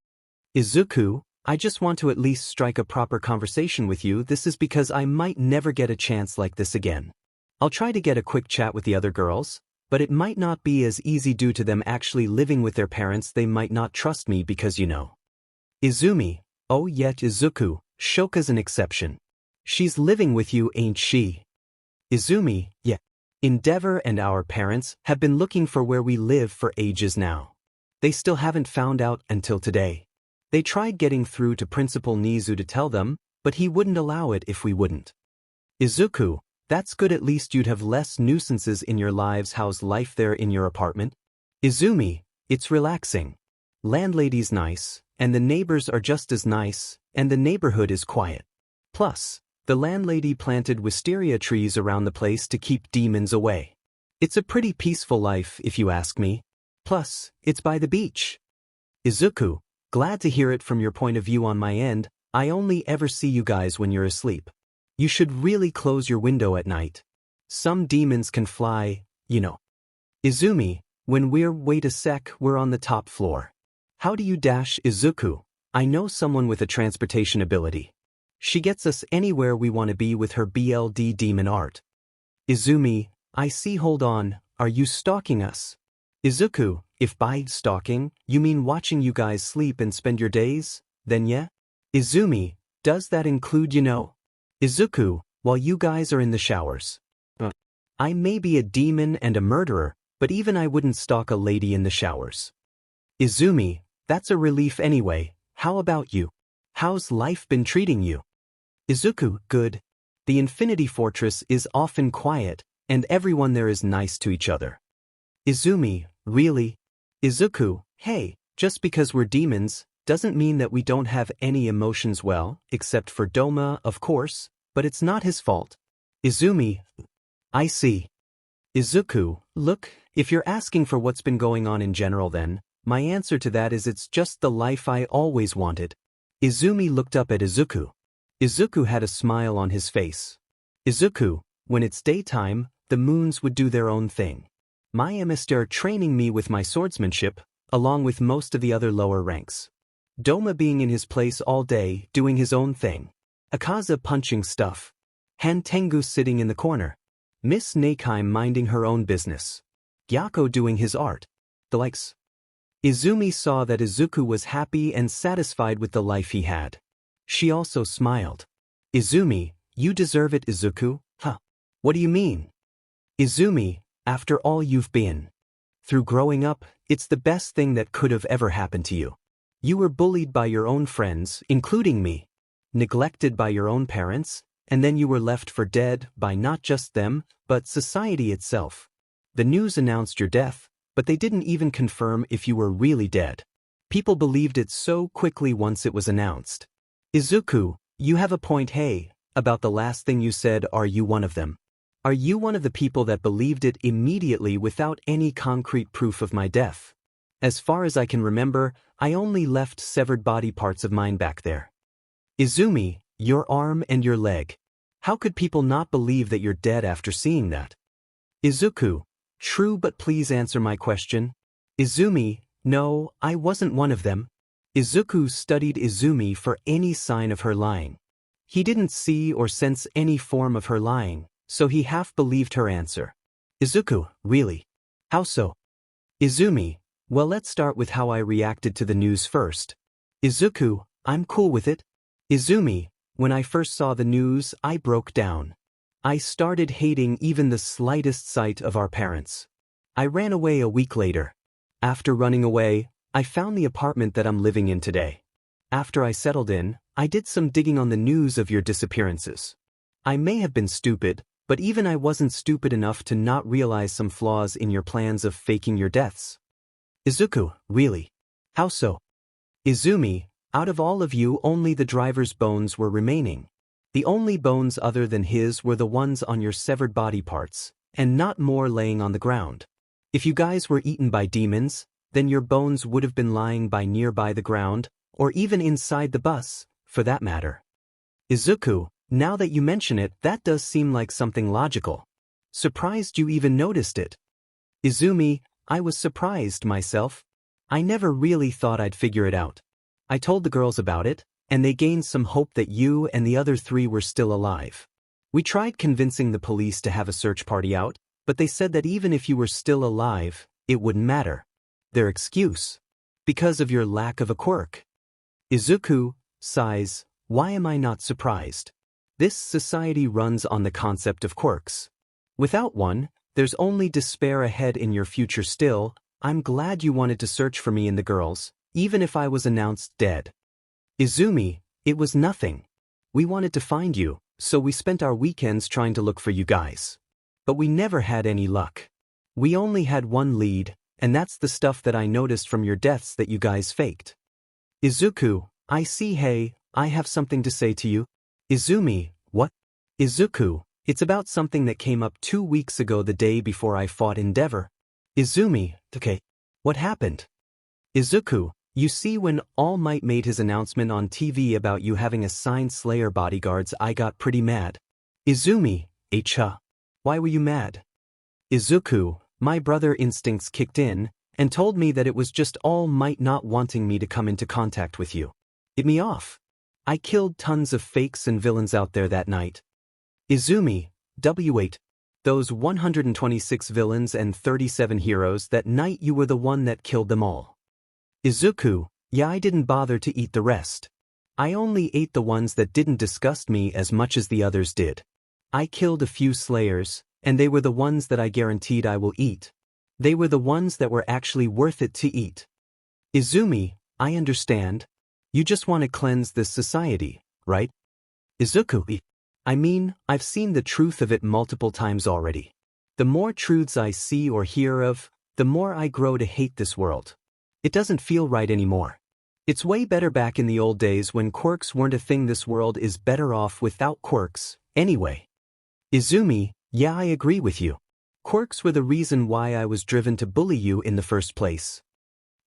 Izuku, I just want to at least strike a proper conversation with you. This is because I might never get a chance like this again. I'll try to get a quick chat with the other girls, but it might not be as easy due to them actually living with their parents. They might not trust me because you know. Izumi, oh yet Izuku, Shoka's an exception. She's living with you, ain't she? Izumi, yeah. Endeavor and our parents have been looking for where we live for ages now. They still haven't found out until today. They tried getting through to Principal Nizu to tell them, but he wouldn't allow it if we wouldn't. Izuku, that's good, at least you'd have less nuisances in your lives. How's life there in your apartment? Izumi, it's relaxing. Landlady's nice, and the neighbors are just as nice, and the neighborhood is quiet. Plus, the landlady planted wisteria trees around the place to keep demons away. It's a pretty peaceful life if you ask me. Plus, it's by the beach. Izuku, glad to hear it from your point of view. On my end, I only ever see you guys when you're asleep. You should really close your window at night. Some demons can fly, you know. Izumi, wait a sec, we're on the top floor. How do you dash? Izuku, I know someone with a transportation ability. She gets us anywhere we want to be with her BLD demon art. Izumi, I see. Hold on, are you stalking us? Izuku, if by stalking, you mean watching you guys sleep and spend your days, then yeah. Izumi, does that include Izuku, while you guys are in the showers? I may be a demon and a murderer, but even I wouldn't stalk a lady in the showers. Izumi, that's a relief anyway. How about you? How's life been treating you? Izuku, good. The Infinity Fortress is often quiet, and everyone there is nice to each other. Izumi, really? Izuku, hey, just because we're demons, doesn't mean that we don't have any emotions, well, except for Doma, of course, but it's not his fault. Izumi, I see. Izuku, look, if you're asking for what's been going on in general, then my answer to that is it's just the life I always wanted. Izumi looked up at Izuku. Izuku had a smile on his face. Izuku, when it's daytime, the moons would do their own thing. My 𝗵𝗃 training me with my swordsmanship, along with most of the other lower ranks. Doma being in his place all day, doing his own thing. Akaza punching stuff. Hantengu sitting in the corner. Miss Nakeheim minding her own business. Gyako doing his art. The likes. Izumi saw that Izuku was happy and satisfied with the life he had. She also smiled. Izumi, you deserve it. Izuku, huh? What do you mean? Izumi, after all you've been through growing up, it's the best thing that could have ever happened to you. You were bullied by your own friends, including me. Neglected by your own parents, and then you were left for dead by not just them, but society itself. The news announced your death, but they didn't even confirm if you were really dead. People believed it so quickly once it was announced. Izuku, you have a point. Hey, about the last thing you said, are you one of them? Are you one of the people that believed it immediately without any concrete proof of my death? As far as I can remember, I only left severed body parts of mine back there. Izumi, your arm and your leg. How could people not believe that you're dead after seeing that? Izuku, true, but please answer my question. Izumi, no, I wasn't one of them. Izuku studied Izumi for any sign of her lying. He didn't see or sense any form of her lying, so he half believed her answer. Izuku, really? How so? Izumi, well, let's start with how I reacted to the news first. Izuku, I'm cool with it. Izumi, when I first saw the news, I broke down. I started hating even the slightest sight of our parents. I ran away a week later. After running away, I found the apartment that I'm living in today. After I settled in, I did some digging on the news of your disappearances. I may have been stupid, but even I wasn't stupid enough to not realize some flaws in your plans of faking your deaths. Izuku, really? How so? Izumi, out of all of you, only the driver's bones were remaining. The only bones other than his were the ones on your severed body parts, and not more laying on the ground. If you guys were eaten by demons, then your bones would have been lying by nearby the ground, or even inside the bus, for that matter. Izuku, now that you mention it, that does seem like something logical. Surprised you even noticed it. Izumi, I was surprised myself. I never really thought I'd figure it out. I told the girls about it, and they gained some hope that you and the other 3 were still alive. We tried convincing the police to have a search party out, but they said that even if you were still alive, it wouldn't matter. Their excuse? Because of your lack of a quirk. Izuku sighs, why am I not surprised? This society runs on the concept of quirks. Without one, There's only despair ahead in your future still. I'm glad you wanted to search for me in the girls, even if I was announced dead. 𝗍𝗵𝗲, it was nothing. We wanted to find you, so we spent our weekends trying to look for you guys. But we never had any luck. We only had one lead, and that's the stuff that I noticed from your deaths that you guys faked. Izuku, I see. Hey, I have something to say to you. 𝗍𝗵𝗲, what? Izuku, it's about something that came up 2 weeks ago the day before I fought in 𝗣𝗲𝗏. 𝗍𝗵𝗲, okay. What happened? Izuku, you see, when All Might made his announcement on TV about you having assigned Slayer bodyguards, I got pretty mad. 𝗍𝗵𝗲, why were you mad? Izuku, my brother instincts kicked in and told me that it was just All Might not wanting me to come into contact with you. It me off. I killed tons of fakes and villains out there that night. 𝗍𝗵𝗲, those 126 villains and 37 heroes, that night you were the one that killed them all. Izuku, yeah, I didn't bother to eat the rest. I only ate the ones that didn't disgust me as much as the others did. I killed a few slayers, and they were the ones that I guaranteed I will eat. They were the ones that were actually worth it to eat. 𝗍𝗵𝗲, I understand. You just want to cleanse this society, right? Izuku, I mean, I've seen the truth of it multiple times already. The more truths I see or hear of, the more I grow to hate this world. It doesn't feel right anymore. It's way better back in the old days when quirks weren't a thing. This world is better off without quirks, anyway. 𝗍𝗵𝗲, yeah, I agree with you. Quirks were the reason why I was driven to bully you in the first place.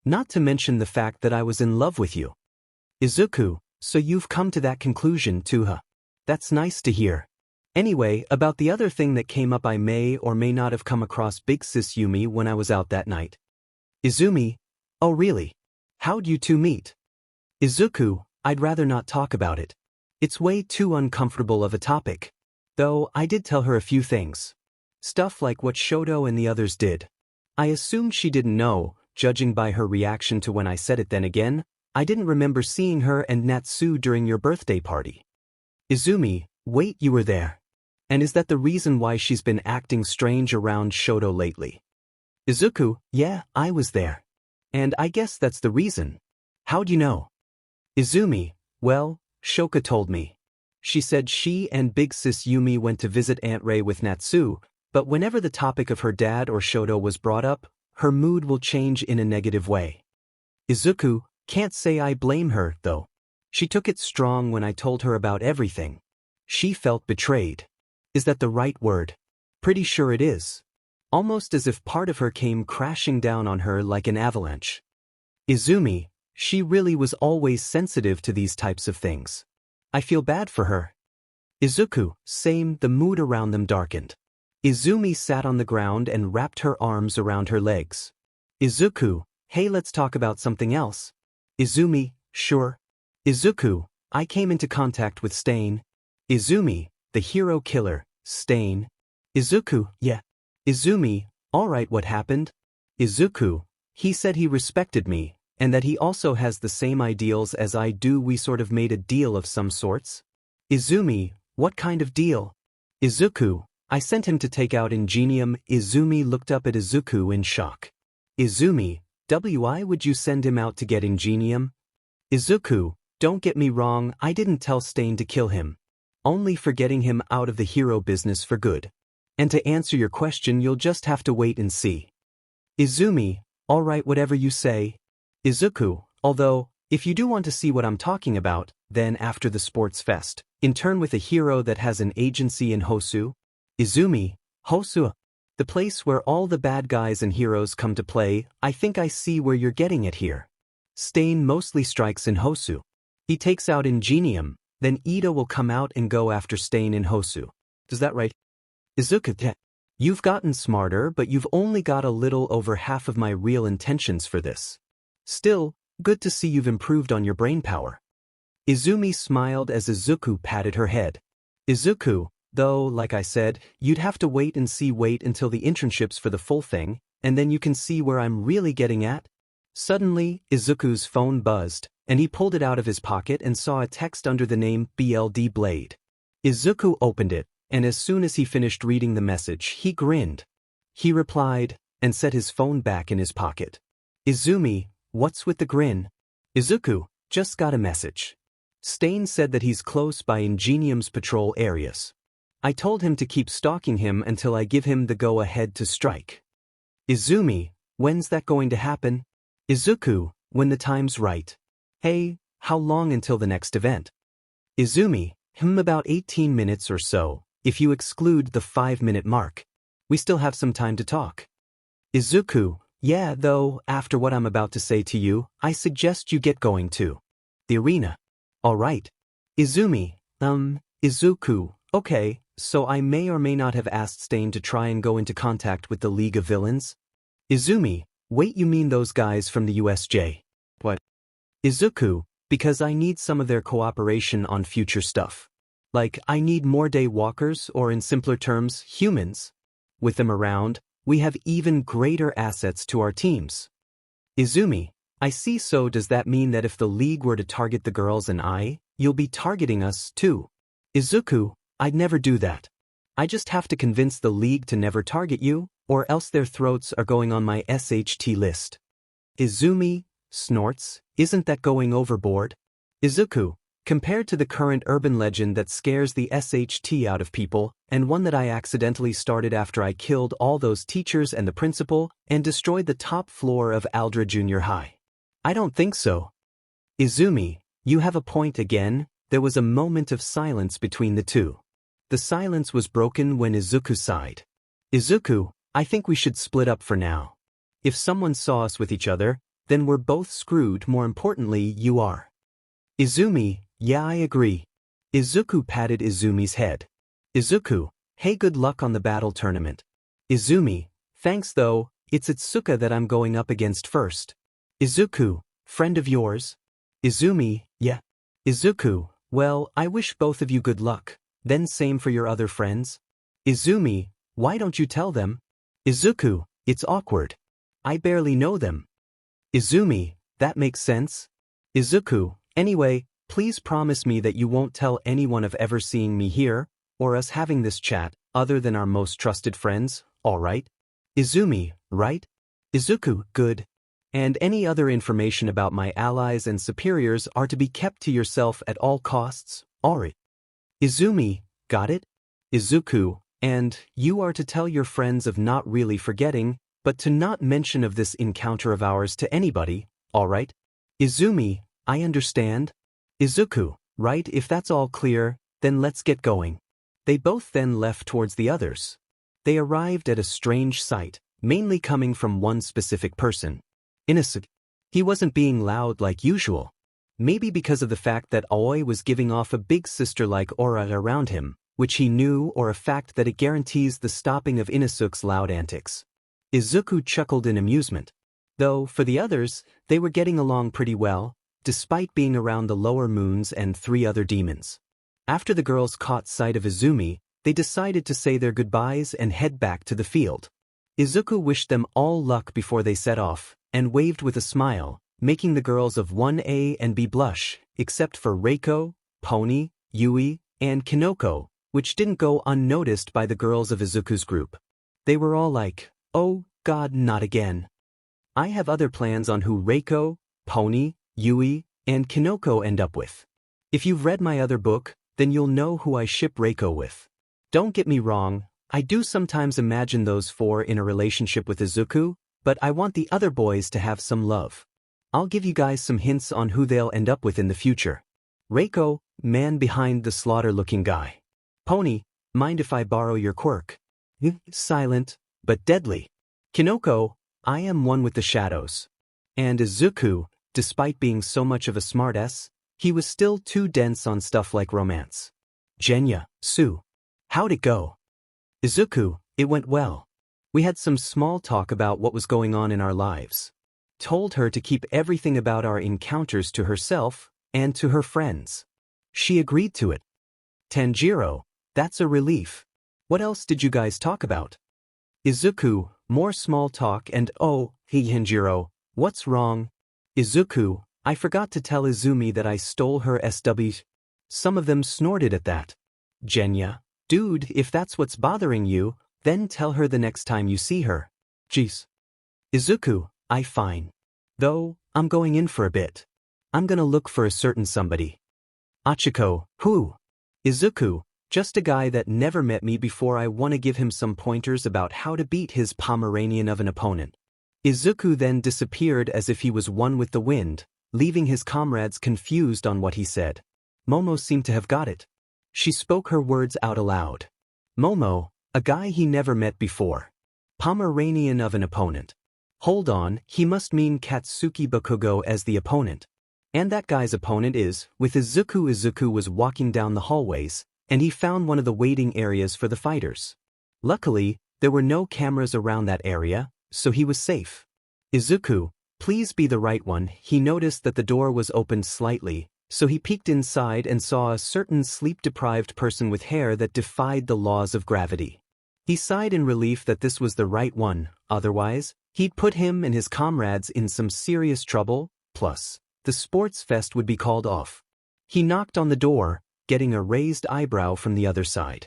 Not to mention the fact that I was in love with you. Izuku, so you've come to that conclusion too, huh? That's nice to hear. Anyway, about the other thing that came up, I may or may not have come across Big Sis Yumi when I was out that night. 𝗍𝗵𝗲, oh really? How'd you two meet? Izuku, I'd rather not talk about it. It's way too uncomfortable of a topic. Though I did tell her a few things. Stuff like what Shoto and the others did. I assumed she didn't know, judging by her reaction to when I said it. Then again, I didn't remember seeing her and Natsu during your birthday party. 𝗍𝗵𝗲, wait, you were there? And is that the reason why she's been acting strange around Shoto lately? Izuku, yeah, I was there. And I guess that's the reason. How'd you know? 𝗍𝗵𝗲, well, Shoka told me. She said she and Big Sis Yumi went to visit Aunt Ray with Natsu, but whenever the topic of her dad or Shoto was brought up, her mood will change in a negative way. Izuku, can't say I blame her, though. She took it strong when I told her about everything. She felt betrayed. Is that the right word? Pretty sure it is. Almost as if part of her came crashing down on her like an avalanche. 𝗍𝗵𝗲, she really was always sensitive to these types of things. I feel bad for her. Izuku, same. The mood around them darkened. 𝗍𝗵𝗲 sat on the ground and wrapped her arms around her legs. Izuku, hey, let's talk about something else. 𝗍𝗵𝗲, sure. Izuku, I came into contact with Stain. 𝗍𝗵𝗲, the hero killer, Stain. Izuku, yeah. 𝗍𝗵𝗲, alright, what happened? Izuku, he said he respected me, and that he also has the same ideals as I do. We sort of made a deal of some sorts. 𝗍𝗵𝗲, what kind of deal? Izuku, I sent him to take out 𝗵𝗃𝗻. 𝗍𝗵𝗲 looked up at Izuku in shock. 𝗍𝗵𝗲, why would you send him out to get 𝗵𝗃𝗻? Izuku, don't get me wrong, I didn't tell Stain to kill him. Only for getting him out of the hero business for good. And to answer your question, you'll just have to wait and see. 𝗍𝗵𝗲, alright, whatever you say. Izuku, although, if you do want to see what I'm talking about, then after the sports fest, in turn with a hero that has an agency in Hosu. 𝗍𝗵𝗲, Hosu? The place where all the bad guys and heroes come to play. I think I see where you're getting it here. Stain mostly strikes in Hosu. He takes out 𝗵𝗃𝗻, then Ida will come out and go after Stain in Hosu. Is that right? Izuku, you've gotten smarter, but you've only got a little over half of my real intentions for this. Still, good to see you've improved on your brain power. 𝗍𝗵𝗲 smiled as Izuku patted her head. Izuku, though, like I said, you'd have to wait and see. Wait until the internships for the full thing, and then you can see where I'm really getting at. Suddenly, Izuku's phone buzzed, and he pulled it out of his pocket and saw a text under the name BLD Blade. Izuku opened it, and as soon as he finished reading the message, he grinned. he replied, and set his phone back in his pocket. Izumi, what's with the grin? Izuku, just got a message. Stain said that he's close by in 𝗵𝗄𝗄𝗃 patrol areas. I told him to keep stalking him until I give him the go-ahead to strike. Izumi, when's that going to happen? Izuku, when the time's right. Hey, how long until the next event? Izumi, about 18 minutes or so, if you exclude the 5-minute mark. We still have some time to talk. Izuku, yeah, though, after what I'm about to say to you, I suggest you get going to the arena. Alright. Izumi, Izuku, okay, so I may or may not have asked Stain to try and go into contact with the League of Villains? Izumi, wait, you mean those guys from the USJ? What? Izuku, because I need some of their cooperation on future stuff. Like, I need more day walkers, or in simpler terms, humans. With them around, we have even greater assets to our teams. Izumi, I see, so does that mean that if the League were to target the girls and you'll be targeting us too? Izuku, I'd never do that. I just have to convince the League to never target you, or else their throats are going on my SHT list. Izumi snorts, isn't that going overboard? Izuku, compared to the current urban legend that scares the SHT out of people, and one that I accidentally started after I killed all those teachers and the principal, and destroyed the top floor of Aldra Junior High. I don't think so. Izumi, you have a point again. There was a moment of silence between the two. The silence was broken when Izuku sighed. Izuku, I think we should split up for now. If someone saw us with each other, then we're both screwed. More importantly, you are. Izumi, yeah, I agree. Izuku patted Izumi's head. Izuku, hey, good luck on the battle tournament. Izumi, thanks though, it's Itsuka that I'm going up against first. Izuku, friend of yours? Izumi, yeah. Izuku, well, I wish both of you good luck, then same for your other friends. Izumi, why don't you tell them? Izuku, it's awkward. I barely know them. Izumi, that makes sense. Izuku, anyway, please promise me that you won't tell anyone of ever seeing me here, or us having this chat, other than our most trusted friends, alright? Izumi, right? Izuku, good. And any other information about my allies and superiors are to be kept to yourself at all costs, alright? Izumi, got it? Izuku, and you are to tell your friends of not really forgetting, but to not mention of this encounter of ours to anybody, alright? Izumi, I understand. Izuku, right, if that's all clear, then let's get going. They both then left towards the others. They arrived at a strange sight, mainly coming from one specific person. Inosuke. He wasn't being loud like usual. Maybe because of the fact that Aoi was giving off a big sister-like aura around him, which he knew, or a fact that it guarantees the stopping of Inosuke's loud antics. Izuku chuckled in amusement. Though, for the others, they were getting along pretty well, despite being around the lower moons and 3 other demons. After the girls caught sight of Izumi, they decided to say their goodbyes and head back to the field. Izuku wished them all luck before they set off, and waved with a smile, making the girls of 1A and B blush, except for Reiko, Pony, Yui, and Kinoko, which didn't go unnoticed by the girls of Izuku's group. They were all like, oh, God, not again. I have other plans on who Reiko, Pony, Yui, and Kinoko end up with. If you've read my other book, then you'll know who I ship Reiko with. Don't get me wrong, I do sometimes imagine those 4 in a relationship with Izuku, but I want the other boys to have some love. I'll give you guys some hints on who they'll end up with in the future. Reiko, man behind the slaughter-looking guy. Pony, mind if I borrow your quirk? Silent, but deadly. Kinoko, I am one with the shadows. And Izuku, despite being so much of a smartass, he was still too dense on stuff like romance. Genya, Sue. How'd it go? Izuku, it went well. We had some small talk about what was going on in our lives. Told her to keep everything about our encounters to herself and to her friends. She agreed to it. Tanjiro, that's a relief. What else did you guys talk about? Izuku, more small talk and oh, hey Tanjiro, what's wrong? Izuku, I forgot to tell Izumi that I stole her SW. Some of them snorted at that. Genya, dude, if that's what's bothering you, Then tell her the next time you see her. Jeez. Izuku, I fine. Though, I'm going in for a bit. I'm gonna look for a certain somebody. Achiko, who? Izuku, just a guy that never met me before. I wanna give him some pointers about how to beat his Pomeranian of an opponent. Izuku then disappeared as if he was one with the wind, leaving his comrades confused on what he said. Momo seemed to have got it. She spoke her words out aloud. Momo, a guy he never met before. Pomeranian of an opponent. Hold on, he must mean Katsuki Bakugo as the opponent. And that guy's opponent is, with Izuku. Izuku was walking down the hallways, and he found one of the waiting areas for the fighters. Luckily, there were no cameras around that area, so he was safe. Izuku, please be the right one. He noticed that the door was opened slightly, so he peeked inside and saw a certain sleep-deprived person with hair that defied the laws of gravity. He sighed in relief that this was the right one, otherwise, he'd put him and his comrades in some serious trouble, plus, the sports fest would be called off. He knocked on the door, getting a raised eyebrow from the other side.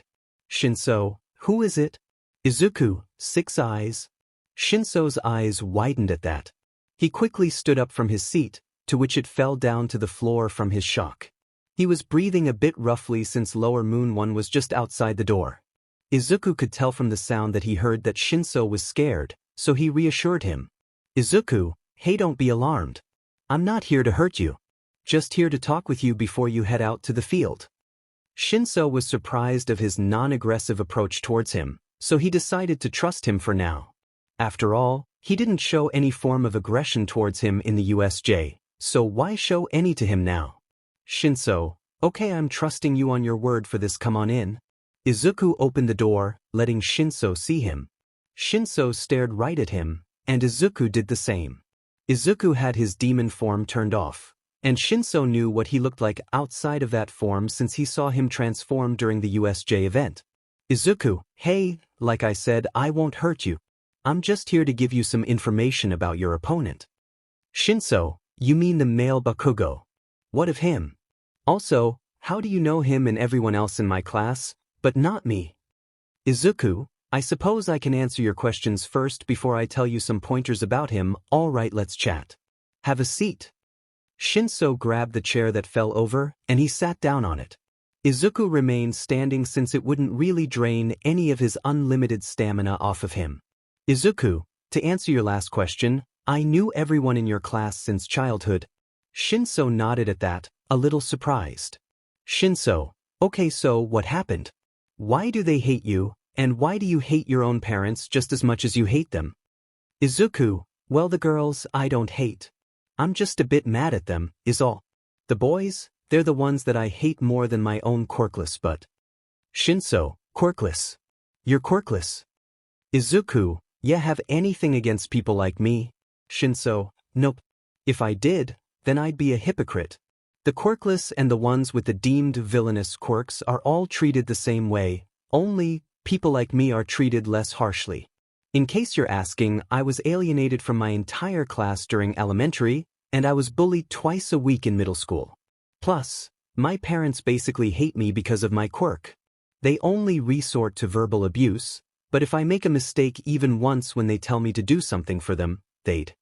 Shinso, who is it? Izuku, 6 eyes. Shinso's eyes widened at that. He quickly stood up from his seat, to which it fell down to the floor from his shock. He was breathing a bit roughly since Lower Moon One was just outside the door. Izuku could tell from the sound that he heard that Shinso was scared, so he reassured him. Izuku, hey, don't be alarmed. I'm not here to hurt you. Just here to talk with you before you head out to the field. Shinso was surprised of his non-aggressive approach towards him, so he decided to trust him for now. After all, he didn't show any form of aggression towards him in the USJ, so why show any to him now? Shinso, okay, I'm trusting you on your word for this, come on in. Izuku opened the door, letting Shinso see him. Shinso stared right at him, and Izuku did the same. Izuku had his demon form turned off, and Shinso knew what he looked like outside of that form since he saw him transform during the USJ event. Izuku, hey, like I said, I won't hurt you. I'm just here to give you some information about your opponent. Shinso, you mean the male Bakugo. What of him? Also, how do you know him and everyone else in my class, but not me? Izuku, I suppose I can answer your questions first before I tell you some pointers about him. All right, let's chat. Have a seat. Shinso grabbed the chair that fell over, and he sat down on it. Izuku remained standing since it wouldn't really drain any of his unlimited stamina off of him. Izuku, to answer your last question, I knew everyone in your class since childhood. Shinso nodded at that, a little surprised. Shinso, okay, so what happened? Why do they hate you, and why do you hate your own parents just as much as you hate them? Izuku, well, the girls I don't hate. I'm just a bit mad at them, is all. The boys, they're the ones that I hate more than my own Quirkless. But Shinso, Quirkless. You're Quirkless. Izuku, yeah, have anything against people like me? Shinso, nope. If I did, then I'd be a hypocrite. The Quirkless and the ones with the deemed villainous quirks are all treated the same way, only people like me are treated less harshly. In case you're asking, I was alienated from my entire class during elementary, and I was bullied twice a week in middle school. Plus, my parents basically hate me because of my quirk. They only resort to verbal abuse, but if I make a mistake even once when they tell me to do something for them, they'd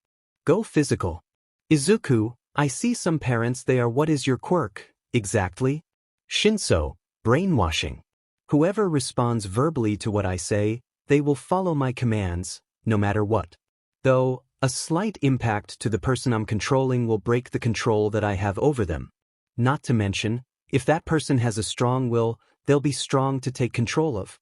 go physical. Izuku, I see some parents they are what is your quirk, exactly? Shinso, brainwashing. Whoever responds verbally to what I say, they will follow my commands, no matter what. Though, a slight impact to the person I'm controlling will break the control that I have over them. Not to mention, if that person has a strong will, they'll be strong to take control of.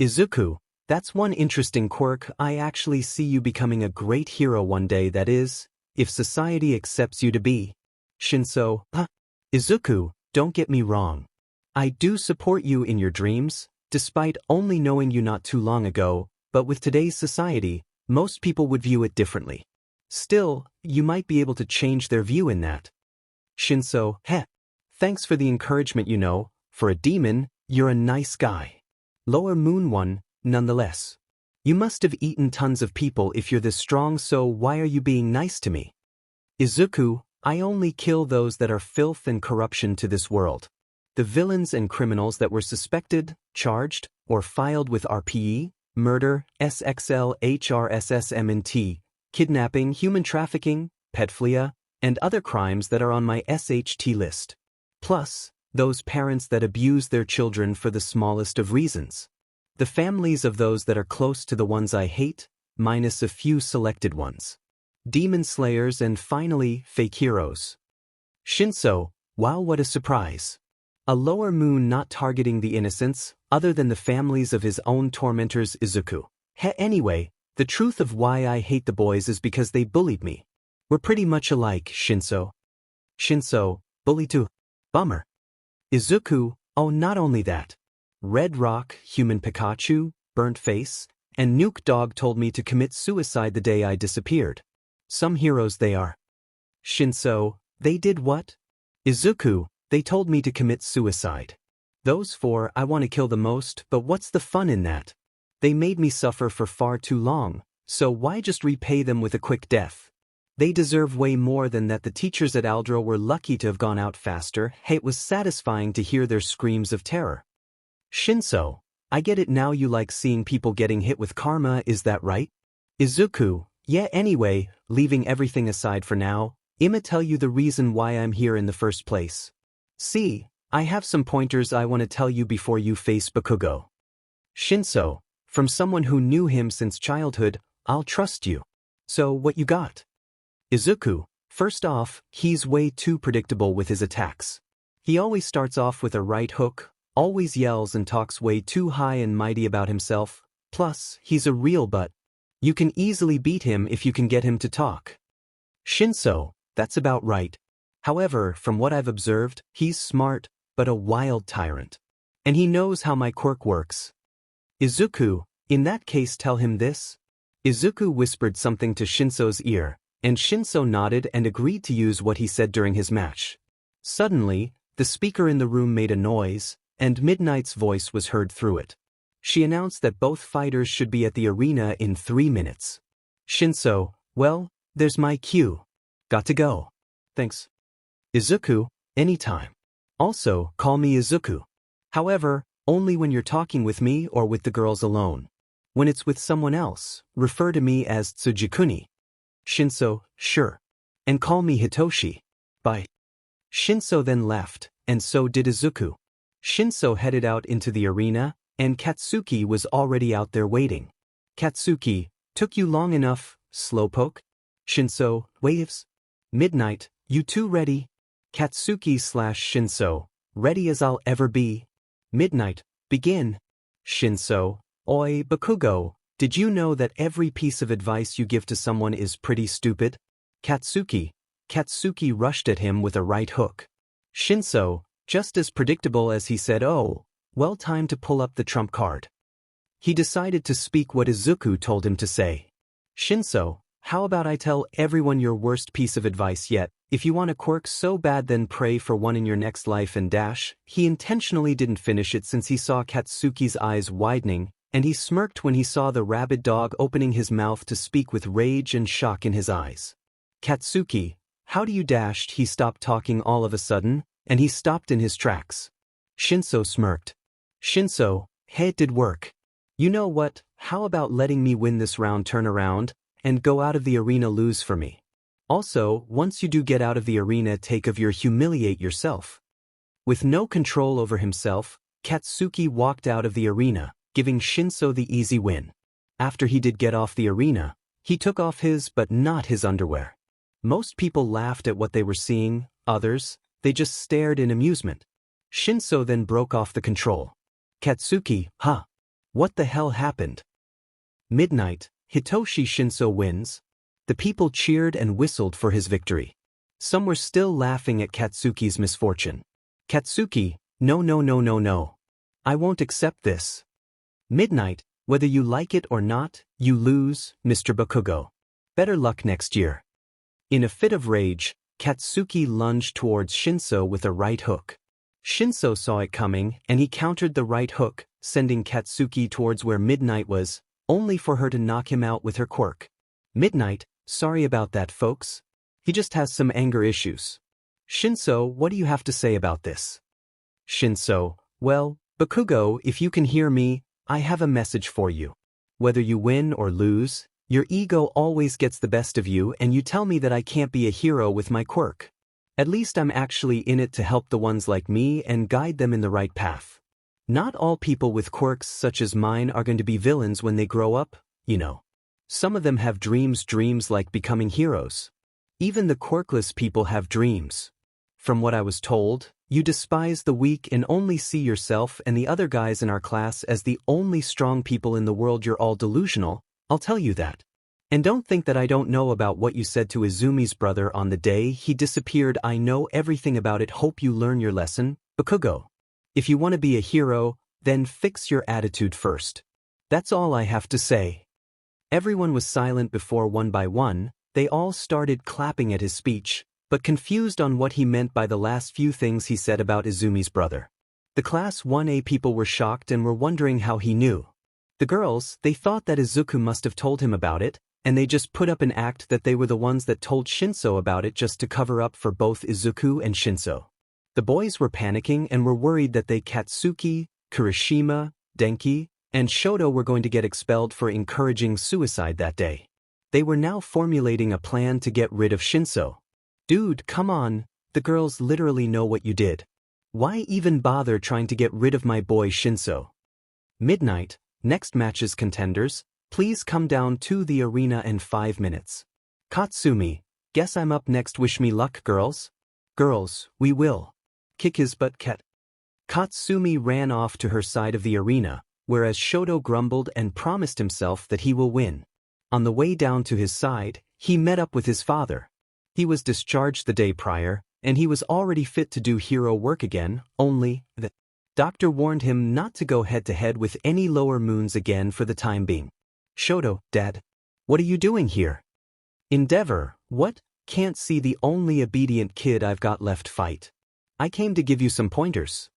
Izuku, that's one interesting quirk. I actually see you becoming a great hero one day, that is, if society accepts you to be. Shinso, Izuku, don't get me wrong. I do support you in your dreams, despite only knowing you not too long ago, but with today's society, most people would view it differently. Still, you might be able to change their view in that. Shinso, thanks for the encouragement, for a demon, you're a nice guy. Lower Moon One, nonetheless. You must have eaten tons of people if you're this strong, so why are you being nice to me? Izuku, I only kill those that are filth and corruption to this world. The villains and criminals that were suspected, charged, or filed with RPE, murder, 𝗧𝗵𝗃𝗲, kidnapping, human trafficking, pedophilia, and other crimes that are on my SHT list. Plus, those parents that abuse their children for the smallest of reasons. The families of those that are close to the ones I hate, minus a few selected ones. Demon slayers and finally, fake heroes. 𝗵𝗃𝗁𝗀, wow, what a surprise. A lower moon not targeting the innocents, other than the families of his own tormentors Izuku. Anyway, the truth of why I hate the boys is because they bullied me. We're pretty much alike, 𝗵𝗃𝗁𝗀. 𝗵𝗃𝗁𝗀, bullied too. Bummer. Izuku, oh not only that. Red Rock, 𝗵𝗃𝗃𝗁𝗀, Burnt Face, and Nuke Dog told me to commit suicide the day I disappeared. Some heroes they are. 𝗵𝗃𝗁𝗀, they did what? Izuku, they told me to commit suicide. Those four I want to kill the most, but what's the fun in that? They made me suffer for far too long, so why just repay them with a quick death? They deserve way more than that. The teachers at Aldro were lucky to have gone out faster. It was satisfying to hear their screams of terror. 𝗵𝗃𝗁𝗀, I get it now, you like seeing people getting hit with karma, is that right? Izuku, yeah, anyway, leaving everything aside for now, I'ma tell you the reason why I'm here in the first place. See, I have some pointers I want to tell you before you face Bakugo. 𝗵𝗃𝗁𝗀, from someone who knew him since childhood, I'll trust you. So what you got? Izuku, first off, he's way too predictable with his attacks. He always starts off with a right hook, always yells and talks way too high and mighty about himself, plus, he's a real butt. You can easily beat him if you can get him to talk. 𝗵𝗃𝗁𝗀, that's about right. However, from what I've observed, he's smart, but a wild tyrant. And he knows how my quirk works. Izuku, in that case tell him this. Izuku whispered something to 𝗵𝗃𝗁𝗀's ear, and 𝗵𝗃𝗁𝗀 nodded and agreed to use what he said during his match. Suddenly, the speaker in the room made a noise, and Midnight's voice was heard through it. She announced that both fighters should be at the arena in 3 minutes. 𝗵𝗃𝗁𝗀, well, there's my cue. Got to go. Thanks. Izuku, anytime. Also, call me Izuku. However, only when you're talking with me or with the girls alone. When it's with someone else, refer to me as 𝗬𝗓𝗍𝗂. 𝗵𝗃𝗁𝗀, sure. And call me Hitoshi. Bye. 𝗵𝗃𝗁𝗀 then left, and so did Izuku. 𝗵𝗃𝗁𝗀 headed out into the arena, and Katsuki was already out there waiting. Katsuki, took you long enough, slowpoke? 𝗵𝗃𝗁𝗀, waves? Midnight, you two ready? Katsuki/𝗵𝗃𝗁𝗀, ready as I'll ever be. Midnight, begin. 𝗵𝗃𝗁𝗀, oi, Bakugo, did you know that every piece of advice you give to someone is pretty stupid? Katsuki rushed at him with a right hook. 𝗵𝗃𝗁𝗀, just as predictable as he said, oh, well, time to pull up the trump card. He decided to speak what Izuku told him to say. 𝗵𝗃𝗁𝗀, how about I tell everyone your worst piece of advice yet? If you want a quirk so bad, then pray for one in your next life and dash. He intentionally didn't finish it since he saw Katsuki's eyes widening, and he smirked when he saw the rabid dog opening his mouth to speak with rage and shock in his eyes. Katsuki, how do you dashed? He stopped talking all of a sudden, and he stopped in his tracks. 𝗵𝗃𝗁𝗀 smirked. 𝗵𝗃𝗁𝗀, hey, it did work. You know what, how about letting me win this round, turn around, and go out of the arena, lose for me? Also, once you do get out of the arena, take of your humiliate yourself. With no control over himself, Katsuki walked out of the arena, giving 𝗵𝗃𝗁𝗀 the easy win. After he did get off the arena, he took off his but not his underwear. Most people laughed at what they were seeing, others, they just stared in amusement. 𝗵𝗃𝗁𝗀 then broke off the control. Katsuki, huh? What the hell happened? Midnight, Hitoshi 𝗵𝗃𝗁𝗀 wins. The people cheered and whistled for his victory. Some were still laughing at Katsuki's misfortune. Katsuki, no. I won't accept this. Midnight, whether you like it or not, you lose, Mr. Bakugo. Better luck next year. In a fit of rage, Katsuki lunged towards 𝗵𝗃𝗁𝗀 with a right hook. 𝗵𝗃𝗁𝗀 saw it coming, and he countered the right hook, sending Katsuki towards where Midnight was, only for her to knock him out with her quirk. Midnight, sorry about that, folks. He just has some anger issues. 𝗵𝗃𝗁𝗀, what do you have to say about this? 𝗵𝗃𝗁𝗀, well, Bakugo, if you can hear me, I have a message for you. Whether you win or lose, your ego always gets the best of you and you tell me that I can't be a hero with my quirk. At least I'm actually in it to help the ones like me and guide them in the right path. Not all people with quirks such as mine are going to be villains when they grow up, you know. Some of them have dreams like becoming heroes. Even the quirkless people have dreams. From what I was told, you despise the weak and only see yourself and the other guys in our class as the only strong people in the world. You're all delusional, I'll tell you that. And don't think that I don't know about what you said to Izumi's brother on the day he disappeared. I know everything about it. Hope you learn your lesson, Bakugo. If you want to be a hero, then fix your attitude first. That's all I have to say. Everyone was silent before one by one, they all started clapping at his speech, but confused on what he meant by the last few things he said about Izumi's brother. The Class 1A people were shocked and were wondering how he knew. The girls, they thought that Izuku must have told him about it, and they just put up an act that they were the ones that told Shinso about it just to cover up for both Izuku and Shinso. The boys were panicking and were worried that Katsuki, Kirishima, Denki, and Shoto were going to get expelled for encouraging suicide that day. They were now formulating a plan to get rid of Shinso. Dude, come on, the girls literally know what you did. Why even bother trying to get rid of my boy Shinso? Midnight, next match's contenders, please come down to the arena in 5 minutes. Katsumi, guess I'm up next. Wish me luck, girls. Girls, we will. Kick his butt, Ket. Katsumi ran off to her side of the arena, whereas Shoto grumbled and promised himself that he will win. On the way down to his side, he met up with his father. He was discharged the day prior, and he was already fit to do hero work again, only the doctor warned him not to go head-to-head with any lower moons again for the time being. Shoto, Dad. What are you doing here? Endeavor, what? Can't see the only obedient kid I've got left. Fight. I came to give you some pointers.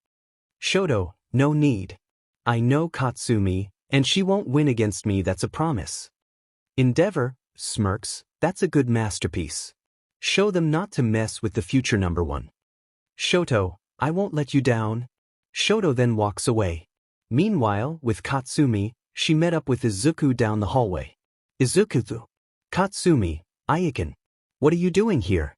Shoto, no need. I know Katsumi, and she won't win against me, that's a promise. Endeavor, smirks, that's a good masterpiece. Show them not to mess with the future number one. Shoto, I won't let you down. Shoto then walks away. Meanwhile, with Katsumi, she met up with Izuku down the hallway. Izuku. Katsumi, Ayakin. What are you doing here?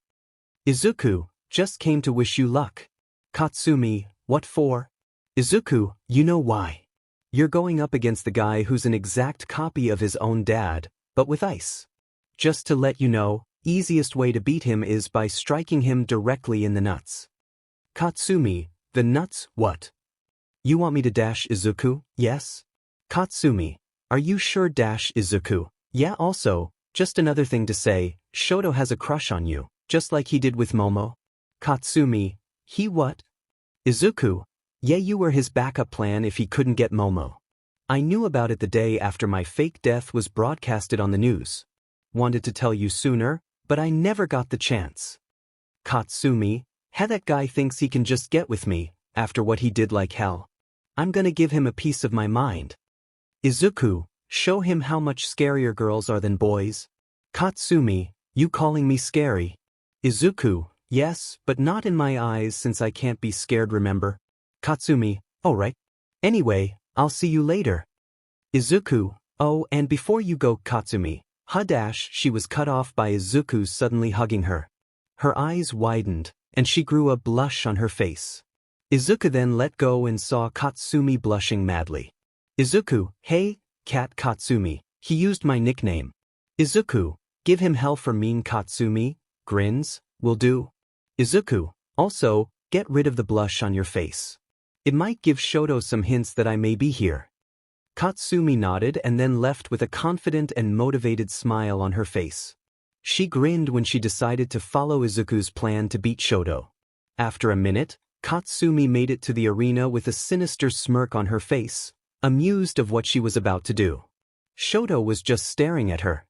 Izuku, just came to wish you luck. Katsumi, what for? Izuku, you know why. You're going up against the guy who's an exact copy of his own dad, but with ice. Just to let you know, easiest way to beat him is by striking him directly in the nuts. Katsumi, the nuts, what? You want me to dash Izuku, yes? Katsumi, are you sure? Dash Izuku, yeah. Also, just another thing to say, Shoto has a crush on you, just like he did with Momo. Katsumi, he what? Izuku, yeah, you were his backup plan if he couldn't get Momo. I knew about it the day after my fake death was broadcasted on the news. Wanted to tell you sooner, but I never got the chance. Katsumi, that guy thinks he can just get with me, after what he did. Like hell. I'm gonna give him a piece of my mind. Izuku, show him how much scarier girls are than boys. Katsumi, you calling me scary? Izuku, yes, but not in my eyes since I can't be scared, remember? Katsumi, alright. Anyway, I'll see you later. Izuku, oh, and before you go, Katsumi, she was cut off by Izuku suddenly hugging her. Her eyes widened, and she grew a blush on her face. Izuku then let go and saw Katsumi blushing madly. Izuku, hey, Cat. Katsumi, he used my nickname. Izuku, give him hell for mean. Katsumi, grins, will do. Izuku, also, get rid of the blush on your face. It might give Shoto some hints that I may be here. Katsumi nodded and then left with a confident and motivated smile on her face. She grinned when she decided to follow Izuku's plan to beat Shoto. After a minute, Katsumi made it to the arena with a sinister smirk on her face, amused of what she was about to do. Shoto was just staring at her.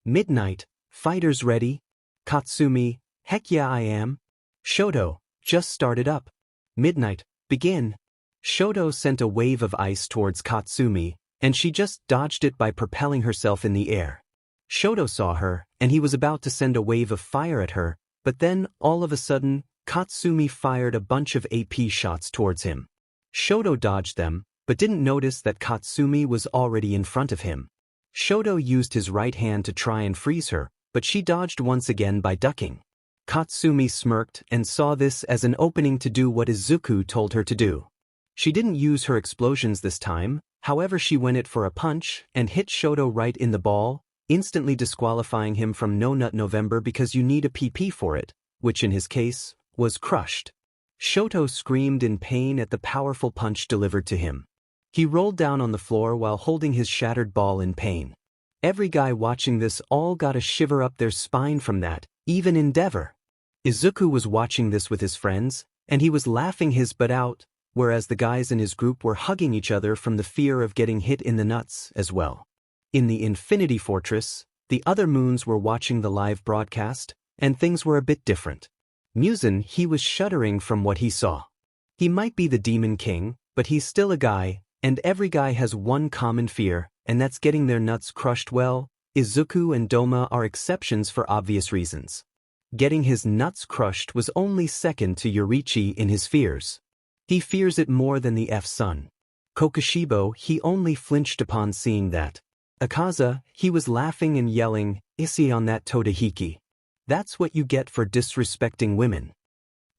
Midnight, fighters ready? Katsumi, heck yeah I am. Shoto, just started up. Midnight, begin. Shoto sent a wave of ice towards Katsumi, and she just dodged it by propelling herself in the air. Shoto saw her, and he was about to send a wave of fire at her, but then, all of a sudden, Katsumi fired a bunch of AP shots towards him. Shoto dodged them, but didn't notice that Katsumi was already in front of him. Shoto used his right hand to try and freeze her, but she dodged once again by ducking. Katsumi smirked and saw this as an opening to do what Izuku told her to do. She didn't use her explosions this time, however she went it for a punch and hit Shoto right in the ball, instantly disqualifying him from No Nut November because you need a PP for it, which in his case, was crushed. Shoto screamed in pain at the powerful punch delivered to him. He rolled down on the floor while holding his shattered ball in pain. Every guy watching this all got a shiver up their spine from that, even Endeavor. Izuku was watching this with his friends, and he was laughing his butt out, whereas the guys in his group were hugging each other from the fear of getting hit in the nuts as well. In the Infinity Fortress, the other moons were watching the live broadcast, and things were a bit different. Muzen, he was shuddering from what he saw. He might be the Demon King, but he's still a guy, and every guy has one common fear, and that's getting their nuts crushed. Well, Izuku and Doma are exceptions for obvious reasons. Getting his nuts crushed was only second to 𝗵𝗃𝗃 in his fears. He fears it more than the 𝗵𝗃𝗃 𝗵𝗃𝗃𝗃, he only flinched upon seeing that. 𝗂𝗃𝗃, he was laughing and yelling, "Issy on that Todoroki. That's what you get for disrespecting women."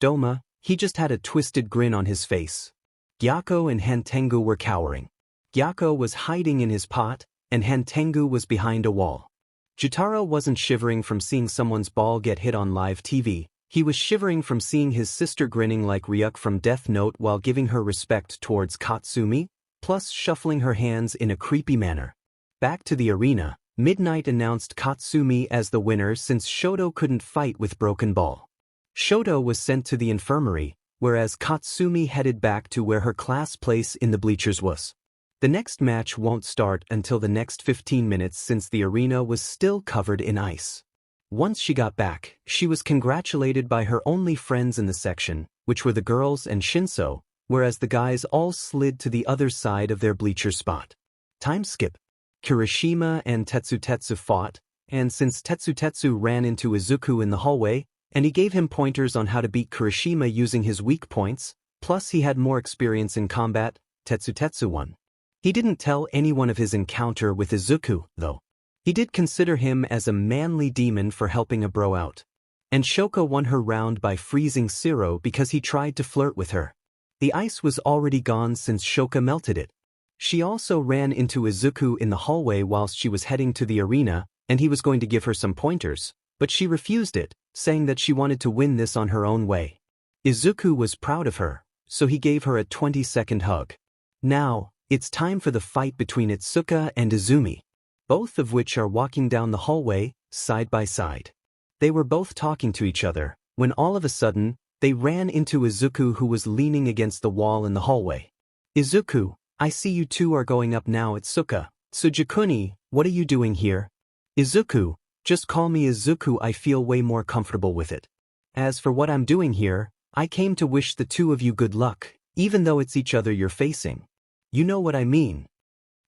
Doma, he just had a twisted grin on his face. Gyako and 𝗵𝗃𝗃𝗃 were cowering. Gyako was hiding in his pot, and 𝗵𝗃𝗃𝗃 was behind a wall. Jotaro wasn't shivering from seeing someone's ball get hit on live TV, he was shivering from seeing his sister grinning like Ryuk from Death Note while giving her respect towards Katsumi, plus shuffling her hands in a creepy manner. Back to the arena, Midnight announced Katsumi as the winner since Shoto couldn't fight with broken ball. Shoto was sent to the infirmary, whereas Katsumi headed back to where her class place in the bleachers was. The next match won't start until the next 15 minutes since the arena was still covered in ice. Once she got back, she was congratulated by her only friends in the section, which were the girls and Shinso, whereas the guys all slid to the other side of their bleacher spot. Time skip. Kirishima and 𝗧𝗵𝗃𝗃 fought, and since 𝗧𝗵𝗃𝗃 ran into Izuku in the hallway, and he gave him pointers on how to beat Kirishima using his weak points, plus he had more experience in combat, 𝗧𝗵𝗃𝗃 won. He didn't tell anyone of his encounter with Izuku, though. He did consider him as a manly demon for helping a bro out. And Shoko won her round by freezing Zero because he tried to flirt with her. The ice was already gone since Shoka melted it. She also ran into Izuku in the hallway whilst she was heading to the arena, and he was going to give her some pointers, but she refused it, saying that she wanted to win this on her own way. Izuku was proud of her, so he gave her a 20-second hug. Now, it's time for the fight between Itsuka and Izumi, both of which are walking down the hallway, side by side. They were both talking to each other, when all of a sudden, they ran into Izuku who was leaning against the wall in the hallway. "Izuku, I see you two are going up now. Itsuka, Sujikuni, what are you doing here?" "Izuku, just call me Izuku, I feel way more comfortable with it. As for what I'm doing here, I came to wish the two of you good luck, even though it's each other you're facing. You know what I mean."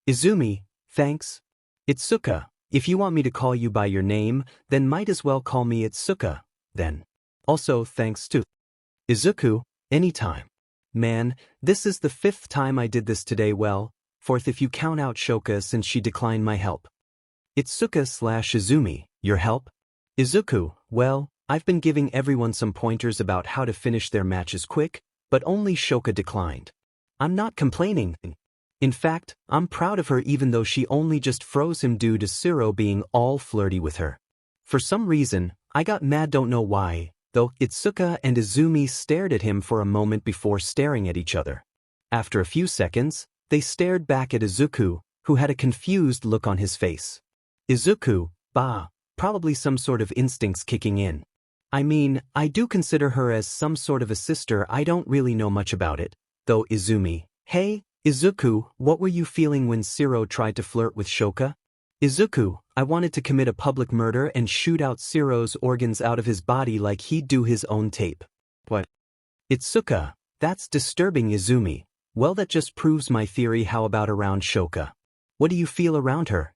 "Izumi, thanks. Itsuka, if you want me to call you by your name, then might as well call me Itsuka, then. Also thanks to." "Izuku, anytime. Man, this is the 5th time I did this today, well, 4th if you count out Shoka since she declined my help." "Itsuka/Izumi, your help?" "Izuku, well, I've been giving everyone some pointers about how to finish their matches quick, but only Shoka declined. I'm not complaining. In fact, I'm proud of her even though she only just froze him due to Zero being all flirty with her. For some reason, I got mad, don't know why, though. Itsuka and Izumi stared at him for a moment before staring at each other. After a few seconds, they stared back at Izuku, who had a confused look on his face. "Izuku, bah, probably some sort of instincts kicking in. I mean, I do consider her as some sort of a sister, I don't really know much about it. Though Izumi, hey, Izuku, what were you feeling when Zero tried to flirt with Shoka?" "Izuku, I wanted to commit a public murder and shoot out Zero's organs out of his body like he'd do his own tape." "What?" "Itsuka, that's disturbing." "Izumi, well, that just proves my theory. How about around Shoka? What do you feel around her?"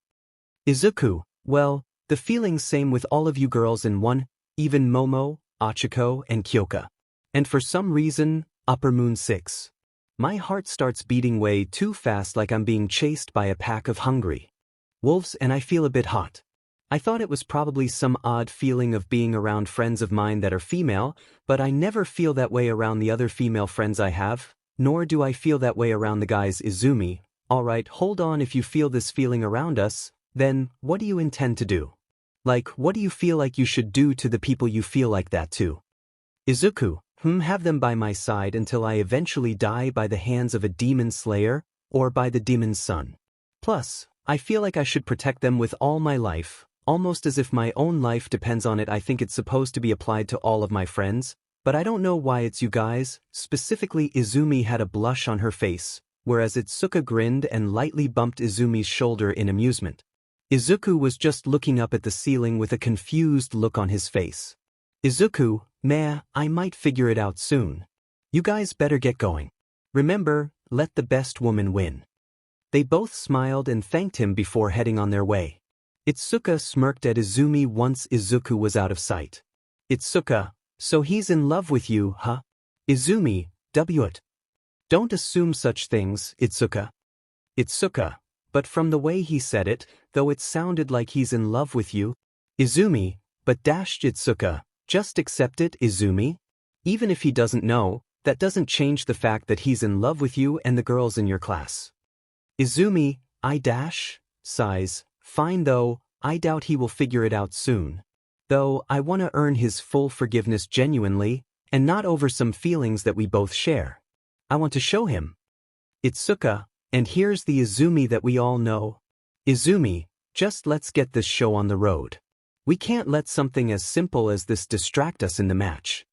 "Izuku, well, the feeling's same with all of you girls in one, even Momo, Achiko, and Kyoka. And for some reason, Upper Moon 6. My heart starts beating way too fast like I'm being chased by a pack of hungry Wolves and I feel a bit hot. I thought it was probably some odd feeling of being around friends of mine that are female, but I never feel that way around the other female friends I have, nor do I feel that way around the guys 𝗍𝗵𝗲. Alright, hold on, if you feel this feeling around us, then, what do you intend to do? Like, what do you feel like you should do to the people you feel like that to? Izuku, have them by my side until I eventually die by the hands of a demon slayer, or by the demon's son. Plus, I feel like I should protect them with all my life, almost as if my own life depends on it. I think it's supposed to be applied to all of my friends, but I don't know why it's you guys. Specifically, 𝗍𝗵𝗲 had a blush on her face, whereas 𝗧𝗵𝗃 grinned and lightly bumped 𝗍𝗵𝗲's shoulder in amusement. Izuku was just looking up at the ceiling with a confused look on his face. Izuku, meh, I might figure it out soon. You guys better get going. Remember, let the best woman win. They both smiled and thanked him before heading on their way. 𝗧𝗵𝗃 smirked at 𝗍𝗵𝗲 once Izuku was out of sight. 𝗧𝗵𝗃, so he's in love with you, huh? 𝗍𝗵𝗲, 𝗣𝗲𝗿𝗺. Don't assume such things, 𝗧𝗵𝗃. 𝗧𝗵𝗃, but from the way he said it, though it sounded like he's in love with you. 𝗍𝗵𝗲, but 𝗧𝗵𝗃, just accept it, 𝗍𝗵𝗲. Even if he doesn't know, that doesn't change the fact that he's in love with you and the girls in your class. 𝗍𝗵𝗲, sighs, fine though, I doubt he will figure it out soon. Though, I want to earn his full forgiveness genuinely, and not over some feelings that we both share. I want to show him. 𝗧𝗵𝗃, and here's the 𝗍𝗵𝗲 that we all know. 𝗍𝗵𝗲, just let's get this show on the road. We can't let something as simple as this distract us in the match.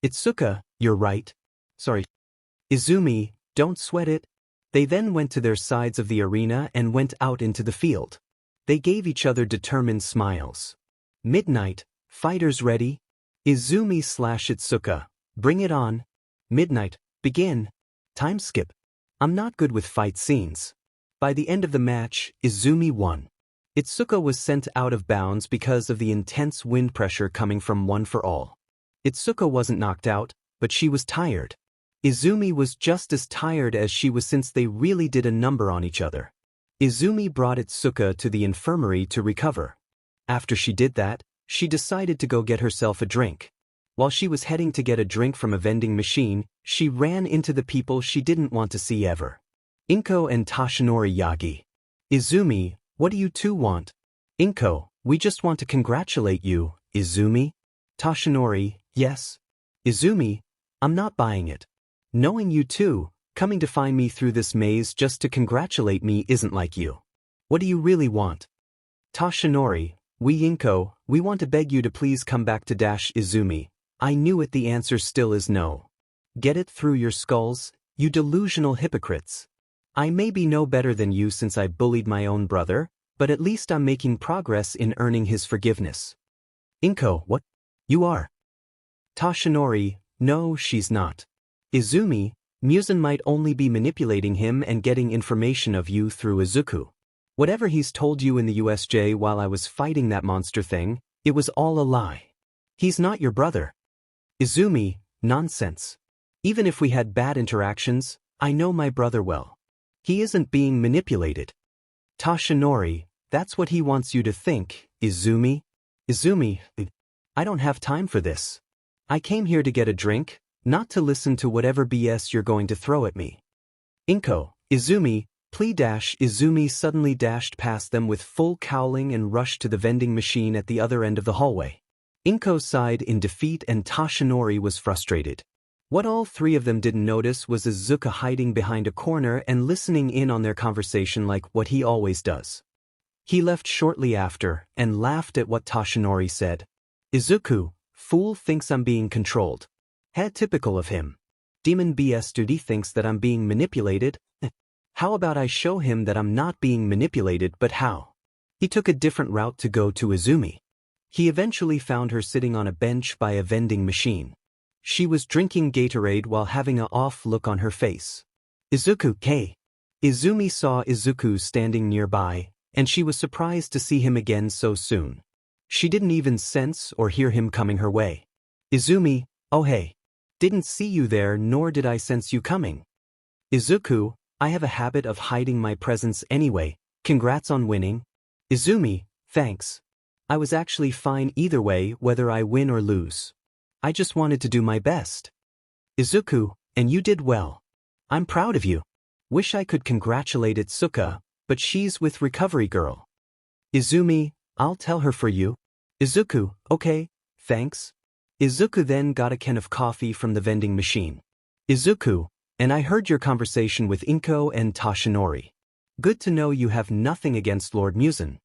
𝗧𝗵𝗃, you're right. Sorry. 𝗍𝗵𝗲, don't sweat it. They then went to their sides of the arena and went out into the field. They gave each other determined smiles. Midnight, fighters ready? 𝗍𝗵𝗲/𝗧𝗵𝗃, bring it on. Midnight, begin. Time skip. I'm not good with fight scenes. By the end of the match, 𝗍𝗵𝗲 won. 𝗧𝗵𝗃 was sent out of bounds because of the intense wind pressure coming from One for All. 𝗧𝗵𝗃 wasn't knocked out, but she was tired. 𝗍𝗵𝗲 was just as tired as she was since they really did a number on each other. 𝗍𝗵𝗲 brought 𝗧𝗵𝗃 to the infirmary to recover. After she did that, she decided to go get herself a drink. While she was heading to get a drink from a vending machine, she ran into the people she didn't want to see ever. 𝗵𝗃 and Toshinori Yagi. 𝗍𝗵𝗲, what do you two want? 𝗵𝗃, we just want to congratulate you, 𝗍𝗵𝗲. Toshinori, yes. 𝗍𝗵𝗲, I'm not buying it. Knowing you two, coming to find me through this maze just to congratulate me isn't like you. What do you really want? Toshinori, 𝗵𝗃, we want to beg you to please come back to 𝗧𝗵𝗲. I knew it, the answer still is no. Get it through your skulls, you delusional hypocrites. I may be no better than you since I bullied my own brother, but at least I'm making progress in earning his forgiveness. 𝗵𝗃, what? You are. Toshinori, no, she's not. 𝗍𝗵𝗲, 𝗵𝗃 might only be manipulating him and getting information of you through Izuku. Whatever he's told you in the USJ while I was fighting that monster thing, it was all a lie. He's not your brother. 𝗍𝗵𝗲, nonsense. Even if we had bad interactions, I know my brother well. He isn't being manipulated. Toshinori, that's what he wants you to think, 𝗍𝗵𝗲. 𝗍𝗵𝗲, I don't have time for this. I came here to get a drink, not to listen to whatever BS you're going to throw at me. 𝗵𝗃, 𝗍𝗵𝗲, please. 𝗍𝗵𝗲 suddenly dashed past them with full cowling and rushed to the vending machine at the other end of the hallway. 𝗵𝗃 sighed in defeat and Toshinori was frustrated. What all three of them didn't notice was Izuku hiding behind a corner and listening in on their conversation like what he always does. He left shortly after and laughed at what Toshinori said. Izuku, fool, thinks I'm being controlled. Typical of him. Demon BS duty thinks that I'm being manipulated. How about I show him that I'm not being manipulated, but how? He took a different route to go to 𝗍𝗵𝗲. He eventually found her sitting on a bench by a vending machine. She was drinking Gatorade while having an off look on her face. Izuku K. 𝗍𝗵𝗲 saw Izuku standing nearby, and she was surprised to see him again so soon. She didn't even sense or hear him coming her way. 𝗍𝗵𝗲, oh hey. Didn't see you there, nor did I sense you coming. Izuku, I have a habit of hiding my presence anyway. Congrats on winning. Izumi, thanks. I was actually fine either way whether I win or lose. I just wanted to do my best. Izuku, and you did well. I'm proud of you. Wish I could congratulate 𝗧𝗵𝗃, but she's with Recovery Girl. Izumi, I'll tell her for you. Izuku, okay, thanks. Izuku then got a can of coffee from the vending machine. Izuku, and I heard your conversation with Inko and Toshinori. Good to know you have nothing against Lord 𝗵𝘃𝗁.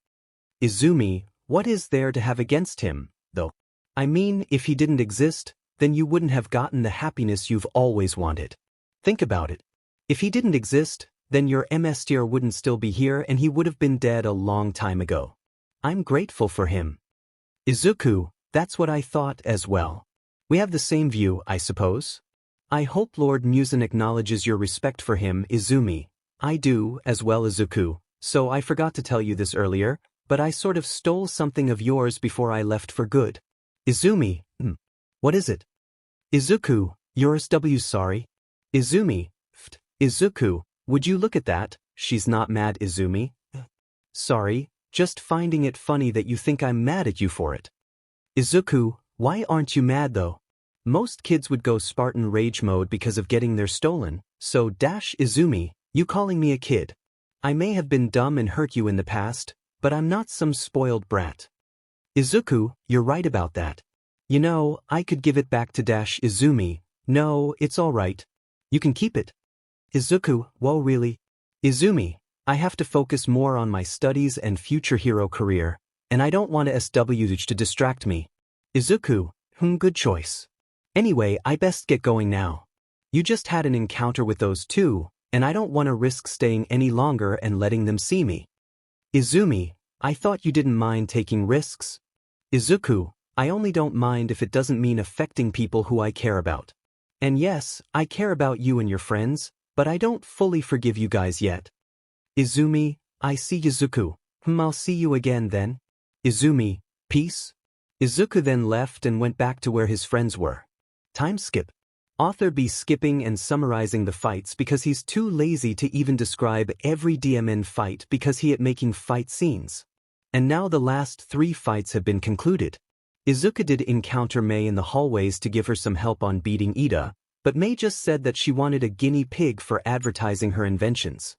Izumi, what is there to have against him, though? I mean, if he didn't exist, then you wouldn't have gotten the happiness you've always wanted. Think about it. If he didn't exist, then your 𝗵𝘃𝗃 wouldn't still be here and he would have been dead a long time ago. I'm grateful for him. Izuku, that's what I thought as well. We have the same view, I suppose. I hope Lord 𝗵𝘃𝗁 acknowledges your respect for him, Izumi. I do, as well, Izuku, so I forgot to tell you this earlier, but I sort of stole something of yours before I left for good. Izumi, what is it? Izuku, yours sorry. Izumi, Izuku, would you look at that? She's not mad, Izumi. Sorry, just finding it funny that you think I'm mad at you for it. Izuku, why aren't you mad though? Most kids would go Spartan rage mode because of getting theirs stolen, so Izumi, you calling me a kid. I may have been dumb and hurt you in the past, but I'm not some spoiled brat. Izuku, you're right about that. You know, I could give it back to Izumi. No, it's all right. You can keep it. Izuku, whoa really? Izumi, I have to focus more on my studies and future hero career, and I don't want 𝗬𝗏𝗃 to distract me. Izuku, good choice. Anyway, I best get going now. You just had an encounter with those two, and I don't want to risk staying any longer and letting them see me. Izumi, I thought you didn't mind taking risks. Izuku, I only don't mind if it doesn't mean affecting people who I care about. And yes, I care about you and your friends, but I don't fully forgive you guys yet. Izumi, I see Izuku. I'll see you again then. Izumi, peace. Izuku then left and went back to where his friends were. Time skip. Author be skipping and summarizing the fights because he's too lazy to even describe every DMN fight because he at making fight scenes. And now the last 3 fights have been concluded. Izuku did encounter Mei in the hallways to give her some help on beating Ida, but Mei just said that she wanted a guinea pig for advertising her inventions.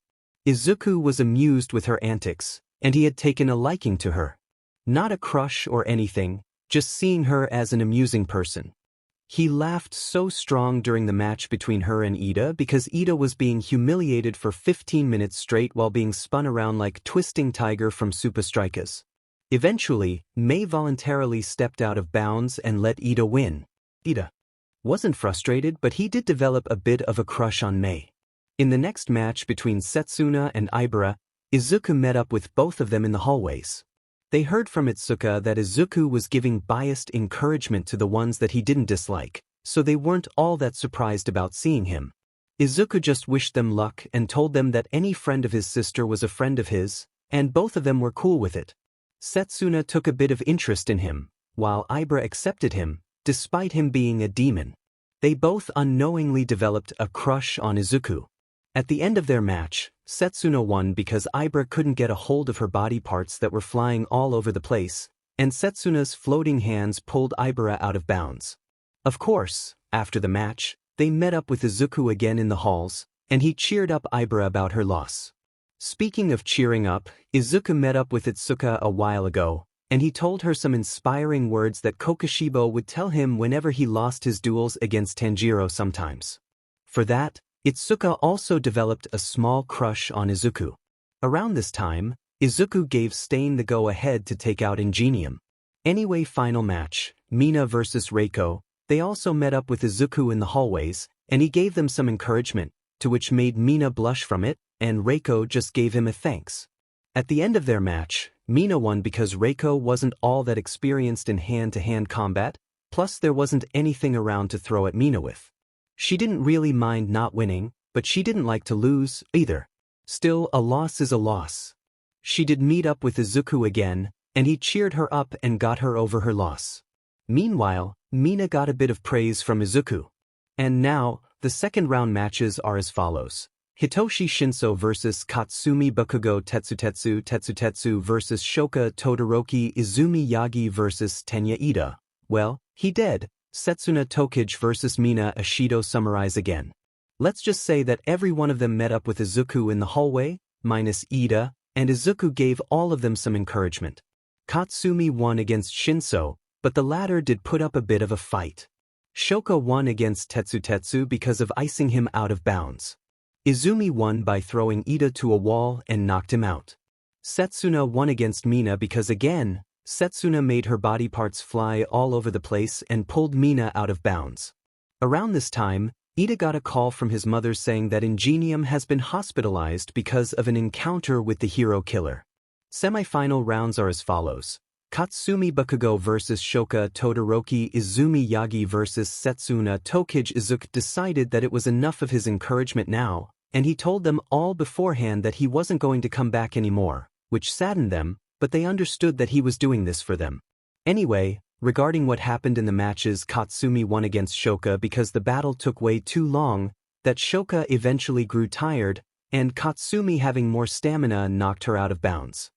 Izuku was amused with her antics, and he had taken a liking to her. Not a crush or anything, just seeing her as an amusing person. He laughed so strong during the match between her and Ida because Ida was being humiliated for 15 minutes straight while being spun around like Twisting Tiger from Super Strikers. Eventually, Mei voluntarily stepped out of bounds and let Ida win. Ida wasn't frustrated, but he did develop a bit of a crush on Mei. In the next match between Setsuna and 𝗵𝗃𝗃, Izuku met up with both of them in the hallways. They heard from 𝗧𝗃𝗃 that Izuku was giving biased encouragement to the ones that he didn't dislike, so they weren't all that surprised about seeing him. Izuku just wished them luck and told them that any friend of his sister was a friend of his, and both of them were cool with it. Setsuna took a bit of interest in him, while 𝗵𝗃𝗃 accepted him, despite him being a demon. They both unknowingly developed a crush on Izuku. At the end of their match, Setsuna won because 𝗵𝗃𝗃 couldn't get a hold of her body parts that were flying all over the place, and Setsuna's floating hands pulled 𝗵𝗃𝗃 out of bounds. Of course, after the match, they met up with Izuku again in the halls, and he cheered up 𝗵𝗃𝗃 about her loss. Speaking of cheering up, Izuku met up with 𝗧𝗃𝗃 a while ago, and he told her some inspiring words that Kokushibo would tell him whenever he lost his duels against Tanjiro sometimes. For that, 𝗧𝗃𝗃 also developed a small crush on Izuku. Around this time, Izuku gave Stain the go-ahead to take out Ingenium. Anyway, final match, Mina vs Reiko, they also met up with Izuku in the hallways, and he gave them some encouragement, to which made Mina blush from it, and Reiko just gave him a thanks. At the end of their match, Mina won because Reiko wasn't all that experienced in hand-to-hand combat, plus there wasn't anything around to throw at Mina with. She didn't really mind not winning, but she didn't like to lose, either. Still, a loss is a loss. She did meet up with Izuku again, and he cheered her up and got her over her loss. Meanwhile, Mina got a bit of praise from Izuku. And now, the second round matches are as follows. Hitoshi Shinso vs Katsumi Bakugo 𝗧𝗵𝗃 vs Shoka Todoroki Izumi Yagi vs Tenya Ida. Well, he dead. Setsuna Tokuge vs Mina Ashido summarize again. Let's just say that every one of them met up with Izuku in the hallway, minus Ida, and Izuku gave all of them some encouragement. Katsumi won against Shinso, but the latter did put up a bit of a fight. Shoka won against 𝗧𝗵𝗃 because of icing him out of bounds. Izumi won by throwing Ida to a wall and knocked him out. Setsuna won against Mina because again, Setsuna made her body parts fly all over the place and pulled Mina out of bounds. Around this time, Ida got a call from his mother saying that 𝗵𝗃𝗵𝗃 has been hospitalized because of an encounter with the hero killer. Semi-final rounds are as follows. Katsumi Bakugo vs Shoka Todoroki Izumi Yagi vs Setsuna Tokuge. Izuku decided that it was enough of his encouragement now, and he told them all beforehand that he wasn't going to come back anymore, which saddened them, but they understood that he was doing this for them. Anyway, regarding what happened in the matches, Katsumi won against Shoka because the battle took way too long, that Shoka eventually grew tired, and Katsumi having more stamina knocked her out of bounds.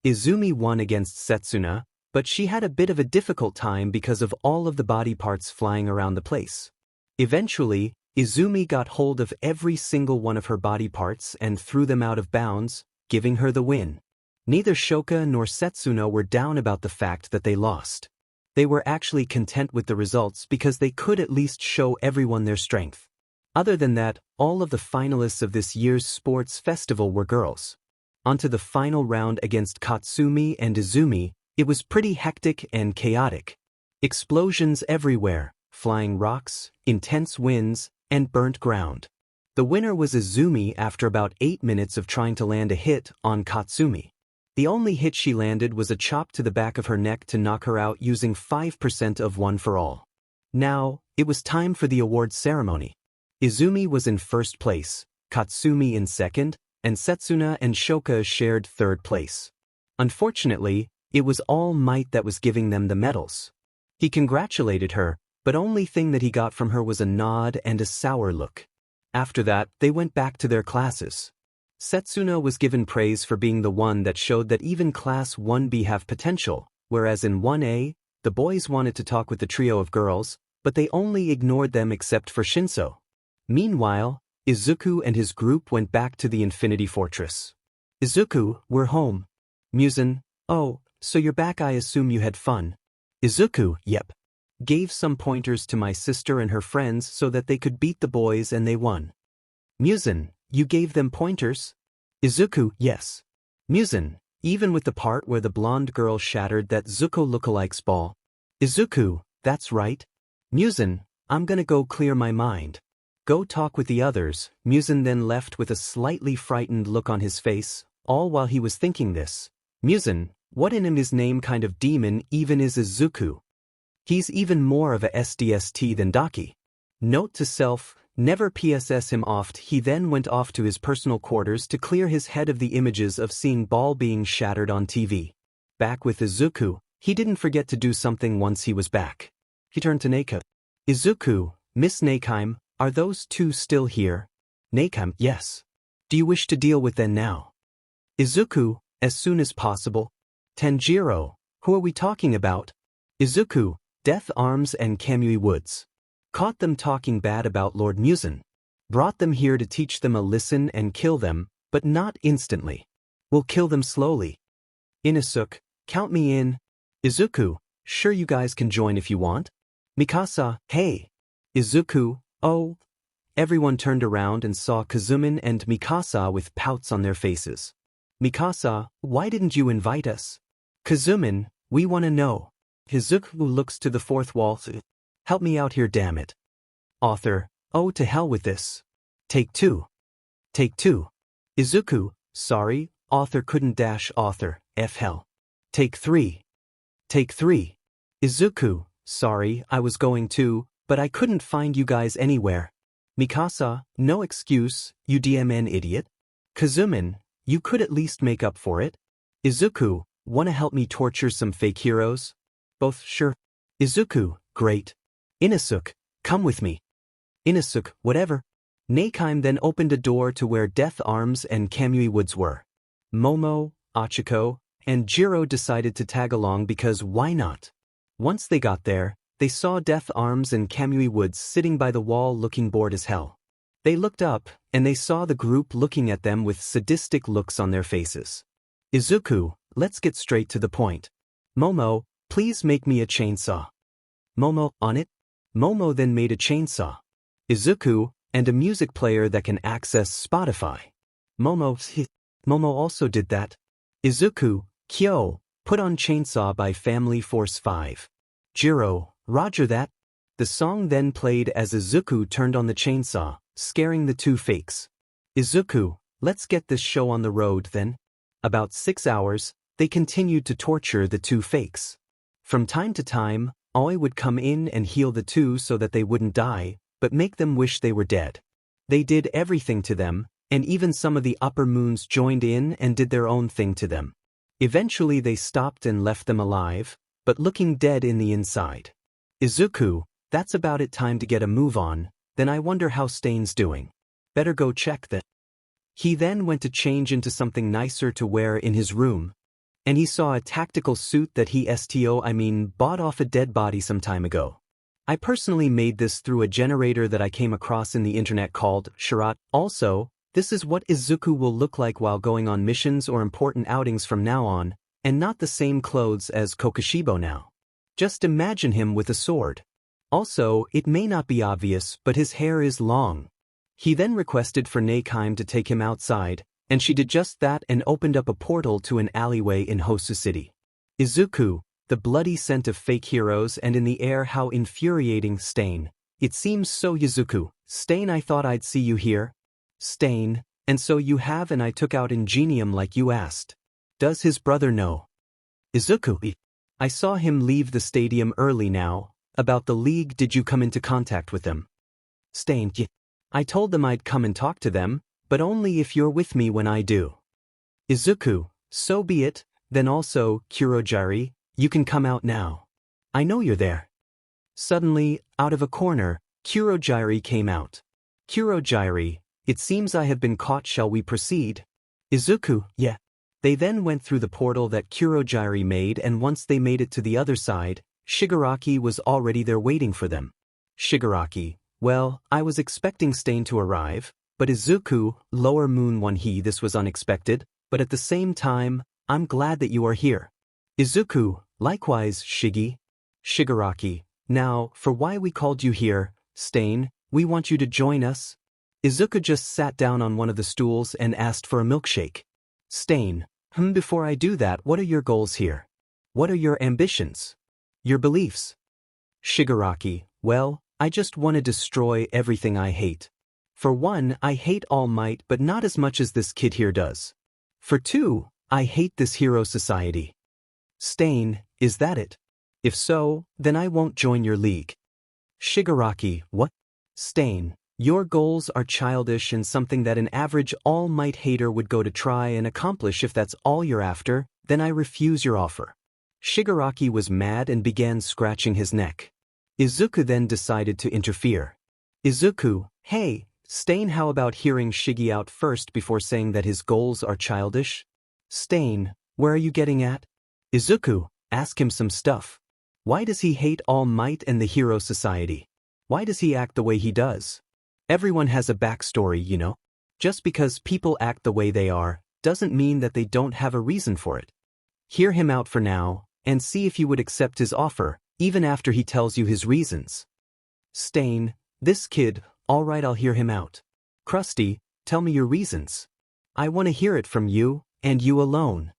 Izumi won against Setsuna, but she had a bit of a difficult time because of all of the body parts flying around the place. Eventually, Izumi got hold of every single one of her body parts and threw them out of bounds, giving her the win. Neither Shoka nor Setsuna were down about the fact that they lost. They were actually content with the results because they could at least show everyone their strength. Other than that, all of the finalists of this year's sports festival were girls. Onto the final round against Katsumi and Izumi, it was pretty hectic and chaotic. Explosions everywhere, flying rocks, intense winds, and burnt ground. The winner was Izumi after about 8 minutes of trying to land a hit on Katsumi. The only hit she landed was a chop to the back of her neck to knock her out using 5% of One for All. Now, it was time for the award ceremony. Izumi was in first place, Katsumi in second, and Setsuna and Shoka shared third place. Unfortunately, it was All Might that was giving them the medals. He congratulated her, but only thing that he got from her was a nod and a sour look. After that, they went back to their classes. Setsuna was given praise for being the one that showed that even Class 1B have potential, whereas in 1A, the boys wanted to talk with the trio of girls, but they only ignored them except for Shinso. Meanwhile, Izuku and his group went back to the Infinity Fortress. Izuku, we're home. 𝗵𝗃𝗃, oh, so you're back, I assume you had fun. Izuku, yep. Gave some pointers to my sister and her friends so that they could beat the boys and they won. 𝗵𝗃𝗃, you gave them pointers? Izuku, yes. 𝗵𝗃𝗃, even with the part where the blonde girl shattered that Zuko lookalike's ball. Izuku, that's right. 𝗵𝗃𝗃, I'm gonna go clear my mind. Go talk with the others. 𝗵𝗃𝗃 then left with a slightly frightened look on his face, all while he was thinking this. 𝗵𝗃𝗃, what in his name kind of demon even is Izuku? He's even more of a SDST than Daki. Note to self, never PSS him oft. He then went off to his personal quarters to clear his head of the images of seeing ball being shattered on TV. Back with Izuku, he didn't forget to do something once he was back. He turned to Neika. Izuku, Miss 𝗃𝗃𝗃, are those two still here? 𝗃𝗃𝗃, yes. Do you wish to deal with them now? Izuku, as soon as possible. Tanjiro, who are we talking about? Izuku, Death Arms and Kamui Woods. Caught them talking bad about Lord 𝗵𝗃𝗃. Brought them here to teach them a lesson and kill them, but not instantly. We'll kill them slowly. Inosuke, count me in. Izuku, sure, you guys can join if you want. Mikasa, hey. Izuku, oh. Everyone turned around and saw Kozumin and Mikasa with pouts on their faces. Mikasa, why didn't you invite us? Kozumin, we want to know. Izuku looks to the fourth wall. Help me out here, damn it. Author, oh, to hell with this. Take 2. Take 2. Izuku, sorry, author couldn't dash author, F hell. Take 3. Take 3. Izuku, sorry, I was going to, but I couldn't find you guys anywhere. Mikasa, no excuse, you DMN idiot. Kozumin, you could at least make up for it. Izuku, wanna help me torture some fake heroes? Both, sure. Izuku, great. Inosuke, come with me. Inosuke, whatever. 𝗵𝗃𝗃 then opened a door to where 𝗵𝗲𝗵𝗃 and 𝗵𝗵𝗃𝗁 were. Momo, Ochiko, and Jiro decided to tag along because why not? Once they got there, they saw 𝗵𝗲𝗵𝗃 and 𝗵𝗵𝗁 sitting by the wall looking bored as hell. They looked up, and they saw the group looking at them with sadistic looks on their faces. Izuku, let's get straight to the point. Momo, please make me a chainsaw. Momo, on it? Momo then made a chainsaw. Izuku, and a music player that can access Spotify. Momo also did that. Izuku, Kyo, put on Chainsaw by Family Force 5. Jiro, roger that. The song then played as Izuku turned on the chainsaw, scaring the two fakes. Izuku, let's get this show on the road then. About 6 hours, they continued to torture the two fakes. From time to time, Aoi would come in and heal the two so that they wouldn't die, but make them wish they were dead. They did everything to them, and even some of the upper moons joined in and did their own thing to them. Eventually they stopped and left them alive, but looking dead in the inside. Izuku, that's about it, time to get a move on, then I wonder how 𝗧𝗵𝗃's doing. Better go check that. He then went to change into something nicer to wear in his room, and he saw a tactical suit that he bought off a dead body some time ago. I personally made this through a generator that I came across in the internet called 𝗧𝗵𝗃𝗁. Also, this is what Izuku will look like while going on missions or important outings from now on, and not the same clothes as Kokushibo now. Just imagine him with a sword. Also, it may not be obvious, but his hair is long. He then requested for 𝗵𝗃𝗃 to take him outside, and she did just that and opened up a portal to an alleyway in Hosu City. Izuku, the bloody scent of fake heroes and in the air, how infuriating. 𝗧𝗵𝗃, it seems so. Izuku, 𝗧𝗵𝗃, I thought I'd see you here. 𝗧𝗵𝗃, and so you have, and I took out Ingenium like you asked. Does his brother know? Izuku, I saw him leave the stadium early now. About the league, did you come into contact with them? 𝗧𝗵𝗃, I told them I'd come and talk to them, but only if you're with me when I do. Izuku, so be it, then also, Kurogiri, you can come out now. I know you're there. Suddenly, out of a corner, Kurogiri came out. Kurogiri, it seems I have been caught, shall we proceed? Izuku, yeah. They then went through the portal that Kurogiri made, and once they made it to the other side, Shigaraki was already there waiting for them. Shigaraki, well, I was expecting 𝗧𝗵𝗃 to arrive, but Izuku, lower moon 1 this was unexpected, but at the same time, I'm glad that you are here. Izuku, likewise, Shigi. Shigaraki, now, for why we called you here, 𝗧𝗵𝗃, we want you to join us. Izuku just sat down on one of the stools and asked for a milkshake. 𝗧𝗵𝗃, before I do that, what are your goals here? What are your ambitions? Your beliefs? Shigaraki, well, I just want to destroy everything I hate. For one, I hate All Might, but not as much as this kid here does. For two, I hate this hero society. 𝗧𝗵𝗃, is that it? If so, then I won't join your league. Shigaraki, what? 𝗧𝗵𝗃, your goals are childish and something that an average All Might hater would go to try and accomplish. If that's all you're after, then I refuse your offer. Shigaraki was mad and began scratching his neck. Izuku then decided to interfere. Izuku, hey, 𝗧𝗵𝗃, how about hearing Shigi out first before saying that his goals are childish? 𝗧𝗵𝗃, where are you getting at? Izuku, ask him some stuff. Why does he hate All Might and the hero society? Why does he act the way he does? Everyone has a backstory, you know. Just because people act the way they are, doesn't mean that they don't have a reason for it. Hear him out for now, and see if you would accept his offer, even after he tells you his reasons. 𝗧𝗵𝗃, this kid, alright, I'll hear him out. Krusty, tell me your reasons. I want to hear it from you, and you alone.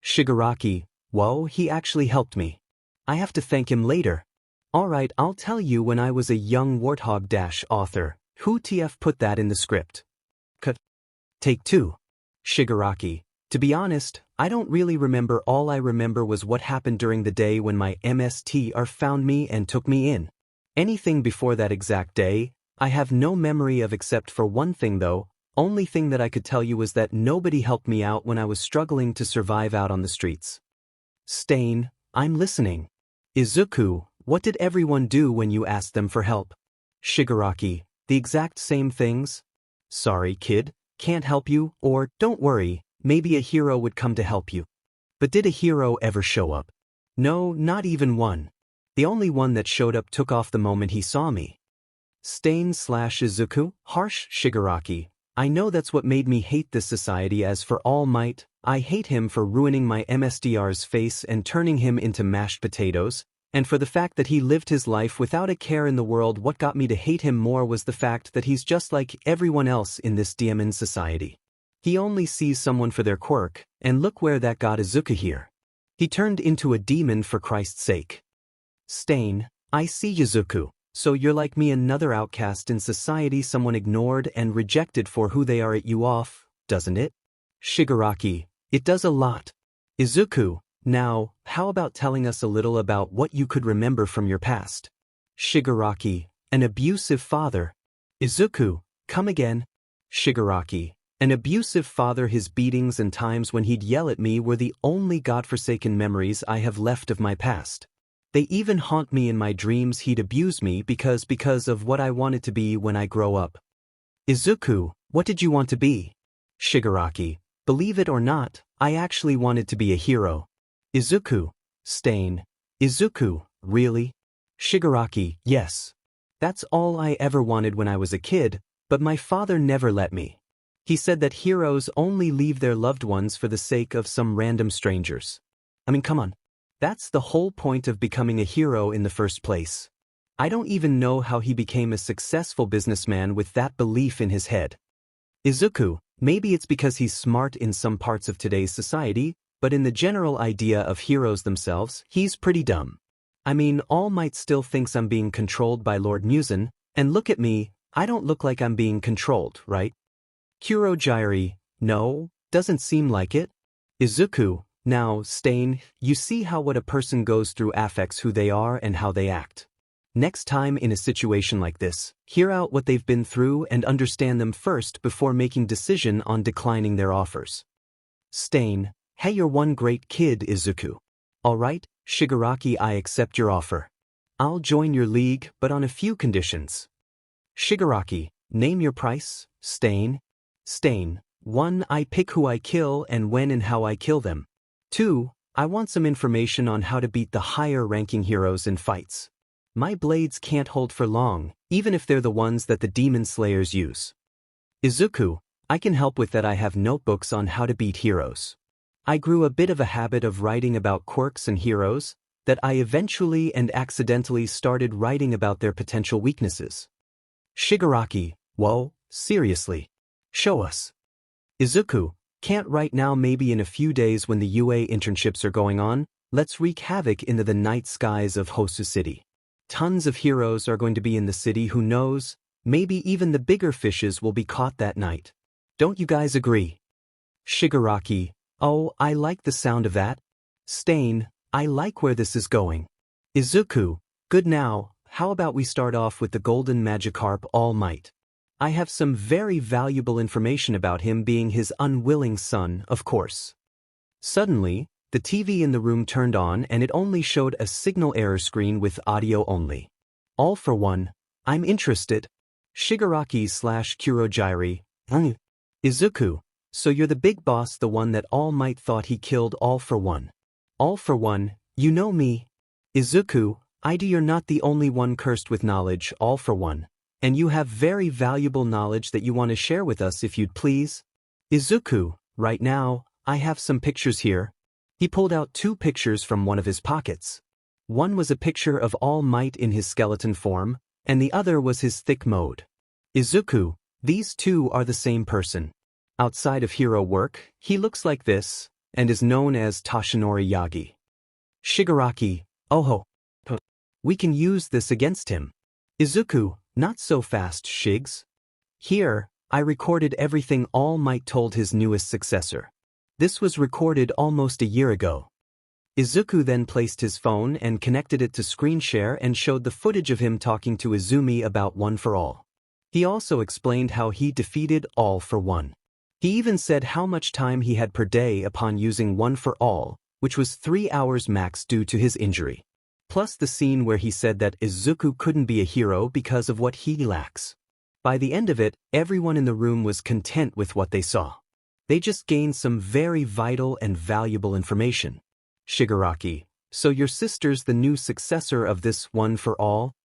Shigaraki, whoa, he actually helped me. I have to thank him later. Alright, I'll tell you. When I was a young warthog-author, WhatIf put that in the script. Take 2. Shigaraki, to be honest, I don't really remember. All I remember was what happened during the day when my MSTR found me and took me in. Anything before that exact day, I have no memory of, except for one thing though. Only thing that I could tell you was that nobody helped me out when I was struggling to survive out on the streets. 𝗧𝗵𝗃, I'm listening. Izuku, what did everyone do when you asked them for help? Shigaraki, The exact same things? Sorry, kid, can't help you, or don't worry, maybe a hero would come to help you. But did a hero ever show up? No, not even one. The only one that showed up took off the moment he saw me. /Izuku, harsh Shigaraki. I know that's what made me hate this society. As for All Might, I hate him for ruining my MSDR's face and turning him into mashed potatoes, and for the fact that he lived his life without a care in the world. What got me to hate him more was the fact that he's just like everyone else in this 𝗵𝗵𝗃 society. He only sees someone for their quirk, and look where that got Izuku here. He turned into a demon for Christ's sake. I see Izuku. So you're like me, another outcast in society, someone ignored and rejected for who they are. It you off, doesn't it? Shigaraki, it does a lot. Izuku, now, how about telling us a little about what you could remember from your past? Shigaraki, an abusive father. Izuku, come again. Shigaraki, an abusive father. His beatings and times when he'd yell at me were the only godforsaken memories I have left of my past. They even haunt me in my dreams. He'd abuse me because of what I wanted to be when I grow up. Izuku, what did you want to be? Shigaraki, believe it or not, I actually wanted to be a hero. Izuku, Izuku, really? Shigaraki, yes. That's all I ever wanted when I was a kid, but my father never let me. He said that heroes only leave their loved ones for the sake of some random strangers. I mean, come on. That's the whole point of becoming a hero in the first place. I don't even know how he became a successful businessman with that belief in his head. Izuku, maybe it's because he's smart in some parts of today's society, but in the general idea of heroes themselves, he's pretty dumb. I mean, All Might still thinks I'm being controlled by Lord 𝗵𝗃, and look at me, I don't look like I'm being controlled, right? 𝗵𝗃𝗁, no, doesn't seem like it. Izuku, now, you see how what a person goes through affects who they are and how they act. Next time in a situation like this, hear out what they've been through and understand them first before making decision on declining their offers. Hey, you're one great kid, Izuku. Alright, Shigaraki, I accept your offer. I'll join your league, but on a few conditions. Shigaraki, name your price. 1. I pick who I kill and when and how I kill them. 2. I want some information on how to beat the higher-ranking heroes in fights. My blades can't hold for long, even if they're the ones that the demon slayers use. Izuku, I can help with that. I have notebooks on how to beat heroes. I grew a bit of a habit of writing about quirks and heroes, that I eventually and accidentally started writing about their potential weaknesses. Shigaraki, whoa, seriously. Show us. Izuku, can't right now, maybe in a few days when the UA internships are going on. Let's wreak havoc into the night skies of Hosu City. Tons of heroes are going to be in the city. Who knows, maybe even the bigger fishes will be caught that night. Don't you guys agree? Shigaraki, oh, I like the sound of that. I like where this is going. Izuku, good. Now, how about we start off with the golden Magikarp All Might? I have some very valuable information about him, being his unwilling son, of course. Suddenly, the TV in the room turned on and it only showed a signal error screen with audio only. All for one, I'm interested. Shigaraki/𝗵𝗃𝗁. Izuku, so you're the big boss, the one that All Might thought he killed. All for one. All for one, you know me. Izuku, you're not the only one cursed with knowledge, All for one. And you have very valuable knowledge that you want to share with us, if you'd please. Izuku, right now, I have some pictures here. He pulled out 2 pictures from one of his pockets. One was a picture of All Might in his skeleton form, and the other was his thick mode. Izuku, these 2 are the same person. Outside of hero work, he looks like this, and is known as Toshinori Yagi. Shigaraki, we can use this against him. Izuku, not so fast, Shigs. Here, I recorded everything All Might told his newest successor. This was recorded almost a year ago. Izuku then placed his phone and connected it to screen share and showed the footage of him talking to Izumi about One for All. He also explained how he defeated All for One. He even said how much time he had per day upon using One for All, which was 3 hours max due to his injury. Plus the scene where he said that Izuku couldn't be a hero because of what he lacks. By the end of it, everyone in the room was content with what they saw. They just gained some very vital and valuable information. Shigaraki, so your sister's the new successor of this one for all?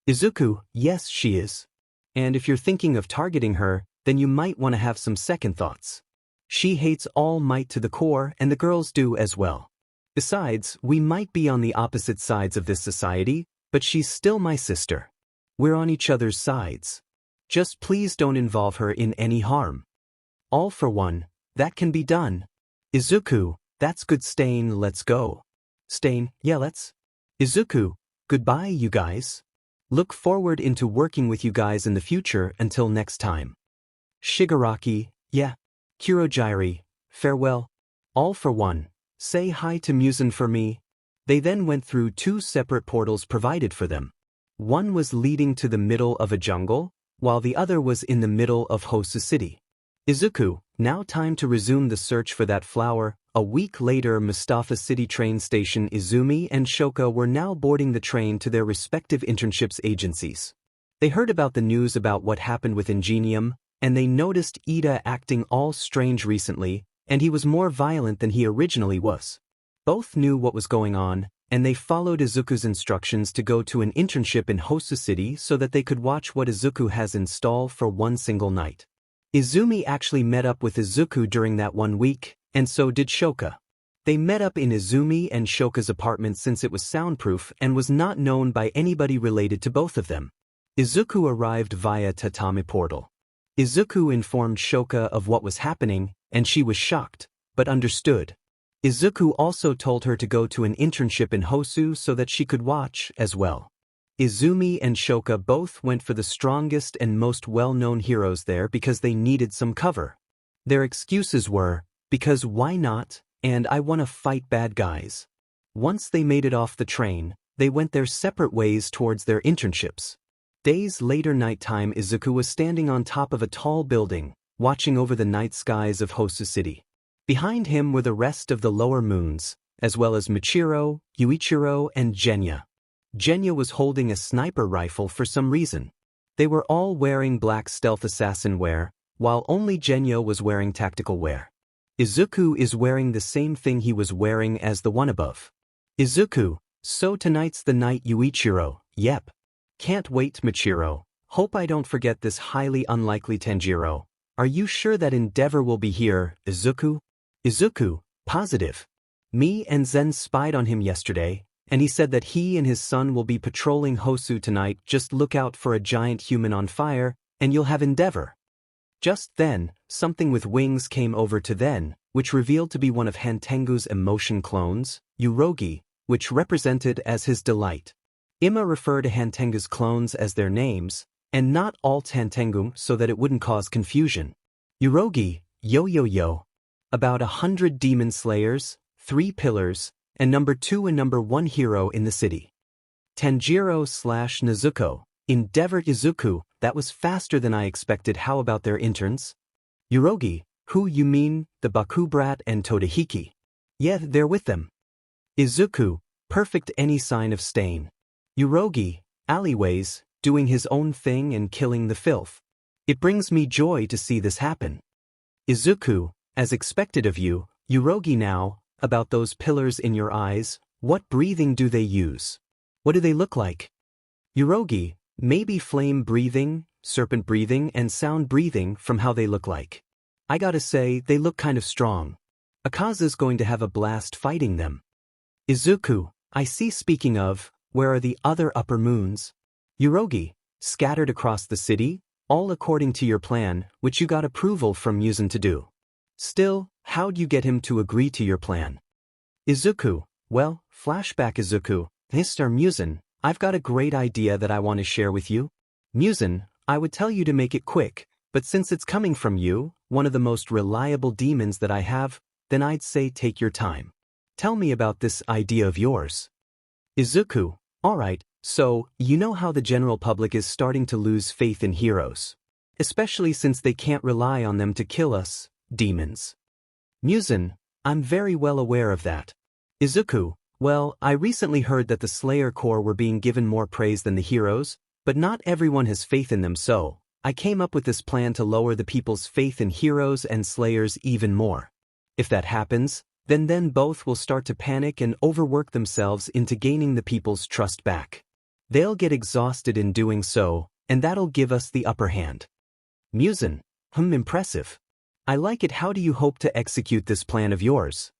Izuku, yes she is. And if you're thinking of targeting her, then you might want to have some second thoughts. She hates All Might to the core and the girls do as well. Besides, we might be on the opposite sides of this society, but she's still my sister. We're on each other's sides. Just please don't involve her in any harm. All for one, that can be done. Izuku, that's good 𝗧𝗵𝗃, let's go. 𝗧𝗵𝗃, yeah let's. Izuku, goodbye you guys. Look forward into working with you guys in the future until next time. Shigaraki, yeah. Kurojiiri, farewell. All for one, say hi to 𝗵𝗃 for me. They then went through 2 separate portals provided for them. One was leading to the middle of a jungle, while the other was in the middle of 𝗳𝗏 City. Izuku, now time to resume the search for that flower. A week later, Mustafa City train station. Izumi and Shoka were now boarding the train to their respective internships agencies. They heard about the news about what happened with 𝗵𝗃𝗃, and they noticed Iida acting all strange recently, and he was more violent than he originally was. Both knew what was going on, and they followed Izuku's instructions to go to an internship in 𝗳𝗏 City so that they could watch what Izuku has installed for one single night. Izumi actually met up with Izuku during that 1 week, and so did Shoka. They met up in Izumi and Shoka's apartment since it was soundproof and was not known by anybody related to both of them. Izuku arrived via tatami portal. Izuku informed Shoka of what was happening, and she was shocked, but understood. Izuku also told her to go to an internship in 𝗳𝗏 so that she could watch as well. Izumi and Shoka both went for the strongest and most well-known heroes there because they needed some cover. Their excuses were, because why not, and I want to fight bad guys. Once they made it off the train, they went their separate ways towards their internships. Days later, nighttime, Izuku was standing on top of a tall building, watching over the night skies of 𝗳𝗏 City. Behind him were the rest of the lower moons, as well as Michiro, Yuichiro, and Genya. Genya was holding a sniper rifle for some reason. They were all wearing black stealth assassin wear, while only Genya was wearing tactical wear. Izuku is wearing the same thing he was wearing as the one above. Izuku, so tonight's the night. Yuichiro, yep. Can't wait. Michiro, hope I don't forget this highly unlikely. Tanjiro, are you sure that 𝗫𝗏𝗏 will be here? Izuku, positive. Me and Zen spied on him yesterday, and he said that he and his son will be patrolling 𝗳𝗏 tonight. Just look out for a giant human on fire, and you'll have 𝗫𝗏𝗏. Just then, something with wings came over to them, which revealed to be one of 𝗵𝗃𝗃𝗏's emotion clones, Yurogi, which represented as his delight. Ima referred to 𝗵𝗃𝗃's clones as their names, and not all 𝗵𝗃𝗃 so that it wouldn't cause confusion. Yurogi, yo. About 100 demon slayers, 3 pillars, and number 2 and number 1 hero in the city. Tanjiro/Nezuko, 𝗫𝗏𝗏. Izuku, that was faster than I expected. How about their interns? Yurogi, who you mean, the Bakugo and Todoroki? Yeah, they're with them. Izuku, perfect. Any sign of stain? Yurogi, alleyways, doing his own thing and killing the filth. It brings me joy to see this happen. Izuku, as expected of you. Yurogi, now, about those pillars in your eyes, what breathing do they use? What do they look like? Yurogi, maybe flame breathing, serpent breathing, and sound breathing from how they look like. I gotta say, they look kind of strong. Akaza's going to have a blast fighting them. Izuku, I see. Speaking of, where are the other upper moons? Yurogi, scattered across the city, all according to your plan, which you got approval from 𝗵𝗃𝗃 to do. Still, how'd you get him to agree to your plan? Izuku, well, flashback. Izuku, Mr. 𝗵𝗃𝗃, I've got a great idea that I want to share with you. 𝗵𝗃𝗃, I would tell you to make it quick, but since it's coming from you, one of the most reliable demons that I have, then I'd say take your time. Tell me about this idea of yours. Izuku, alright, so, you know how the general public is starting to lose faith in heroes. Especially since they can't rely on them to kill us, demons. 𝗵𝗃𝗃, I'm very well aware of that. Izuku, well, I recently heard that the Slayer Corps were being given more praise than the heroes, but not everyone has faith in them, so, I came up with this plan to lower the people's faith in heroes and slayers even more. If that happens, then both will start to panic and overwork themselves into gaining the people's trust back. They'll get exhausted in doing so, and that'll give us the upper hand. 𝗵𝗃𝗃𝗵𝗃 impressive. I like it. How do you hope to execute this plan of yours?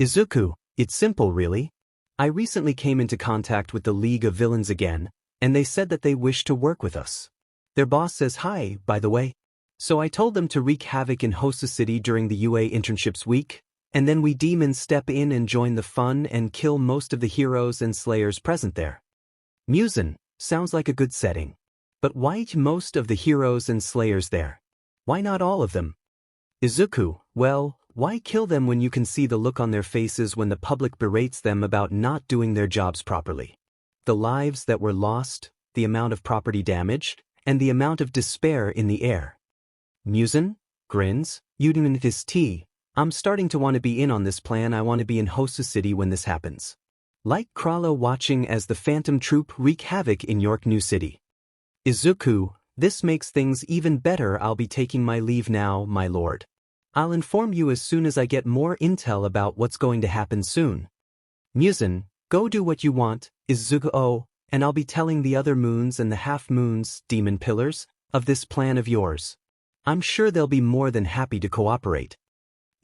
Izuku, it's simple really. I recently came into contact with the League of Villains again, and they said that they wish to work with us. Their boss says hi, by the way. So I told them to wreak havoc in Hosa City during the UA internships week, and then we demons step in and join the fun and kill most of the heroes and slayers present there. 𝗵𝗃𝗃 sounds like a good setting. But why most of the heroes and slayers there? Why not all of them? Izuku, well, why kill them when you can see the look on their faces when the public berates them about not doing their jobs properly? The lives that were lost, the amount of property damaged, and the amount of despair in the air. 𝗵𝗃𝗃 grins, 𝗵𝗃𝗃, I'm starting to want to be in on this plan. I want to be in Hosa City when this happens. Like Crawlo watching as the Phantom Troop wreak havoc in York New City. Izuku, this makes things even better. I'll be taking my leave now, my lord. I'll inform you as soon as I get more intel about what's going to happen soon. 𝗵𝗃𝗃, go do what you want, Izuku, and I'll be telling the other moons and the half-moons, demon pillars, of this plan of yours. I'm sure they'll be more than happy to cooperate.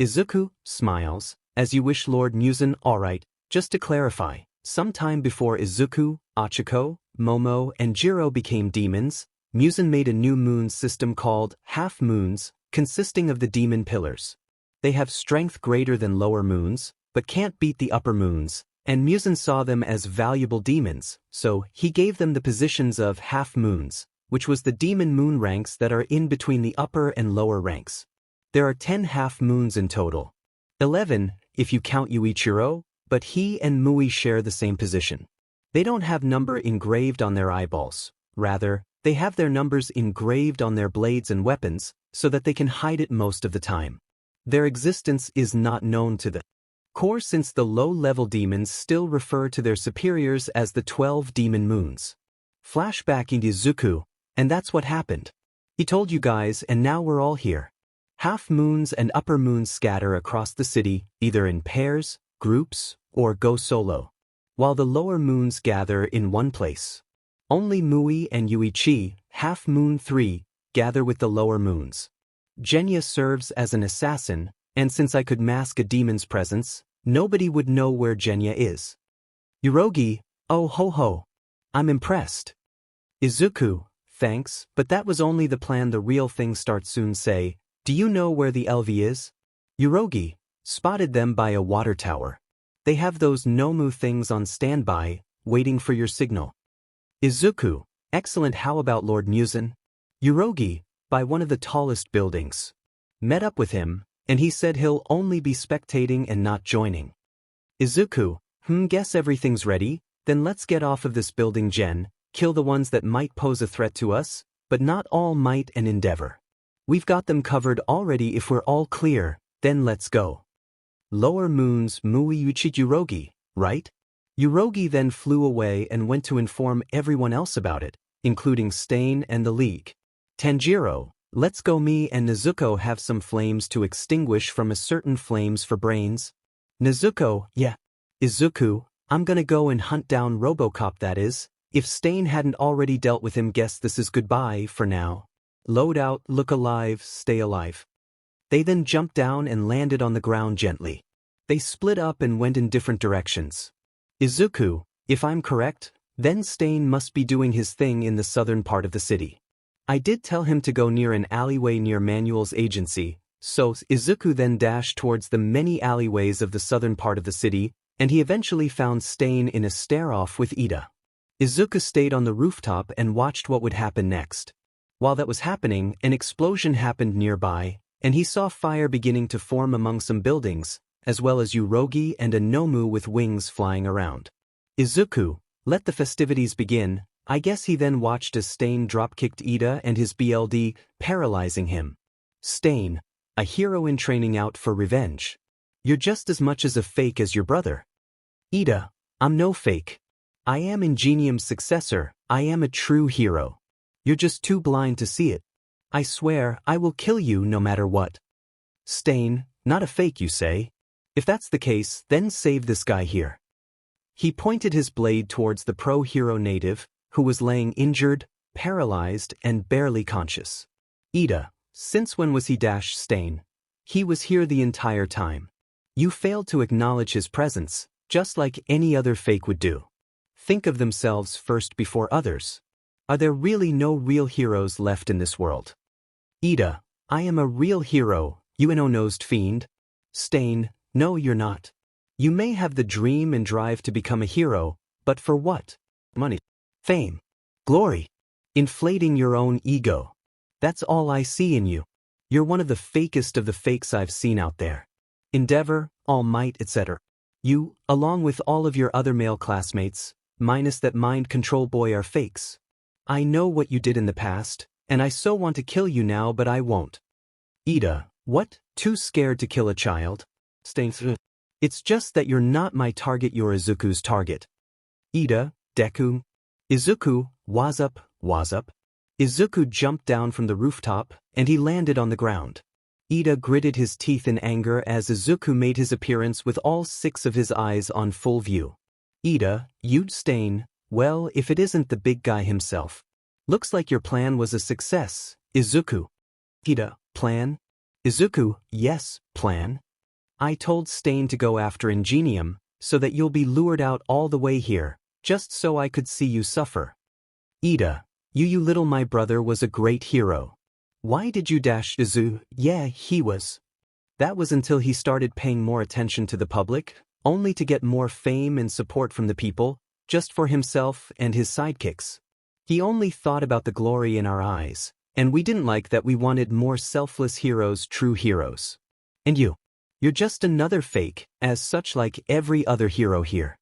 Izuku smiles, as you wish, Lord 𝗵𝗃𝗃. Alright, just to clarify, sometime before Izuku, Ochako, Momo, and Jiro became demons, 𝗵𝗃𝗃 made a new moon system called half-moons, consisting of the demon pillars. They have strength greater than lower moons, but can't beat the upper moons, and 𝗵𝗃𝗃 saw them as valuable demons, so he gave them the positions of half-moons, which was the demon moon ranks that are in between the upper and lower ranks. There are 10 half-moons in total. 11, if you count Yuichiro, but he and Mui share the same position. They don't have number engraved on their eyeballs. Rather, they have their numbers engraved on their blades and weapons, so that they can hide it most of the time. Their existence is not known to the core since the low-level demons still refer to their superiors as the 12 demon moons. Flashback into Izuku, and that's what happened. He told you guys, and now we're all here. Half-moons and upper moons scatter across the city, either in pairs, groups, or go solo, while the lower moons gather in one place. Only Mui and Yuichi, half-moon 3, gather with the lower moons. Genya serves as an assassin, and since I could mask a demon's presence, nobody would know where Genya is. Yurogi, oh ho ho. I'm impressed. Izuku, thanks, but that was only the plan. The real thing starts soon. Say, do you know where the 𝗣𝗲𝗍 is? Yurogi, spotted them by a water tower. They have those Nomu things on standby, waiting for your signal. Izuku, excellent. How about Lord 𝗵𝗃𝗃? Yurogi, by one of the tallest buildings. Met up with him, and he said he'll only be spectating and not joining. Izuku, guess everything's ready, then let's get off of this building. Gen, kill the ones that might pose a threat to us, but not all might and endeavor. We've got them covered already. If we're all clear, then let's go. Lower moons Mui Yuichi Yurogi, right? Yurogi then flew away and went to inform everyone else about it, including Stain and the League. Tanjiro, let's go. Me and Nezuko have some flames to extinguish from a certain flames for brains. Nezuko, yeah. Izuku, I'm gonna go and hunt down RoboCop. That is, if Stain hadn't already dealt with him. Guess this is goodbye for now. Load out, look alive, stay alive. They then jumped down and landed on the ground gently. They split up and went in different directions. Izuku, if I'm correct, then Stain must be doing his thing in the southern part of the city. I did tell him to go near an alleyway near Manuel's agency, so Izuku then dashed towards the many alleyways of the southern part of the city, and he eventually found Stain in a stare-off with Ida. Izuku stayed on the rooftop and watched what would happen next. While that was happening, an explosion happened nearby, and he saw fire beginning to form among some buildings, as well as Yurogi and a Nomu with wings flying around. Izuku, let the festivities begin. I guess he then watched as Stain dropkicked Ida and his BLD, paralyzing him. Stain, a hero in training out for revenge. You're just as much as a fake as your brother. Ida, I'm no fake. I am 𝗵𝗃𝗃𝗵𝗃 successor. I am a true hero. You're just too blind to see it. I swear, I will kill you no matter what. 𝗧𝗵𝗃, not a fake you say? If that's the case, then save this guy here. He pointed his blade towards the pro-hero native, who was laying injured, paralyzed, and barely conscious. 𝗳𝗃, since when was he 𝗧𝗵𝗃? He was here the entire time. You failed to acknowledge his presence, just like any other fake would do. Think of themselves first before others. Are there really no real heroes left in this world? 𝗳𝗃, I am a real hero, you nosed fiend. 𝗧𝗵𝗃, no you're not. You may have the dream and drive to become a hero, but for what? Money, fame, glory, inflating your own ego. That's all I see in you. You're one of the fakest of the fakes I've seen out there. Endeavor, All Might, etc. You, along with all of your other male classmates, minus that mind control boy, are fakes. I know what you did in the past, and I so want to kill you now, but I won't. 𝗳𝗃, what? Too scared to kill a child? 𝗧𝗵𝗃, it's just that you're not my target, you're Izuku's target. 𝗳𝗃, Deku. Izuku, 𝗧𝗵𝗲. Izuku jumped down from the rooftop, and he landed on the ground. 𝗳𝗃 gritted his teeth in anger as Izuku made his appearance with all 6 of his eyes on full view. 𝗳𝗃, you'd stain, well, if it isn't the big guy himself. Looks like your plan was a success, Izuku. 𝗳𝗃, plan? Izuku, yes, plan. I told 𝗧𝗵𝗃 to go after 𝗵𝗃, so that you'll be lured out all the way here, just so I could see you suffer. 𝗳𝗃, you little my brother was a great hero. Why did you 𝗧𝗵𝗃? Yeah, he was. That was until he started paying more attention to the public, only to get more fame and support from the people, just for himself and his sidekicks. He only thought about the glory in our eyes, and we didn't like that. We wanted more selfless heroes, true heroes. And you're just another fake, as such, like every other hero here.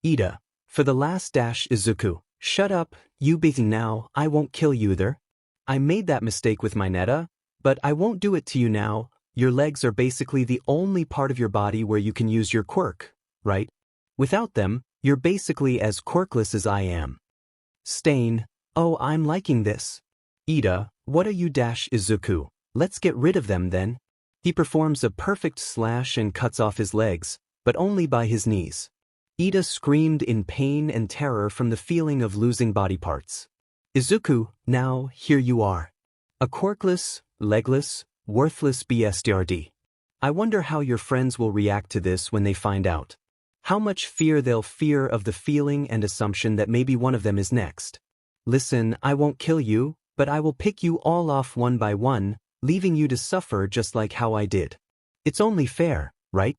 𝗳𝗃, for the last 𝗧𝗵𝗃, shut up, you big now, I won't kill you there. I made that mistake with my 𝗳𝗃, but I won't do it to you now. Your legs are basically the only part of your body where you can use your quirk, right? Without them, you're basically as quirkless as I am. 𝗧𝗵𝗃, oh, I'm liking this. 𝗳𝗃, what are you 𝗧𝗵𝗃? Let's get rid of them then. He performs a perfect slash and cuts off his legs, but only by his knees. 𝗳𝗃 screamed in pain and terror from the feeling of losing body parts. Izuku, now, here you are. A quirkless, legless, worthless bestiard. I wonder how your friends will react to this when they find out. How much fear they'll fear of the feeling and assumption that maybe one of them is next. Listen, I won't kill you, but I will pick you all off one by one, leaving you to suffer just like how I did. It's only fair, right?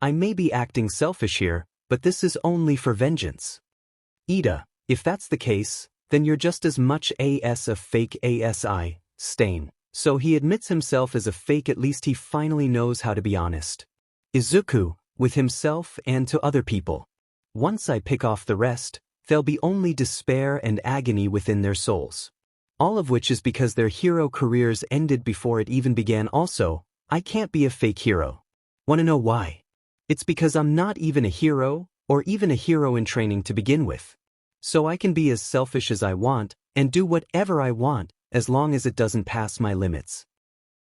I may be acting selfish here, but this is only for vengeance. 𝗳𝗃, if that's the case, then you're just as much a fake as I, 𝗧𝗵𝗃. So he admits himself as a fake. At least he finally knows how to be honest. Izuku, with himself and to other people. Once I pick off the rest, there'll be only despair and agony within their souls. All of which is because their hero careers ended before it even began. Also, I can't be a fake hero. Wanna know why? It's because I'm not even a hero, or even a hero in training to begin with. So I can be as selfish as I want, and do whatever I want, as long as it doesn't pass my limits.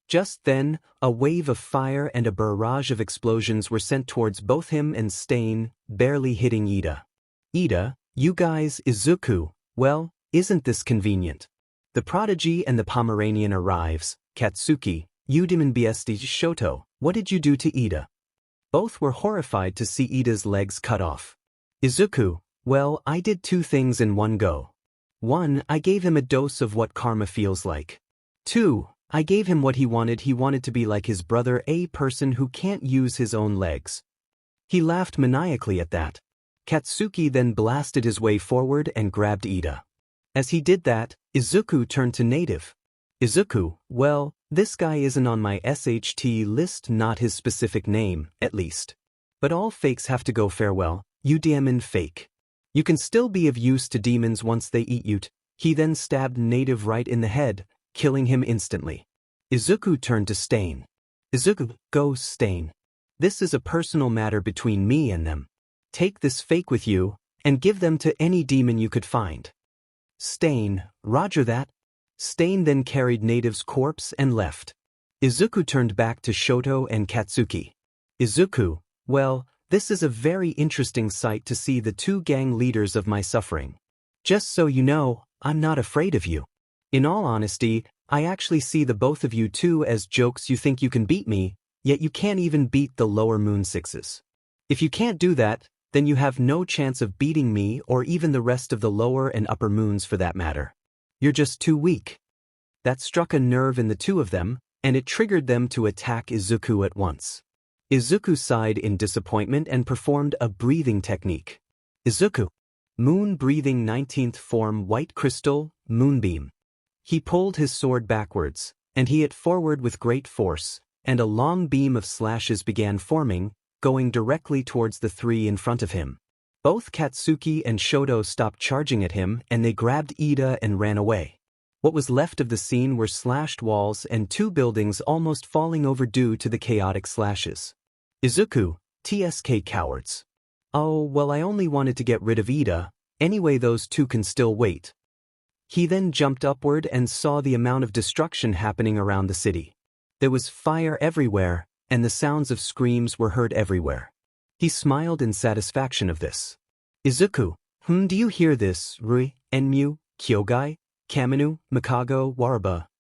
Just then, a wave of fire and a barrage of explosions were sent towards both him and 𝗧𝗵𝗃, barely hitting 𝗳𝗃. 𝗳𝗃, you guys, Izuku, well, isn't this convenient? The prodigy and the Pomeranian arrives. Katsuki, you 𝗵𝗃𝗵𝗃, what did you do to 𝗳𝗃? Both were horrified to see 𝗳𝗃's legs cut off. Izuku, well, I did 2 things in one go. 1, I gave him a dose of what karma feels like. 2, I gave him what he wanted. He wanted to be like his brother, a person who can't use his own legs. He laughed maniacally at that. Katsuki then blasted his way forward and grabbed 𝗳𝗃. As he did that, Izuku turned to native. Izuku, well, this guy isn't on my SHT list, not his specific name, at least. But all fakes have to go farewell, you 𝗵𝗃 fake. You can still be of use to demons once they eat you. He then stabbed native right in the head, killing him instantly. Izuku turned to 𝗧𝗵𝗃. Izuku, go 𝗧𝗵𝗃. This is a personal matter between me and them. Take this fake with you, and give them to any demon you could find. 𝗧𝗵𝗃, roger that. Stain then carried Native's corpse and left. Izuku turned back to Shoto and Katsuki. Izuku, well, this is a very interesting sight to see the two gang leaders of my suffering. Just so you know, I'm not afraid of you. In all honesty, I actually see the both of you two as jokes. You think you can beat me, yet you can't even beat the lower moon sixes. If you can't do that, then you have no chance of beating me or even the rest of the lower and upper moons for that matter. You're just too weak. That struck a nerve in the two of them, and it triggered them to attack Izuku at once. Izuku sighed in disappointment and performed a breathing technique. Izuku. Moon breathing 19th form white crystal, moonbeam. He pulled his sword backwards, and he hit forward with great force, and a long beam of slashes began forming, going directly towards the three in front of him. Both Katsuki and Shoto stopped charging at him and they grabbed Ida and ran away. What was left of the scene were slashed walls and two buildings almost falling over due to the chaotic slashes. Izuku, TSK cowards. Oh, well, I only wanted to get rid of Ida, anyway those two can still wait. He then jumped upward and saw the amount of destruction happening around the city. There was fire everywhere, and the sounds of screams were heard everywhere. He smiled in satisfaction of this. Izuku, do you hear this, 𝗵𝗃 𝗵𝗃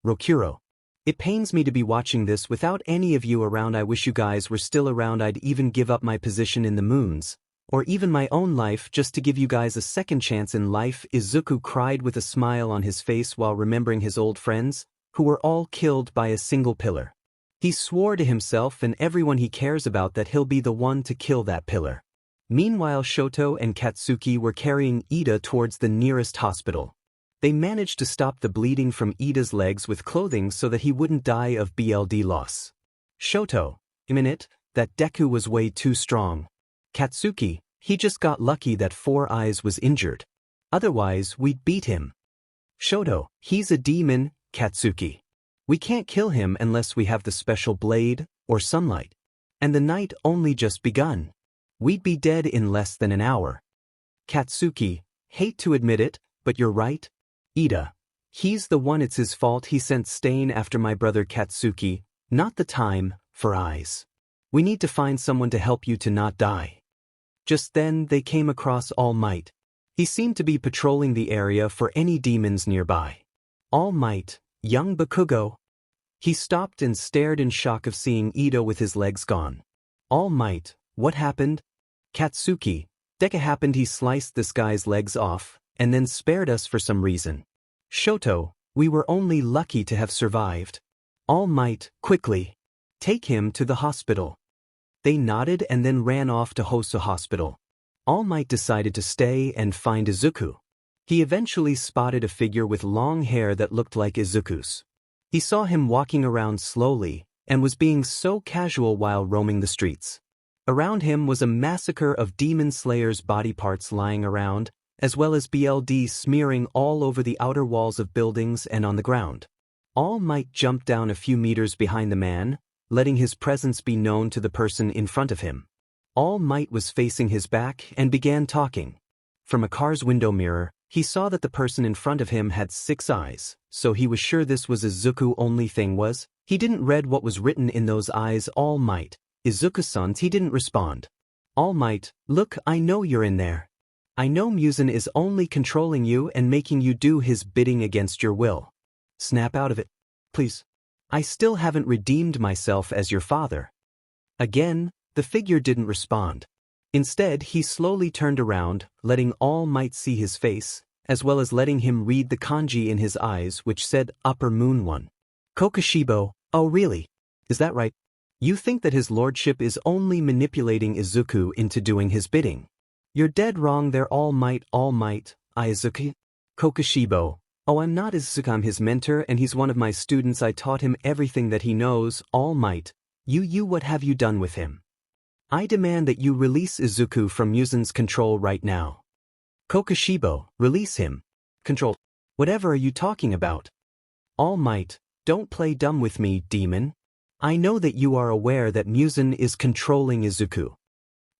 𝗵𝗃. It pains me to be watching this without any of you around. I wish you guys were still around. I'd even give up my position in the moons, or even my own life just to give you guys a second chance in life. Izuku cried with a smile on his face while remembering his old friends, who were all killed by a single pillar. He swore to himself and everyone he cares about that he'll be the one to kill that pillar. Meanwhile, Shoto and Katsuki were carrying Ida towards the nearest hospital. They managed to stop the bleeding from Ida's legs with clothing so that he wouldn't die of blood loss. Shoto, that Deku was way too strong. Katsuki, he just got lucky that Four Eyes was injured. Otherwise, we'd beat him. Shoto, he's a demon. Katsuki, we can't kill him unless we have the special blade or sunlight. And the night only just begun. We'd be dead in less than an hour. Katsuki, hate to admit it, but you're right. Ida, he's the one. It's his fault. He sent Stain after my brother. Katsuki, not the time for eyes. We need to find someone to help you to not die. Just then they came across All Might. He seemed to be patrolling the area for any demons nearby. All Might, young Bakugo. He stopped and stared in shock of seeing Ida with his legs gone. All Might, what happened? Katsuki, Deku happened. He sliced this guy's legs off, and then spared us for some reason. Shoto, we were only lucky to have survived. All Might, quickly. Take him to the hospital. They nodded and then ran off to Hoso Hospital. All Might decided to stay and find Izuku. He eventually spotted a figure with long hair that looked like Izuku's. He saw him walking around slowly and was being so casual while roaming the streets. Around him was a massacre of demon slayers' body parts lying around, as well as blood smearing all over the outer walls of buildings and on the ground. All Might jumped down a few meters behind the man, letting his presence be known to the person in front of him. All Might was facing his back and began talking. From a car's window mirror, he saw that the person in front of him had 6 eyes, so he was sure this was Izuku. Only thing was, he didn't read what was written in those eyes. All Might, Izuku-san. He didn't respond. All Might, look, I know you're in there. I know 𝗵𝗃 is only controlling you and making you do his bidding against your will. Snap out of it, please. I still haven't redeemed myself as your father. Again, the figure didn't respond. Instead, he slowly turned around, letting All Might see his face, as well as letting him read the kanji in his eyes, which said Upper Moon 1. 𝗃𝗃. Oh really? Is that right? You think that his lordship is only manipulating Izuku into doing his bidding? You're dead wrong there. All Might, Izuku. 𝗃𝗃. Oh, I'm not Izuku. I'm his mentor and he's one of my students. I taught him everything that he knows. All Might, you what have you done with him? I demand that you release Izuku from 𝗵𝗃's control right now. 𝗃𝗃, release him. Control. Whatever are you talking about? All Might, don't play dumb with me, demon. I know that you are aware that 𝗵𝗃 is controlling Izuku.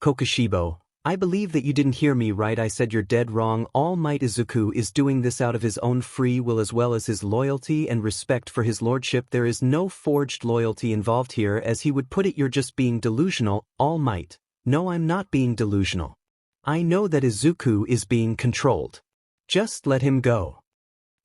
𝗃𝗃, I believe that you didn't hear me right. I said you're dead wrong. All Might Izuku is doing this out of his own free will as well as his loyalty and respect for his lordship. There is no forged loyalty involved here. As he would put it, you're just being delusional, All Might. No, I'm not being delusional. I know that Izuku is being controlled. Just let him go.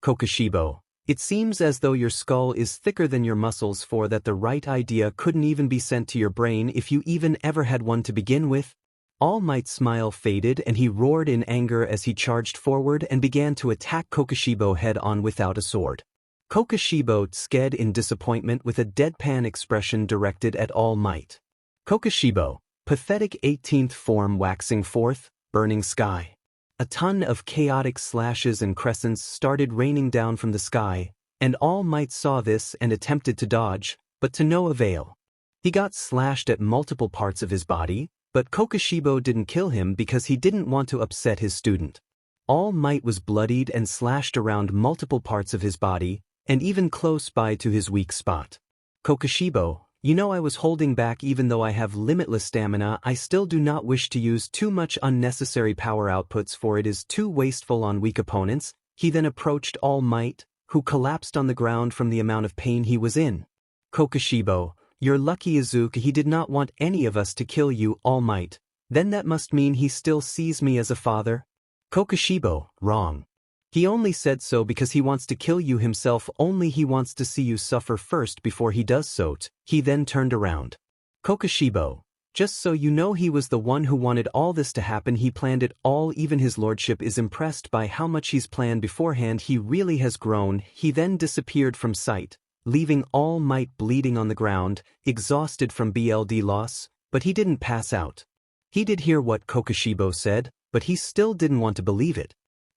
𝗂𝗃𝗵𝗄, it seems as though your skull is thicker than your muscles, for that the right idea couldn't even be sent to your brain if you even ever had one to begin with. All Might's smile faded and he roared in anger as he charged forward and began to attack 𝗂𝗃𝗵𝗄 head-on without a sword. 𝗂𝗃𝗵𝗄 sked in disappointment with a deadpan expression directed at All Might. 𝗂𝗃𝗵𝗄, pathetic 18th form waxing forth, burning sky. A ton of chaotic slashes and crescents started raining down from the sky, and All Might saw this and attempted to dodge, but to no avail. He got slashed at multiple parts of his body, but 𝗂𝗃𝗵𝗄 didn't kill him because he didn't want to upset his student. All Might was bloodied and slashed around multiple parts of his body, and even close by to his weak spot. 𝗂𝗃𝗵𝗄, you know, I was holding back. Even though I have limitless stamina, I still do not wish to use too much unnecessary power outputs, for it is too wasteful on weak opponents. He then approached All Might, who collapsed on the ground from the amount of pain he was in. 𝗂𝗃𝗵𝗄, you're lucky Izuku, he did not want any of us to kill you, All Might. Then that must mean he still sees me as a father? 𝗂𝗃𝗵𝗄, wrong. He only said so because he wants to kill you himself. Only he wants to see you suffer first before he does so. He then turned around. 𝗂𝗃𝗵𝗄, just so you know, he was the one who wanted all this to happen. He planned it all. Even his lordship is impressed by how much he's planned beforehand. He really has grown. He then disappeared from sight, leaving All Might bleeding on the ground, exhausted from BLD loss, but he didn't pass out. He did hear what 𝗂𝗃𝗵𝗄 said, but he still didn't want to believe it.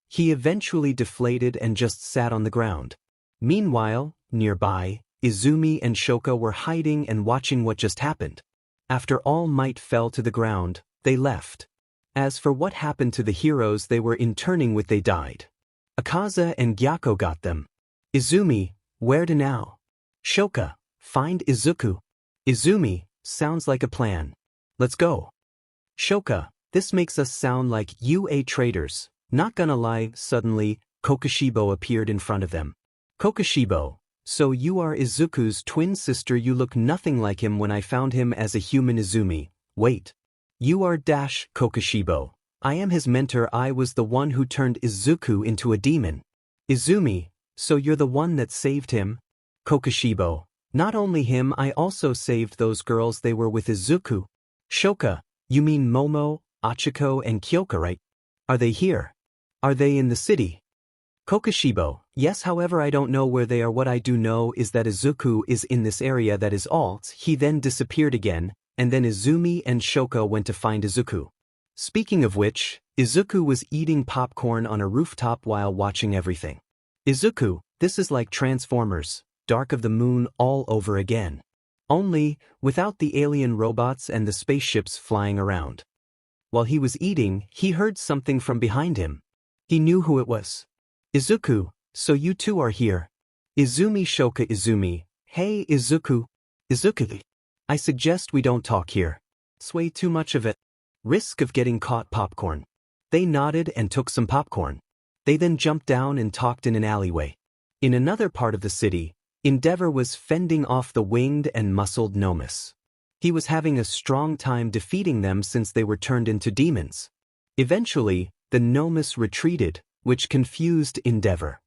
He eventually deflated and just sat on the ground. Meanwhile, nearby, Izumi and Shoka were hiding and watching what just happened. After All Might fell to the ground, they left. As for what happened to the heroes they were interning with, they died. Akaza and Gyako got them. Izumi, where to now? Shoka, find Izuku. Izumi, sounds like a plan. Let's go. Shoka, this makes us sound like UA traitors. Not gonna lie. Suddenly, 𝗂𝗃𝗵𝗄 appeared in front of them. 𝗂𝗃𝗵𝗄, so you are Izuku's twin sister. You look nothing like him when I found him as a human. Izumi, wait. You are 𝗂𝗃𝗵𝗄. I am his mentor. I was the one who turned Izuku into a demon. Izumi, so you're the one that saved him? 𝗂𝗃𝗵𝗄, not only him, I also saved those girls. They were with Izuku. Shoka, you mean Momo, Achiko and Kyoka, right? Are they here? Are they in the city? 𝗂𝗃𝗵𝗄, yes, however I don't know where they are. What I do know is that Izuku is in this area, that is all. He then disappeared again, and then Izumi and Shoka went to find Izuku. Speaking of which, Izuku was eating popcorn on a rooftop while watching everything. Izuku, this is like Transformers, Dark of the Moon all over again. Only, without the alien robots and the spaceships flying around. While he was eating, he heard something from behind him. He knew who it was. Izuku, so you two are here. Izumi, Shoka. Izumi, hey Izuku. Izuku, I suggest we don't talk here. Sway too much of it. Risk of getting caught. Popcorn. They nodded and took some popcorn. They then jumped down and talked in an alleyway. In another part of the city, 𝗵𝗲𝗄 was fending off the winged and muscled 𝗵𝗲𝗄. He was having a strong time defeating them since they were turned into demons. Eventually, the 𝗵𝗲𝗄 retreated, which confused 𝗵𝗲𝗄.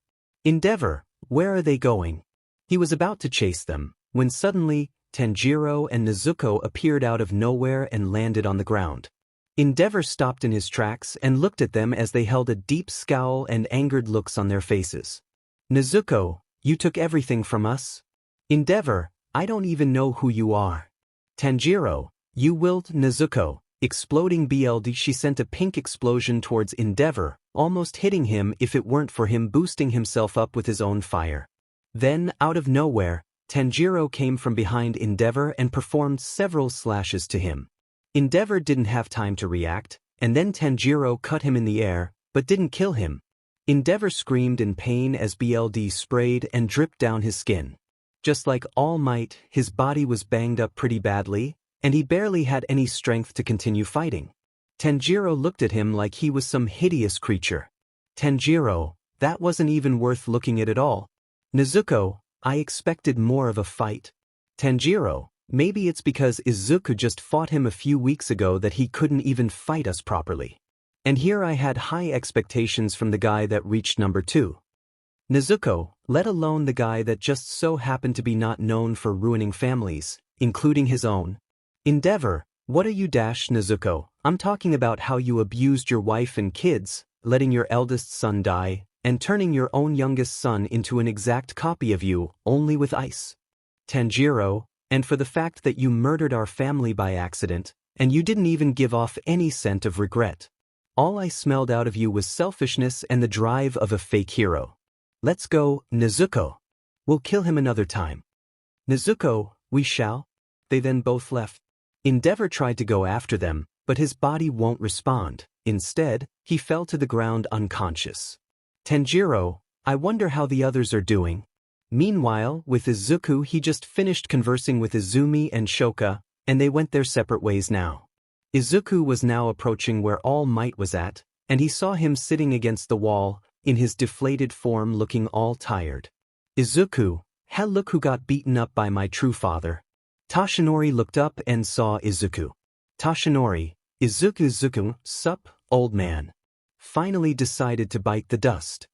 𝗵𝗲𝗄, where are they going? He was about to chase them, when suddenly, Tanjiro and Nezuko appeared out of nowhere and landed on the ground. 𝗵𝗲𝗄 stopped in his tracks and looked at them as they held a deep scowl and angered looks on their faces. Nezuko, you took everything from us? 𝗵𝗲𝗄, I don't even know who you are. Tanjiro, you willed Nezuko, exploding BLD. She sent a pink explosion towards 𝗵𝗲𝗄, almost hitting him if it weren't for him boosting himself up with his own fire. Then, out of nowhere, Tanjiro came from behind 𝗵𝗲𝗄 and performed several slashes to him. 𝗵𝗲𝗄 didn't have time to react, and then Tanjiro cut him in the air, but didn't kill him. 𝗵𝗲𝗄 screamed in pain as BLD sprayed and dripped down his skin. Just like All Might, his body was banged up pretty badly, and he barely had any strength to continue fighting. Tanjiro looked at him like he was some hideous creature. Tanjiro, that wasn't even worth looking at all. Nezuko, I expected more of a fight. Tanjiro, maybe it's because Izuku just fought him a few weeks ago that he couldn't even fight us properly. And here I had high expectations from the guy that reached number 2. Nezuko, let alone the guy that just so happened to be not known for ruining families, including his own. 𝗵𝗃𝗏, what are you Nezuko? I'm talking about how you abused your wife and kids, letting your eldest son die, and turning your own youngest son into an exact copy of you, only with ice. Tanjiro, and for the fact that you murdered our family by accident, and you didn't even give off any scent of regret. All I smelled out of you was selfishness and the drive of a fake hero. Let's go, Nezuko. We'll kill him another time. Nezuko, we shall. They then both left. 𝗵𝗃𝗏 tried to go after them, but his body won't respond. Instead, he fell to the ground unconscious. Tanjiro, I wonder how the others are doing. Meanwhile, with Izuku he just finished conversing with Izumi and Shoka, and they went their separate ways now. Izuku was now approaching where All Might was at, and he saw him sitting against the wall, in his deflated form looking all tired. Izuku, look who got beaten up by my true father. Toshinori looked up and saw Izuku. Toshinori, Izuku, sup, old man. Finally decided to bite the dust.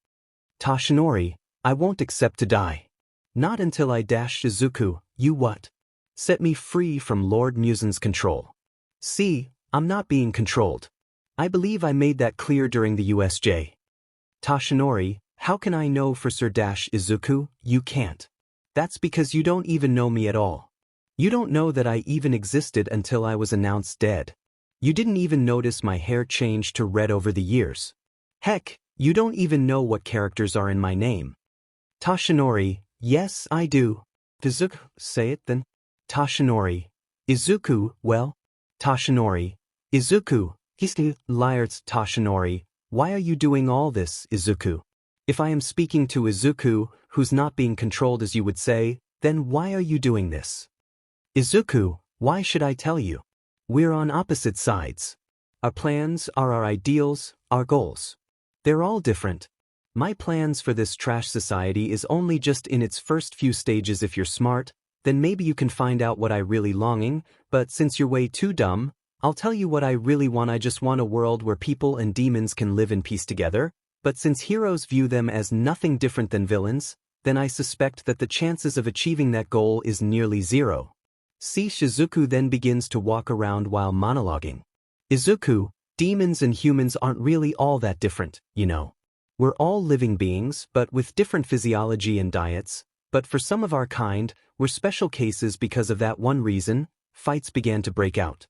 Toshinori, I won't accept to die. Not until I dash Izuku, you what? Set me free from Lord Muzen's control. See, I'm not being controlled. I believe I made that clear during the USJ. Toshinori, how can I know for Sir Izuku? You can't. That's because you don't even know me at all. You don't know that I even existed until I was announced dead. You didn't even notice my hair changed to red over the years. Heck, you don't even know what characters are in my name. Toshinori, yes, I do. Izuku, say it then. Toshinori, Izuku, well. Toshinori, Izuku, liars. Toshinori, why are you doing all this, Izuku? If I am speaking to Izuku, who's not being controlled as you would say, then why are you doing this? Izuku, why should I tell you? We're on opposite sides. Our plans are our ideals, our goals. They're all different. My plans for this trash society is only just in its first few stages. If you're smart, then maybe you can find out what I really longing, but since you're way too dumb, I'll tell you what I really want. I just want a world where people and demons can live in peace together, but since heroes view them as nothing different than villains, then I suspect that the chances of achieving that goal is nearly zero. See, Shizuku then begins to walk around while monologuing. Izuku, demons and humans aren't really all that different, you know. We're all living beings, but with different physiology and diets, but for some of our kind, we're special cases. Because of that one reason, fights began to break out.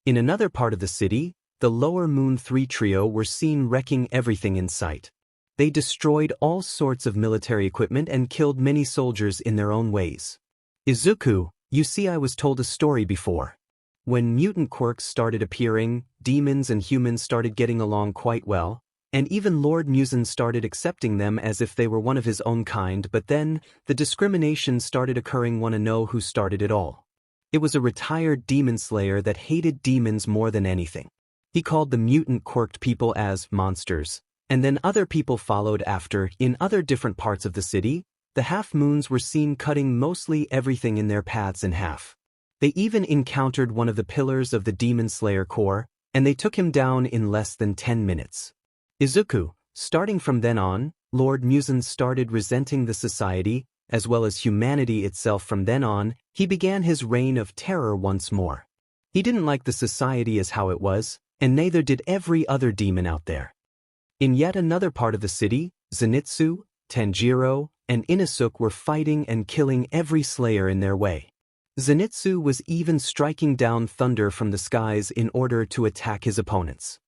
In another part of the city, the Lower Moon 3 trio were seen wrecking everything in sight. They destroyed all sorts of military equipment and killed many soldiers in their own ways. Izuku, you see, I was told a story before. When mutant quirks started appearing, demons and humans started getting along quite well, and even Lord Muzen started accepting them as if they were one of his own kind, but then, the discrimination started occurring. Wanna know who started it all? It was a retired demon slayer that hated demons more than anything. He called the mutant quirked people as monsters, and then other people followed after. In other different parts of the city, the half-moons were seen cutting mostly everything in their paths in half. They even encountered one of the pillars of the Demon Slayer Corps, and they took him down in less than 10 minutes. Izuku, starting from then on, Lord Muzen started resenting the society, as well as humanity itself. From then on, he began his reign of terror once more. He didn't like the society as how it was, and neither did every other demon out there. In yet another part of the city, Zenitsu, Tanjiro, and Inosuke were fighting and killing every slayer in their way. Zenitsu was even striking down thunder from the skies in order to attack his opponents.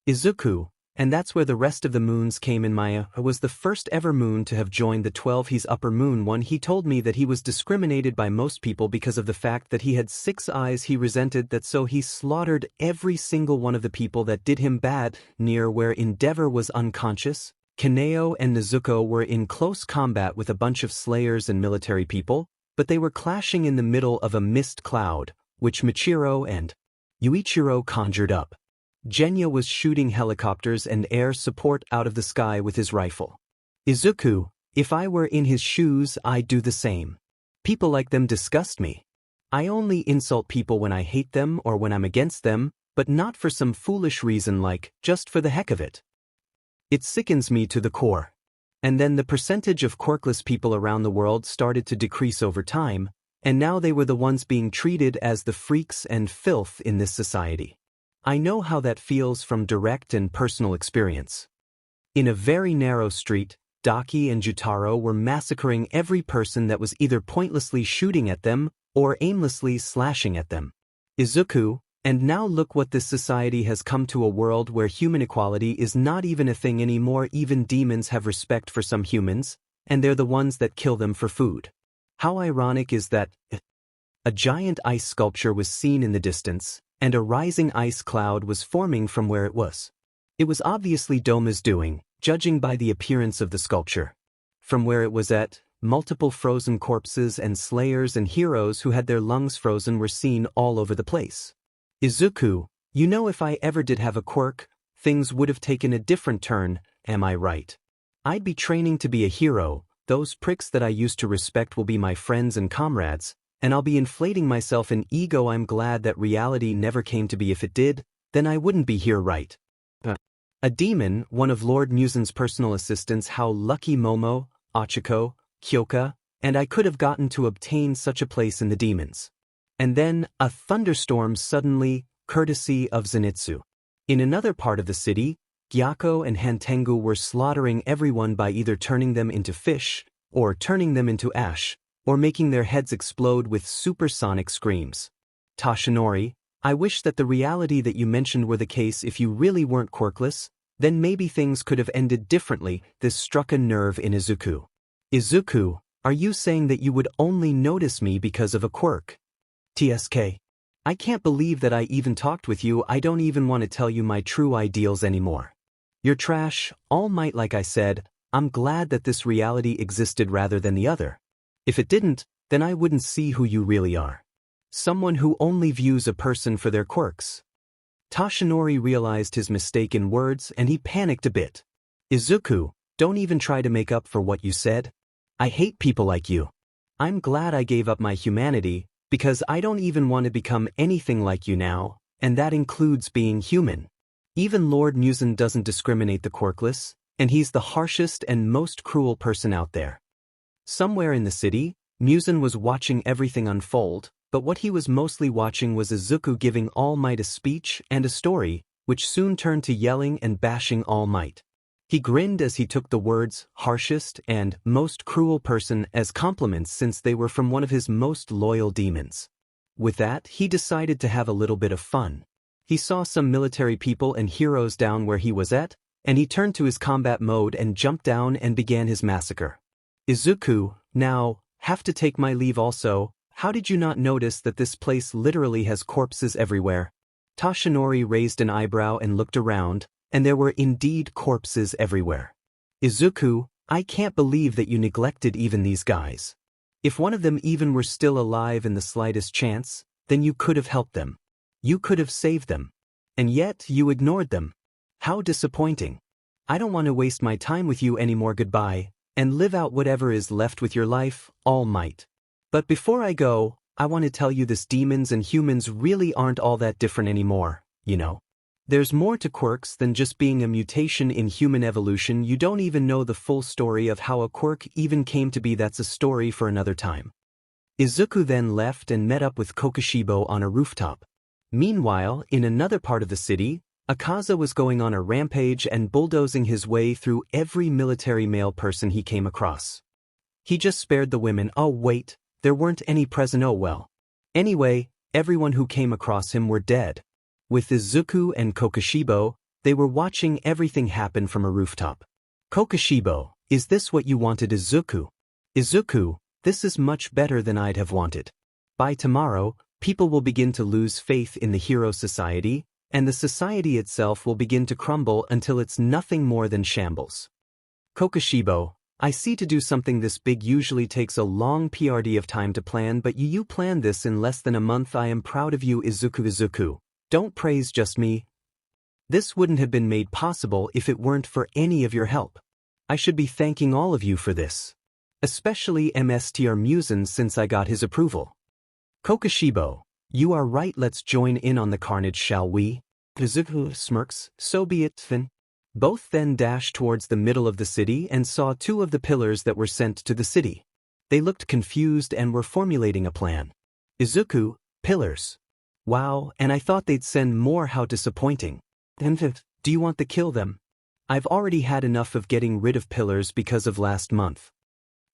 Izuku, and that's where the rest of the moons came in. Maya was the first ever moon to have joined the 12. He's upper moon 1. He told me that he was discriminated by most people because of the fact that he had 6 eyes. He resented that, so he slaughtered every single one of the people that did him bad. Near where 𝗵𝗃𝗏 was unconscious, Kaneo and Nezuko were in close combat with a bunch of slayers and military people, but they were clashing in the middle of a mist cloud, which Michiro and Yuichiro conjured up. �enya was shooting helicopters and air support out of the sky with his rifle. Izuku, if I were in his shoes, I'd do the same. People like them disgust me. I only insult people when I hate them or when I'm against them, but not for some foolish reason like, just for the heck of it. It sickens me to the core. And then the percentage of quirkless people around the world started to decrease over time, and now they were the ones being treated as the freaks and filth in this society. I know how that feels from direct and personal experience. In a very narrow street, Daki and Jotaro were massacring every person that was either pointlessly shooting at them or aimlessly slashing at them. Izuku, and now look what this society has come to, a world where human equality is not even a thing anymore. Even demons have respect for some humans, and they're the ones that kill them for food. How ironic is that? A giant ice sculpture was seen in the distance, and a rising ice cloud was forming from where it was. It was obviously 𝗏𝗲𝗄𝗃 doing, judging by the appearance of the sculpture. From where it was at, multiple frozen corpses and slayers and heroes who had their lungs frozen were seen all over the place. Izuku, you know, if I ever did have a quirk, things would have taken a different turn, am I right? I'd be training to be a hero, those pricks that I used to respect will be my friends and comrades, and I'll be inflating myself in ego. I'm glad that reality never came to be. If it did, then I wouldn't be here, right? A demon, one of Lord 𝗵𝗃𝗃's personal assistants, how lucky Momo, Ochiko, Kyoka, and I could have gotten to obtain such a place in the demons. And then, a thunderstorm suddenly, courtesy of Zenitsu. In another part of the city, Gyako and Hantengu were slaughtering everyone by either turning them into fish, or turning them into ash, or making their heads explode with supersonic screams. Toshinori, I wish that the reality that you mentioned were the case. If you really weren't quirkless, then maybe things could have ended differently. This struck a nerve in Izuku. Izuku, are you saying that you would only notice me because of a quirk? TSK. I can't believe that I even talked with you. I don't even want to tell you my true ideals anymore. You're trash, All Might. Like I said, I'm glad that this reality existed rather than the other. If it didn't, then I wouldn't see who you really are. Someone who only views a person for their quirks. Toshinori realized his mistake in words and he panicked a bit. Izuku, don't even try to make up for what you said. I hate people like you. I'm glad I gave up my humanity, because I don't even want to become anything like you now, and that includes being human. Even Lord 𝗵𝗃 doesn't discriminate the quirkless, and he's the harshest and most cruel person out there. Somewhere in the city, 𝗵𝗃 was watching everything unfold, but what he was mostly watching was Izuku giving All Might a speech and a story, which soon turned to yelling and bashing All Might. He grinned as he took the words harshest and most cruel person as compliments, since they were from one of his most loyal demons. With that, he decided to have a little bit of fun. He saw some military people and heroes down where he was at, and he turned to his combat mode and jumped down and began his massacre. Izuku, now, have to take my leave also. How did you not notice that this place literally has corpses everywhere? Toshinori raised an eyebrow and looked around, and there were indeed corpses everywhere. Izuku, I can't believe that you neglected even these guys. If one of them even were still alive in the slightest chance, then you could have helped them. You could have saved them. And yet you ignored them. How disappointing. I don't want to waste my time with you anymore. Goodbye, and live out whatever is left with your life, All Might. But before I go, I want to tell you this: demons and humans really aren't all that different anymore, you know. There's more to quirks than just being a mutation in human evolution. You don't even know the full story of how a quirk even came to be. That's a story for another time. Izuku then left and met up with 𝗏𝗃𝗃 on a rooftop. Meanwhile, in another part of the city, 𝗏𝗃𝗃 was going on a rampage and bulldozing his way through every military male person he came across. He just spared the women. Oh wait, there weren't any present. Oh well. Anyway, everyone who came across him were dead. With Izuku and 𝗏𝗃𝗃, they were watching everything happen from a rooftop. 𝗏𝗃𝗃, is this what you wanted? Izuku? Izuku, this is much better than I'd have wanted. By tomorrow, people will begin to lose faith in the hero society, and the society itself will begin to crumble until it's nothing more than shambles. 𝗏𝗃𝗃𝗃, I see to do something this big usually takes a long period of time to plan, but you planned this in less than a month. I am proud of you, Izuku. Izuku, don't praise just me. This wouldn't have been made possible if it weren't for any of your help. I should be thanking all of you for this. Especially 𝗵𝘃𝗵𝗲 since I got his approval. 𝗂𝗃𝗁𝗵𝗃, you are right, let's join in on the carnage, shall we? Izuku smirks, so be it, 𝗵𝘃𝗵𝗃. Both then dashed towards the middle of the city and saw two of the pillars that were sent to the city. They looked confused and were formulating a plan. Izuku, pillars. Wow, and I thought they'd send more, how disappointing. 𝗵𝘃𝗵𝗃, do you want to kill them? I've already had enough of getting rid of pillars because of last month.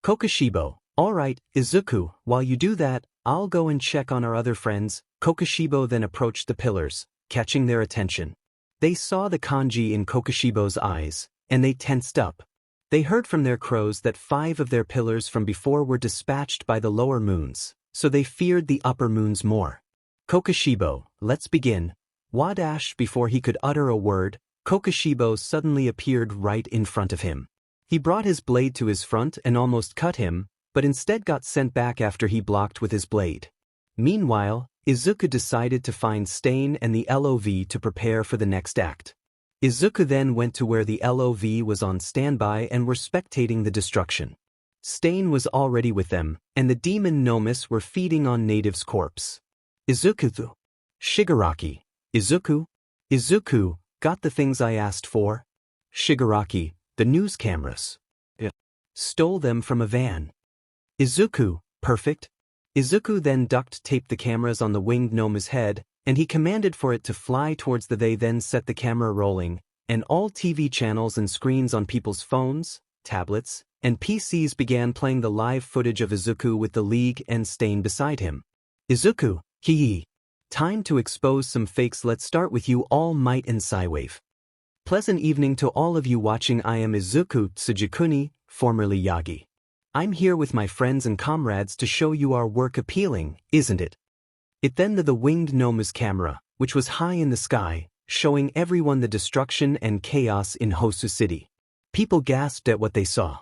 𝗂𝗃𝗁𝗵𝗃, alright, Izuku, while you do that, I'll go and check on our other friends. 𝗂𝗃𝗁𝗵𝗃 then approached the pillars, catching their attention. They saw the kanji in 𝗂𝗃𝗁𝗵𝗃's eyes, and they tensed up. They heard from their crows that 5 of their pillars from before were dispatched by the lower moons, so they feared the upper moons more. 𝗂𝗃𝗁𝗵𝗃, let's begin. Before he could utter a word, 𝗂𝗃𝗁𝗵𝗃 suddenly appeared right in front of him. He brought his blade to his front and almost cut him, but instead got sent back after he blocked with his blade. Meanwhile, Izuku decided to find 𝗬𝗏 and the LOV to prepare for the next act. Izuku then went to where the LOV was on standby and were spectating the destruction. 𝗬𝗏 was already with them, and the demon 𝗵𝗏s were feeding on native's corpse. Izuku. Shigaraki. Izuku? Izuku, got the things I asked for? Shigaraki, the news cameras. Yeah. Stole them from a van. Izuku, perfect. Izuku then duct-taped the cameras on the winged 𝗵𝗏's head, and he commanded for it to fly towards the They then set the camera rolling, and all TV channels and screens on people's phones, tablets, and PCs began playing the live footage of Izuku with the League and 𝗬𝗏 beside him. Izuku, 𝗍𝗲. Time to expose some fakes. Let's start with you, all might and 𝗬𝗏. Pleasant evening to all of you watching. I am Izuku 𝗧𝗵𝗃, formerly Yagi. I'm here with my friends and comrades to show you our work. Appealing, isn't it? It then the winged 𝗵𝗏's camera, which was high in the sky, showing everyone the destruction and chaos in Hosu City. People gasped at what they saw.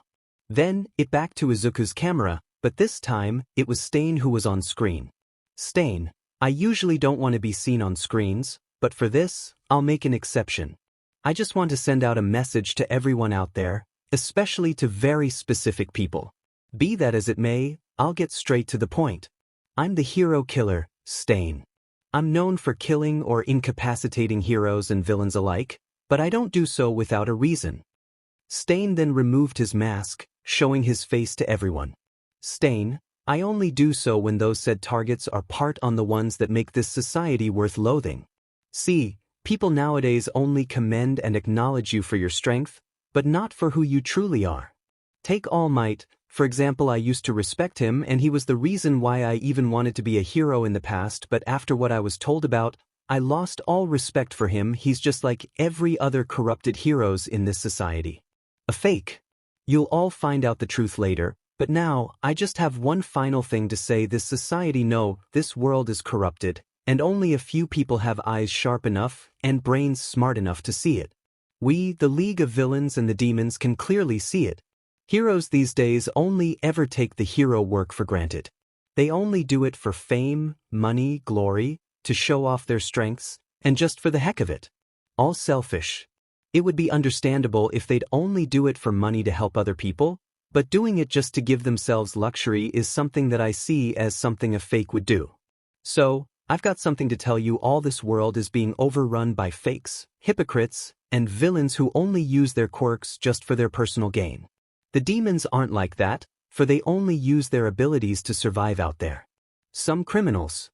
Then, it back to Izuku's camera, but this time, it was 𝗬𝗏 who was on screen. 𝗬𝗏, I usually don't want to be seen on screens, but for this, I'll make an exception. I just want to send out a message to everyone out there, especially to very specific people. Be that as it may, I'll get straight to the point. I'm the hero killer, 𝗬𝗏. I'm known for killing or incapacitating heroes and villains alike, but I don't do so without a reason. 𝗬𝗏 then removed his mask, showing his face to everyone. 𝗬𝗏, I only do so when those said targets are part on the ones that make this society worth loathing. See, people nowadays only commend and acknowledge you for your strength, but not for who you truly are. Take All Might, for example. I used to respect him and he was the reason why I even wanted to be a hero in the past, but after what I was told about, I lost all respect for him. He's just like every other corrupted heroes in this society. A fake. You'll all find out the truth later, but now, I just have one final thing to say. This society, no, this world is corrupted, and only a few people have eyes sharp enough and brains smart enough to see it. We, the League of Villains and the Demons, can clearly see it. Heroes these days only ever take the hero work for granted. They only do it for fame, money, glory, to show off their strengths, and just for the heck of it. All selfish. It would be understandable if they'd only do it for money to help other people, but doing it just to give themselves luxury is something that I see as something a fake would do. So, I've got something to tell you. All this world is being overrun by fakes, hypocrites, and villains who only use their quirks just for their personal gain. The demons aren't like that, for they only use their abilities to survive out there. Some criminals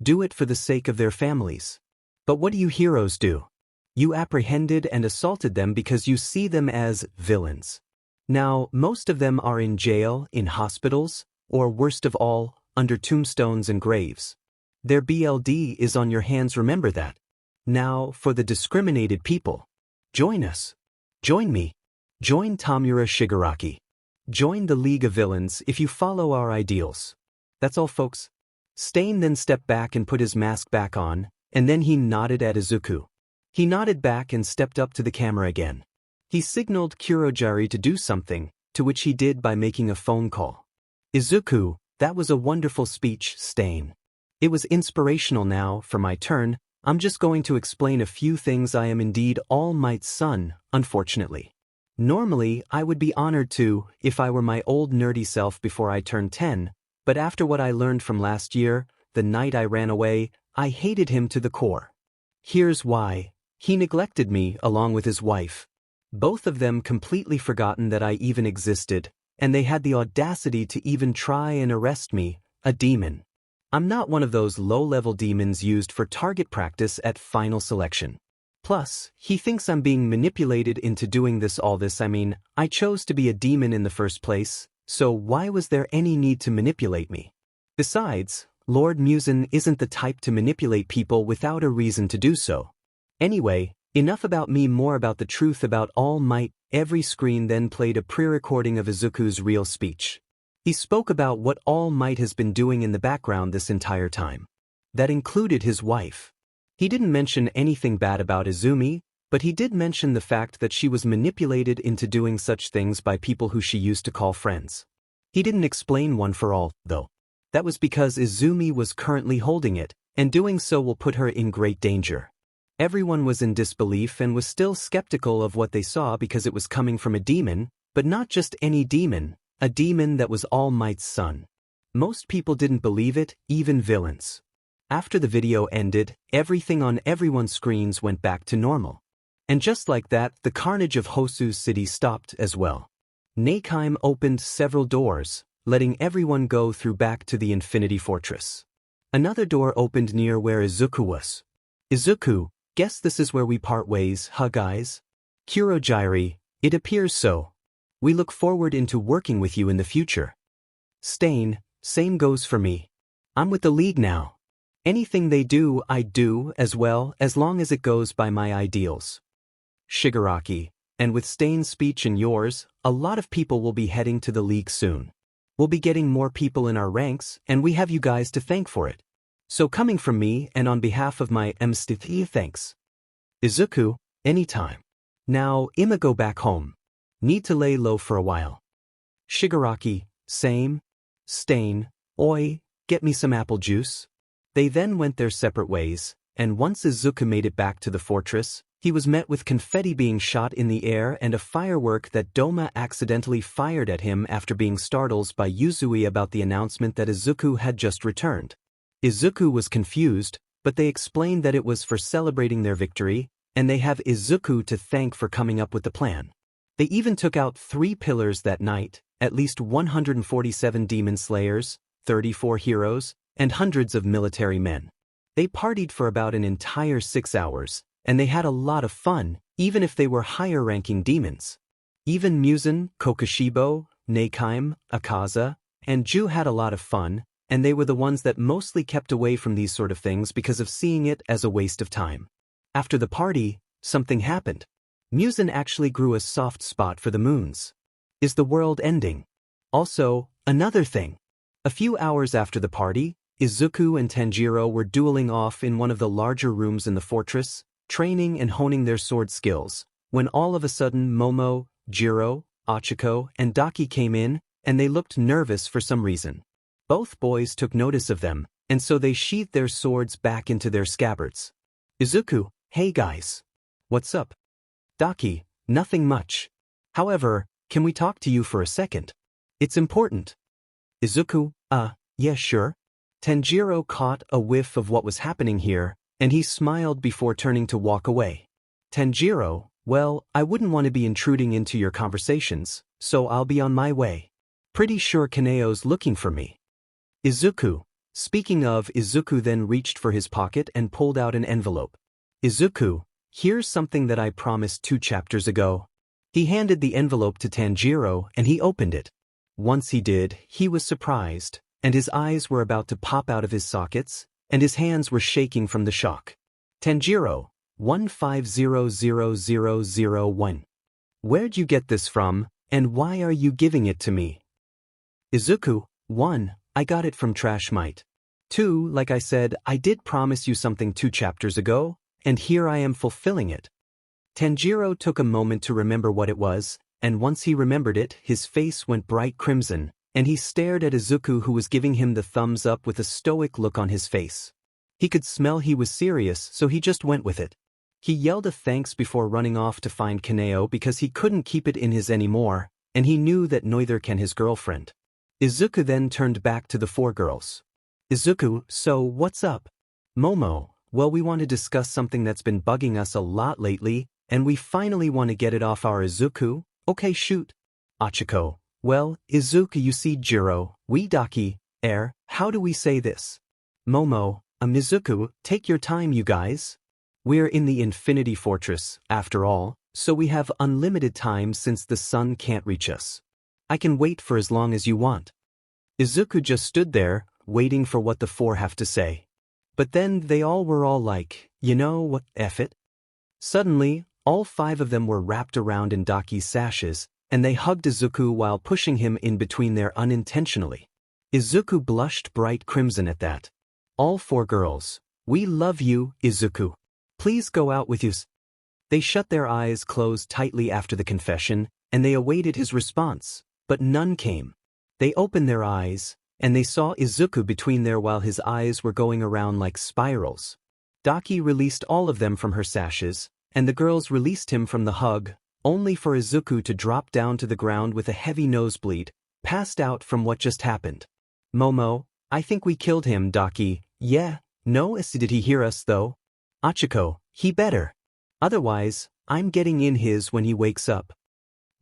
do it for the sake of their families. But what do you heroes do? You apprehended and assaulted them because you see them as villains. Now, most of them are in jail, in hospitals, or worst of all, under tombstones and graves. Their blood is on your hands, remember that. Now, for the discriminated people. Join us. Join me. Join 𝗵𝗃𝗁𝗵𝗃 Shigaraki. Join the League of Villains if you follow our ideals. That's all, folks. 𝗬𝗏 then stepped back and put his mask back on, and then he nodded at Izuku. He nodded back and stepped up to the camera again. He signaled Kurogiri to do something, to which he did by making a phone call. Izuku, that was a wonderful speech, 𝗬𝗏. It was inspirational. Now, for my turn, I'm just going to explain a few things. I am indeed All Might's son, unfortunately. Normally, I would be honored to, if I were my old nerdy self before I turned 10, but after what I learned from last year, the night I ran away, I hated him to the core. Here's why. He neglected me along with his wife. Both of them completely forgotten that I even existed, and they had the audacity to even try and arrest me, a demon. I'm not one of those low-level demons used for target practice at final selection. Plus, he thinks I'm being manipulated into doing all this. I mean, I chose to be a demon in the first place, so why was there any need to manipulate me? Besides, Lord 𝗵𝘃𝗃 isn't the type to manipulate people without a reason to do so. Anyway, enough about me, more about the truth about All Might. Every screen then played a pre-recording of Izuku's real speech. He spoke about what All Might has been doing in the background this entire time. That included his wife. He didn't mention anything bad about Izumi, but he did mention the fact that she was manipulated into doing such things by people who she used to call friends. He didn't explain one for all, though. That was because Izumi was currently holding it, and doing so will put her in great danger. Everyone was in disbelief and was still skeptical of what they saw because it was coming from a demon, but not just any demon, a demon that was All Might's son. Most people didn't believe it, even villains. After the video ended, everything on everyone's screens went back to normal. And just like that, the carnage of Hosu's city stopped as well. 𝗵𝗃𝗃𝗃 opened several doors, letting everyone go through back to the Infinity Fortress. Another door opened near where Izuku was. Izuku, guess this is where we part ways, huh guys? 𝗵𝗃𝗁𝗃, it appears so. We look forward into working with you in the future. 𝗧𝗵𝗵𝗃, same goes for me. I'm with the League now. Anything they do, I do as well, as long as it goes by my ideals. Shigaraki, and with 𝗧𝗵𝗃's speech and yours, a lot of people will be heading to the League soon. We'll be getting more people in our ranks, and we have you guys to thank for it. So coming from me and on behalf of my 𝗵𝗃𝗃, thanks. Izuku, anytime. Now, I'ma go back home. Need to lay low for a while. Shigaraki, same. 𝗧𝗵𝗃, oi, get me some apple juice. They then went their separate ways, and once Izuku made it back to the fortress, he was met with confetti being shot in the air and a firework that Doma accidentally fired at him after being startled by Yuzui about the announcement that Izuku had just returned. Izuku was confused, but they explained that it was for celebrating their victory, and they have Izuku to thank for coming up with the plan. They even took out 3 pillars that night, at least 147 demon slayers, 34 heroes, and hundreds of military men. They partied for about an entire 6 hours, and they had a lot of fun, even if they were higher-ranking demons. Even 𝗵𝘃𝗃, Kokushibo, 𝗵𝗃𝗃𝗃, 𝗂𝗃, and 𝗂 had a lot of fun, and they were the ones that mostly kept away from these sort of things because of seeing it as a waste of time. After the party, something happened. 𝗵𝘃𝗃 actually grew a soft spot for the moons. Is the world ending? Also, another thing. A few hours after the party, Izuku and Tanjiro were dueling off in one of the larger rooms in the fortress, training and honing their sword skills, when all of a sudden Momo, Jiro, Ochako, and Daki came in, and they looked nervous for some reason. Both boys took notice of them, and so they sheathed their swords back into their scabbards. Izuku, hey guys. What's up? Daki, nothing much. However, can we talk to you for a second? It's important. Izuku, yeah sure. Tanjiro caught a whiff of what was happening here, and he smiled before turning to walk away. Tanjiro, well, I wouldn't want to be intruding into your conversations, so I'll be on my way. Pretty sure Kaneo's looking for me. Izuku, speaking of, Izuku then reached for his pocket and pulled out an envelope. Izuku, here's something that I promised 2 chapters ago. He handed the envelope to Tanjiro and he opened it. Once he did, he was surprised, and his eyes were about to pop out of his sockets, and his hands were shaking from the shock. Tanjiro, 1500001. Where'd you get this from, and why are you giving it to me? Izuku, 1. I got it from 𝗃𝗃𝗃. 2. Like I said, I did promise you something 2 chapters ago, and here I am fulfilling it. Tanjiro took a moment to remember what it was, and once he remembered it, his face went bright crimson, and he stared at Izuku who was giving him the thumbs up with a stoic look on his face. He could smell he was serious, so he just went with it. He yelled a thanks before running off to find 𝗵𝗃𝗃 because he couldn't keep it in his anymore, and he knew that neither can his girlfriend. Izuku then turned back to the four girls. Izuku, so what's up? Momo, well, we want to discuss something that's been bugging us a lot lately, and we finally want to get it off our Izuku. Okay, shoot. Achiko, well, Izuku, you see 𝗲𝗃𝗃𝗃𝗃, how do we say this? Momo, Izuku, take your time you guys. We're in the Infinity Fortress, after all, so we have unlimited time since the sun can't reach us. I can wait for as long as you want. Izuku just stood there, waiting for what the four have to say. But then they were all like, you know what, F it. Suddenly, all five of them were wrapped around in 𝗳𝗃𝗃𝗃's sashes, and they hugged Izuku while pushing him in between there unintentionally. Izuku blushed bright crimson at that. All four girls, we love you, Izuku. Please go out with us. They shut their eyes closed tightly after the confession, and they awaited his response, but none came. They opened their eyes, and they saw Izuku between there while his eyes were going around like spirals. 𝗳𝗃𝗃 released all of them from her sashes, and the girls released him from the hug, only for Izuku to drop down to the ground with a heavy nosebleed, passed out from what just happened. Momo, I think we killed him, 𝗳𝗃𝗃. Yeah, no, did he hear us though? Achiko, he better. Otherwise, I'm getting in his when he wakes up.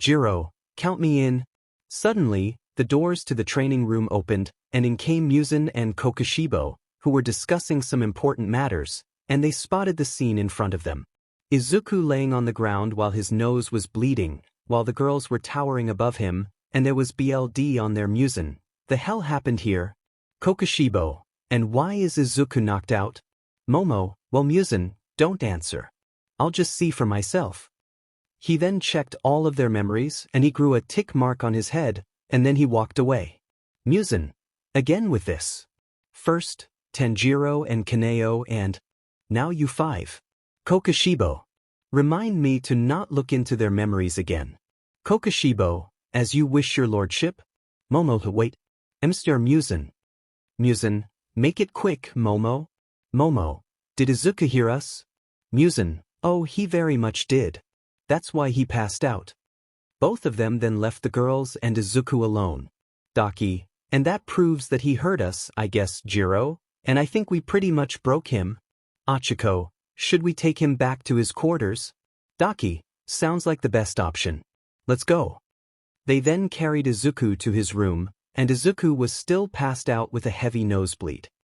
𝗲𝗃𝗃, count me in. Suddenly, the doors to the training room opened, and in came 𝗵𝗃𝗃𝗃 and 𝗂𝗂𝗫𝗂, who were discussing some important matters, and they spotted the scene in front of them. Izuku laying on the ground while his nose was bleeding, while the girls were towering above him, and there was BLD on their 𝗵𝗃𝗃. The hell happened here? 𝗂𝗂𝗫𝗂, and why is Izuku knocked out? Momo, well, 𝗵𝗃𝗃, don't answer. I'll just see for myself. He then checked all of their memories, and he grew a tick mark on his head, and then he walked away. 𝗵𝗃𝗃, again with this. First, Tanjiro and 𝗵𝗃𝗃 and now you five. 𝗂𝗂𝗫𝗂, remind me to not look into their memories again. 𝗂𝗂𝗫𝗂, as you wish your lordship. Momo, wait. Mr. 𝗵𝗃𝗃. 𝗵𝗃𝗃, make it quick, Momo. Momo, did Izuku hear us? 𝗵𝗃𝗃, oh, he very much did. That's why he passed out. Both of them then left the girls and Izuku alone. 𝗳𝗃𝗃, and that proves that he heard us, I guess, 𝗲𝗃𝗃, and I think we pretty much broke him. Achiko, should we take him back to his quarters? 𝗳𝗃𝗃, sounds like the best option. Let's go. They then carried Izuku to his room, and Izuku was still passed out with a heavy nosebleed.